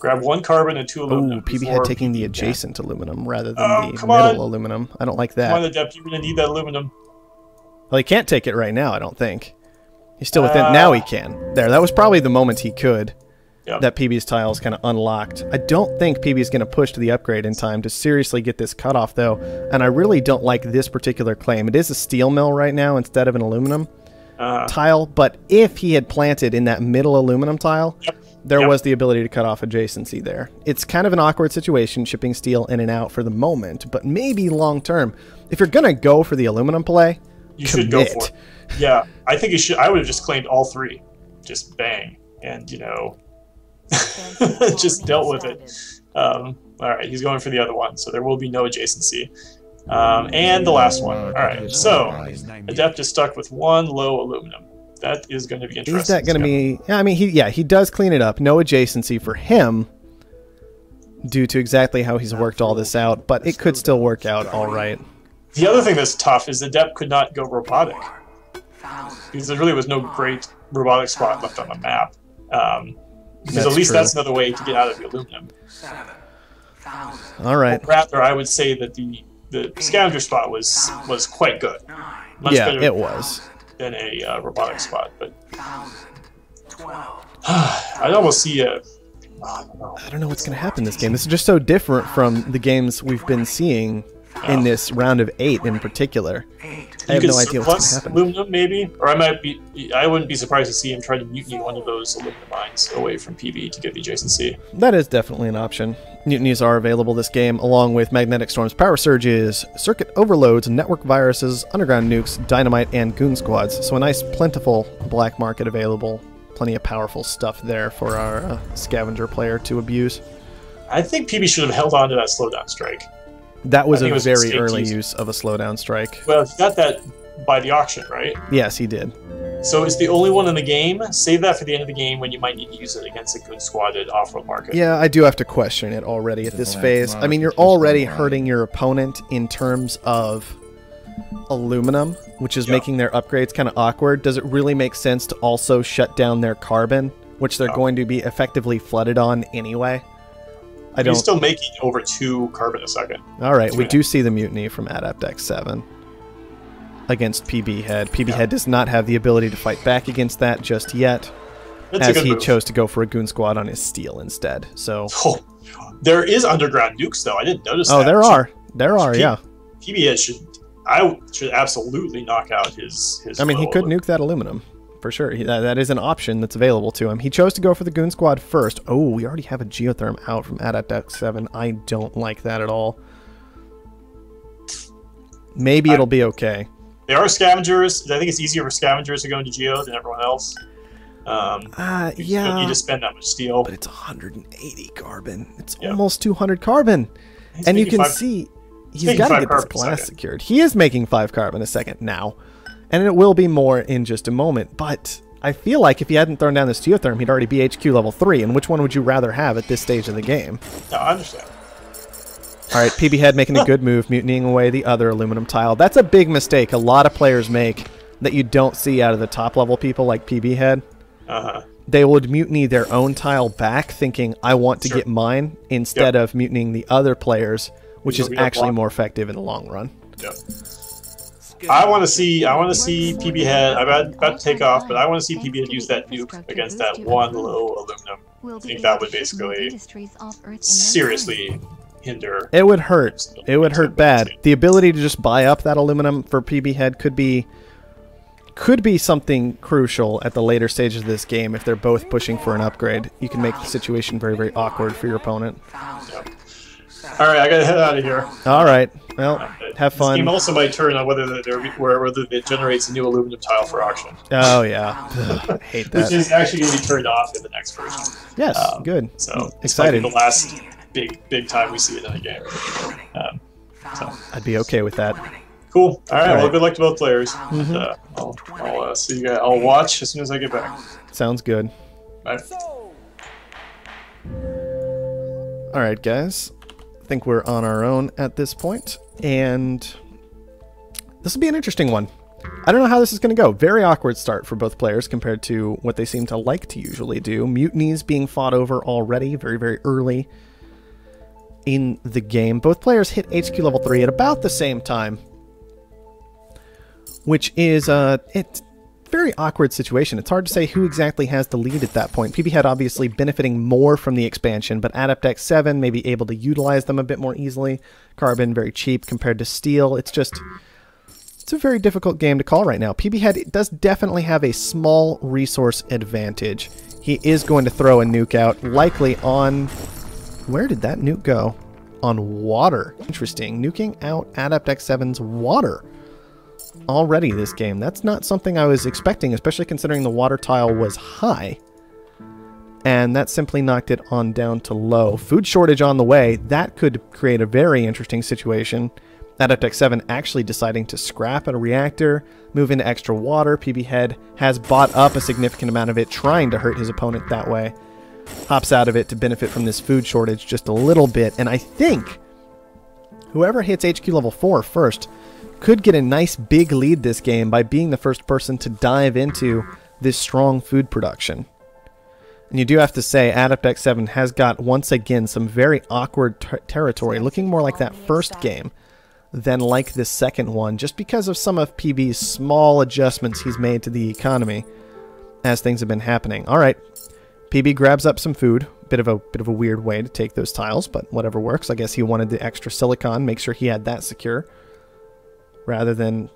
Grab 1 carbon and 2 aluminum. Oh, PB had taking the adjacent aluminum rather than the middle aluminum. I don't like that. Come on, Adept, you're going to need that aluminum. Well, he can't take it right now, I don't think. He's still within... now he can. There, that was probably the moment he could. That PB's tiles kind of unlocked. I don't think PB's going to push to the upgrade in time to seriously get this cutoff, though. And I really don't like this particular claim. It is a steel mill right now instead of an aluminum tile, but if he had planted in that middle aluminum tile, there was the ability to cut off adjacency there. It's kind of an awkward situation shipping steel in and out for the moment, but maybe long term. If you're going to go for the aluminum play, you should go for it. Yeah, I think you should. I would have just claimed all 3. Just bang. And, just dealt with it. All right, he's going for the other one, so there will be no adjacency. And the last one. All right, so Adept is stuck with 1 low aluminum. That is going to be interesting. Is that going to be... Yeah, I mean, he does clean it up. No adjacency for him due to exactly how he's worked all this out, but it could still work out all right. The other thing that's tough is Adept could not go robotic, because there really was no great robotic spot left on the map. Because at least that's another way to get out of the aluminum. All right. Or rather, I would say that the scavenger spot was quite good. Much yeah, better it was. Than a robotic spot, but I'd almost see a... I don't know what's going to happen this game. This is just so different from the games we've been seeing in this round of 8 in particular. I have no idea what's going to happen. Aluminum, maybe, or I wouldn't be surprised to see him try to mutiny one of those aluminum mines away from PB to get the adjacency. That is definitely an option. Mutinies are available this game, along with magnetic storms, power surges, circuit overloads, network viruses, underground nukes, dynamite, and goon squads. So a nice, plentiful black market available. Plenty of powerful stuff there for our scavenger player to abuse. I think PB should have held on to that slowdown strike. That was a very early use of a slowdown strike. Well, he got that by the auction, right? Yes, he did. So it's the only one in the game. Save that for the end of the game when you might need to use it against a good squatted off-road market. Yeah, I do have to question it already at this phase. I mean, you're already hurting your opponent in terms of aluminum, which is making their upgrades kind of awkward. Does it really make sense to also shut down their carbon, which they're going to be effectively flooded on anyway? He's still making over 2 carbon a second. All right, we do see the mutiny from Adept X7 against PB Head. PB Head does not have the ability to fight back against that just yet, as he chose to go for a goon squad on his steel instead. So there is underground nukes, though. I didn't notice that. Oh, there are, yeah. PB Head should absolutely knock out his I mean, he could nuke that aluminum. For sure. That is an option that's available to him. He chose to go for the Goon Squad first. Oh, we already have a Geotherm out from Adept X7. I don't like that at all. Maybe it'll be okay. There are scavengers. I think it's easier for scavengers to go into Geo than everyone else. Yeah. You don't need to spend that much steel. But it's 180 carbon. It's almost 200 carbon. And you can see he's got to get this glass secured. He is making 5 carbon a second now. And it will be more in just a moment, but I feel like if he hadn't thrown down this Geotherm, he'd already be HQ level 3, and which one would you rather have at this stage of the game? No, I understand. Alright, PB Head making a good move, mutinying away the other aluminum tile. That's a big mistake a lot of players make that you don't see out of the top level people like PB Head. They would mutiny their own tile back, thinking, I want to get mine, instead of mutinying the other players, which is actually more effective in the long run. Yep. I want to see PB Head. I'm about to take off, but I want to see PB Head use that nuke against that 1 low aluminum. I think that would basically seriously hinder. It would hurt. It would hurt bad. The ability to just buy up that aluminum for PB Head could be something crucial at the later stages of this game if they're both pushing for an upgrade. You can make the situation very, very awkward for your opponent. Yep. All right, I gotta head out of here. All right. Well, have fun. This game also might turn on whether it generates a new aluminum tile for auction. Oh yeah, I hate that. Which is actually going to be turned off in the next version. Yes, good. So excited. The last big time we see it in a game. I'd be okay with that. Cool. All right. Well, good luck to both players. And, I'll see you guys. I'll watch as soon as I get back. Sounds good. Bye. All right, guys. I think we're on our own at this point, and this will be an interesting one. I don't know how this is going to go. Very awkward start for both players compared to what they seem to like to usually do. Mutinies being fought over already very, very early in the game. Both players hit HQ level 3 at about the same time, which is it's very awkward situation. It's hard to say who exactly has the lead at that point. PB Head obviously benefiting more from the expansion, but Adept X7 may be able to utilize them a bit more easily. Carbon very cheap compared to steel. It's a very difficult game to call right now. PB Head does definitely have a small resource advantage. He is going to throw a nuke out, likely on... Where did that nuke go? On water. Interesting. Nuking out Adept X7's water already this game. That's not something I was expecting, especially considering the water tile was high. and that simply knocked it on down to low. Food shortage on the way. That could create a very interesting situation. Adept 7 actually deciding to scrap a reactor, move into extra water. PB Head has bought up a significant amount of it, trying to hurt his opponent that way. Hops out of it to benefit from this food shortage just a little bit, and I think whoever hits HQ level 4 first could get a nice big lead this game by being the first person to dive into this strong food production. And you do have to say, Adept 7 has got, once again, some very awkward territory, looking more like that first game than like this second one, just because of some of PB's small adjustments he's made to the economy as things have been happening. Alright, PB grabs up some food. Bit of a weird way to take those tiles, but whatever works. I guess he wanted the extra silicon, make sure he had that secure. Rather than...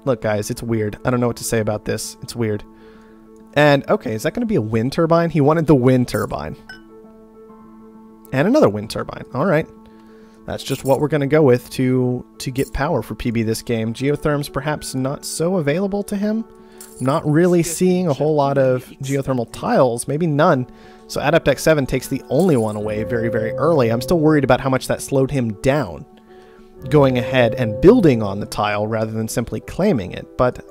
Look, guys, it's weird. I don't know what to say about this. It's weird. And, okay, is that going to be a wind turbine? He wanted the wind turbine. And another wind turbine. Alright. That's just what we're going to go with to get power for PB this game. Geotherm's perhaps not so available to him. Not really seeing a whole lot of geothermal tiles. Maybe none. So Adept 7 takes the only one away very, very early. I'm still worried about how much that slowed him down, going ahead and building on the tile rather than simply claiming it. But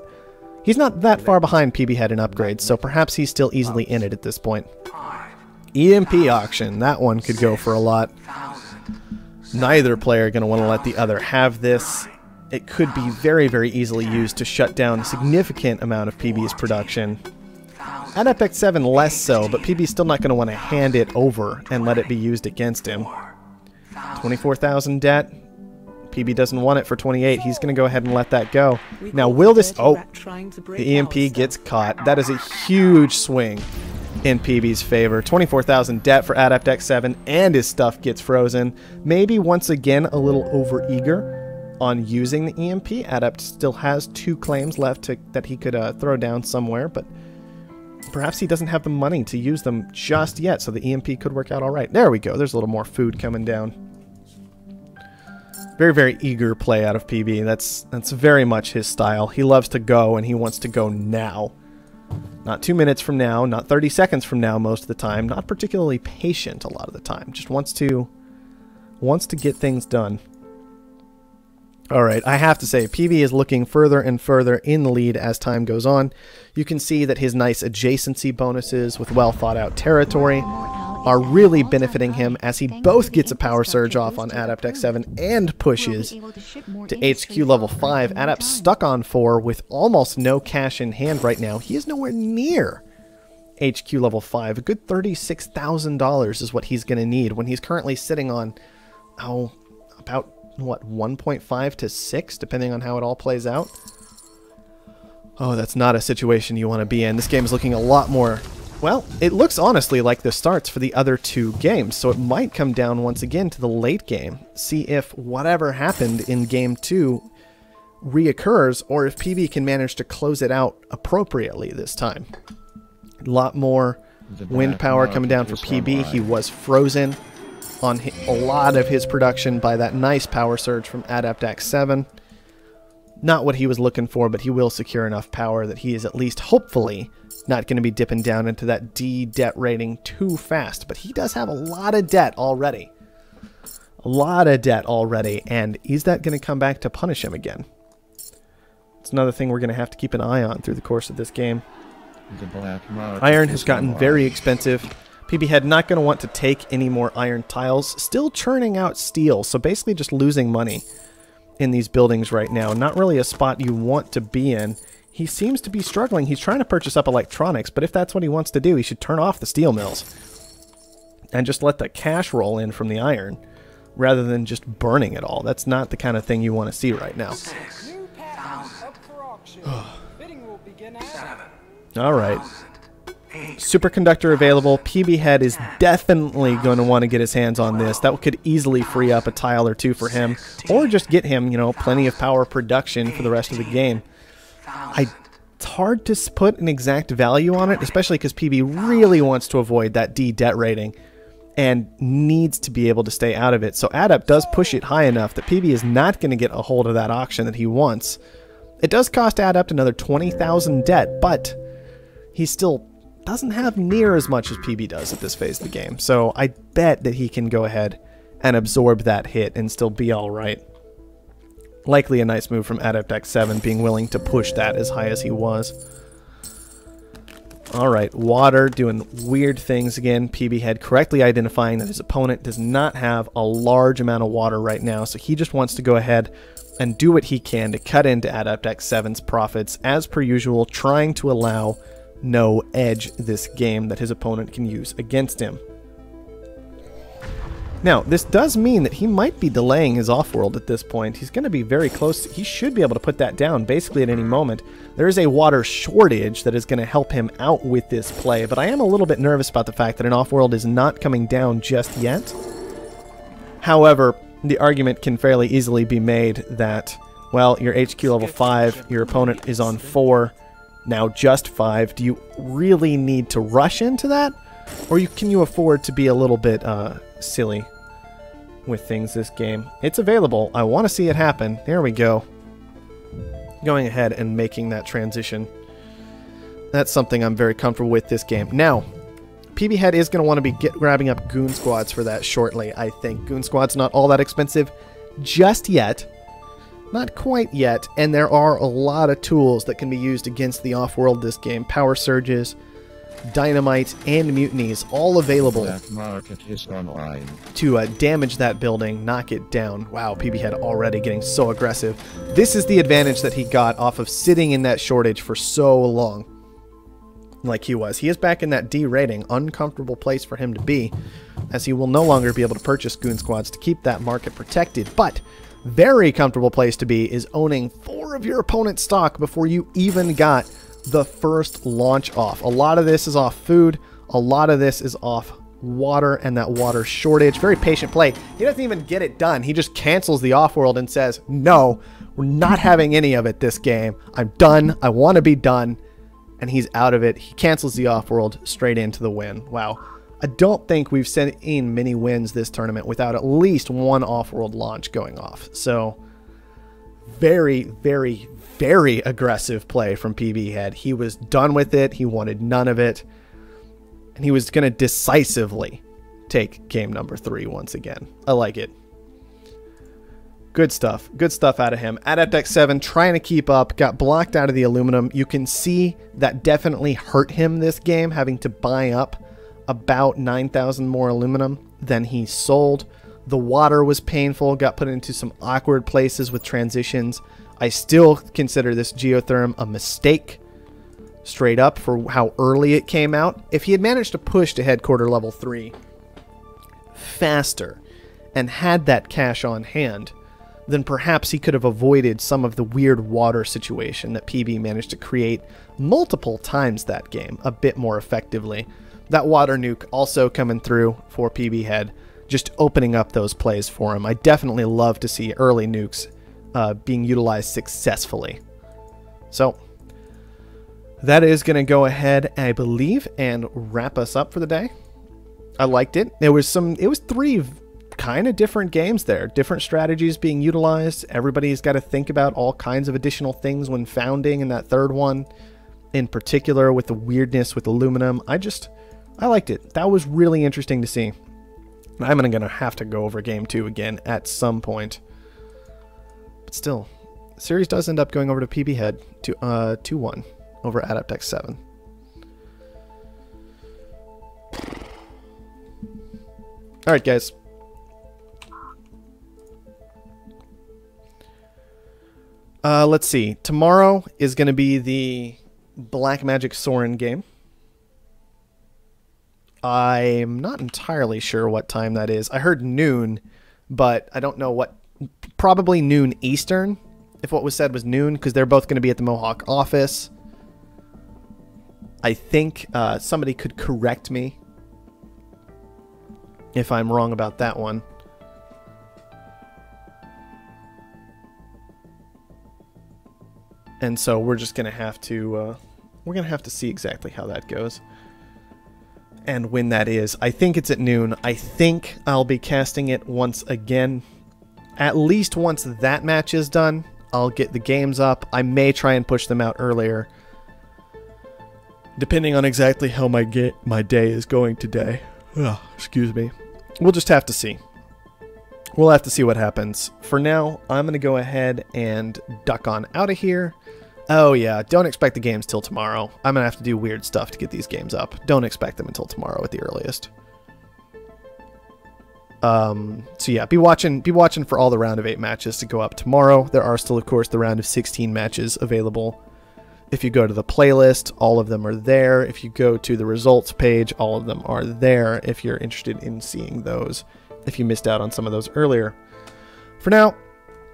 he's not that far behind PB Head in upgrades, so perhaps he's still easily in it at this point. EMP auction. That one could go for a lot. Neither player going to want to let the other have this. It could be very, very easily used to shut down a significant amount of PB's production. Adept 7 less so, but PB's still not going to want to hand it over and let it be used against him. 24,000 debt. PB doesn't want it for 28. He's going to go ahead and let that go. Now, will this... Oh, the EMP gets caught. That is a huge swing in PB's favor. 24,000 debt for Adept 7, and his stuff gets frozen. Maybe once again a little overeager on using the EMP. Adept still has 2 claims left that he could throw down somewhere, but perhaps he doesn't have the money to use them just yet, so the EMP could work out all right. There we go. There's a little more food coming down. Very, very eager play out of PB. That's very much his style. He loves to go, and he wants to go now. Not 2 minutes from now, not 30 seconds from now most of the time, not particularly patient a lot of the time. Just wants to get things done. Alright, I have to say, PB is looking further and further in the lead as time goes on. You can see that his nice adjacency bonuses with well thought out territory are really benefiting him as he both gets a power surge off on Adept 7 and pushes to HQ level 5. Adept stuck on 4 with almost no cash in hand right now. He is nowhere near HQ level 5. A good $36,000 is what he's going to need when he's currently sitting on, about, what, 1.5 to 6, depending on how it all plays out. Oh, that's not a situation you want to be in. This game is looking a lot more... Well, it looks honestly like the starts for the other 2 games, so it might come down once again to the late game. See if whatever happened in game 2 reoccurs, or if PB can manage to close it out appropriately this time. A lot more wind power coming down for PB. He was frozen on a lot of his production by that nice power surge from Adept 7. Not what he was looking for, but he will secure enough power that he is at least hopefully not going to be dipping down into that D debt rating too fast. But he does have a lot of debt already. A lot of debt already. And is that going to come back to punish him again? It's another thing we're going to have to keep an eye on through the course of this game. Iron has gotten very expensive. PB Head not going to want to take any more iron tiles. Still churning out steel, so basically just losing money in these buildings right now. Not really a spot you want to be in. He seems to be struggling. He's trying to purchase up electronics, but if that's what he wants to do, he should turn off the steel mills and just let the cash roll in from the iron rather than just burning it all. That's not the kind of thing you want to see right now. All right. Superconductor available. PB Head is definitely going to want to get his hands on this. That could easily free up a tile or 2 for him, or just get him, you know, plenty of power production for the rest of the game. It's hard to put an exact value on it, especially because PB really wants to avoid that D debt rating and needs to be able to stay out of it. So Adept does push it high enough that PB is not going to get a hold of that auction that he wants. It does cost Adept another 20,000 debt, but he's still doesn't have near as much as PB does at this phase of the game. So I bet that he can go ahead and absorb that hit and still be all right. Likely a nice move from Adept X7, being willing to push that as high as he was. Alright, Water doing weird things again. PB Head correctly identifying that his opponent does not have a large amount of water right now, so he just wants to go ahead and do what he can to cut into Adept X7's profits, as per usual, trying to allow no edge this game that his opponent can use against him. Now, this does mean that he might be delaying his Offworld at this point. He's going to be very close. He should be able to put that down basically at any moment. There is a water shortage that is going to help him out with this play, but I am a little bit nervous about the fact that an Offworld is not coming down just yet. However, the argument can fairly easily be made that, well, you're HQ level 5, your opponent is on 4, now just 5. Do you really need to rush into that? Or can you afford to be a little bit silly with things this game? It's available. I want to see it happen. There we go. Going ahead and making that transition. That's something I'm very comfortable with this game. Now, PB Head is going to want to be grabbing up Goon Squads for that shortly, I think. Goon Squad's not all that expensive just yet. Not quite yet. And there are a lot of tools that can be used against the Offworld this game. Power Surges, Dynamite, and Mutinies, all available Black market is online. to damage that building, knock it down. Wow, PB Head already getting so aggressive. This is the advantage that he got off of sitting in that shortage for so long, like he was. He is back in that D rating, uncomfortable place for him to be, as he will no longer be able to purchase Goon Squads to keep that market protected. But very comfortable place to be is owning 4 of your opponent's stock before you even got the first launch off. A lot of this is off food, a lot of this is off water and that water shortage. Very patient play. He doesn't even get it done. He just cancels the Offworld and says, no, we're not having any of it this game. I'm done. I want to be done. And he's out of it. He cancels the Offworld straight into the win. Wow. I don't think we've seen many wins this tournament without at least one Offworld launch going off. So very, very, very aggressive play from PB Head. He was done with it. He wanted none of it. And he was going to decisively take game number 3 once again. I like it. Good stuff. Good stuff out of him. Adept X7 trying to keep up. Got blocked out of the aluminum. You can see that definitely hurt him this game, having to buy up about 9,000 more aluminum than he sold. The water was painful. Got put into some awkward places with transitions. I still consider this geotherm a mistake, straight up, for how early it came out. If he had managed to push to headquarter level 3 faster and had that cash on hand, then perhaps he could have avoided some of the weird water situation that PB managed to create multiple times that game a bit more effectively. That water nuke also coming through for PB Head, just opening up those plays for him. I definitely love to see early nukes being utilized successfully. So that is going to go ahead, I believe, and wrap us up for the day. I liked it. It was 3 kind of different games there. Different strategies being utilized. Everybody's got to think about all kinds of additional things when founding, and that third one in particular with the weirdness with aluminum. I liked it. That was really interesting to see. I'm going to have to go over game 2 again at some point. But still, the series does end up going over to PB Head to 2-1 over Adept X7. Alright, guys. Let's see. Tomorrow is going to be the Black Magic Sorin game. I'm not entirely sure what time that is. I heard noon, but I don't know what. Probably noon Eastern, if what was said was noon, because they're both going to be at the Mohawk office. I think somebody could correct me if I'm wrong about that one. And so we're just going to have to see exactly how that goes and when that is. I think it's at noon. I think I'll be casting it once again. At least once that match is done, I'll get the games up. I may try and push them out earlier. depending on exactly how my day is going today. Ugh, excuse me. We'll just have to see. We'll have to see what happens. For now, I'm going to go ahead and duck on out of here. Oh yeah, don't expect the games till tomorrow. I'm going to have to do weird stuff to get these games up. Don't expect them until tomorrow at the earliest. So yeah, be watching for all the round of 8 matches to go up tomorrow. There are still, of course, the round of 16 matches available. If you go to the playlist, all of them are there. If you go to the results page, all of them are there if you're interested in seeing those, if you missed out on some of those earlier. For now,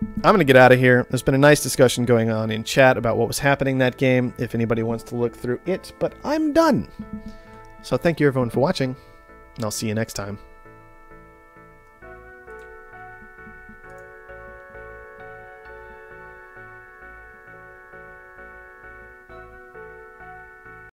I'm going to get out of here. There's been a nice discussion going on in chat about what was happening that game, if anybody wants to look through it, but I'm done. So thank you everyone for watching, and I'll see you next time.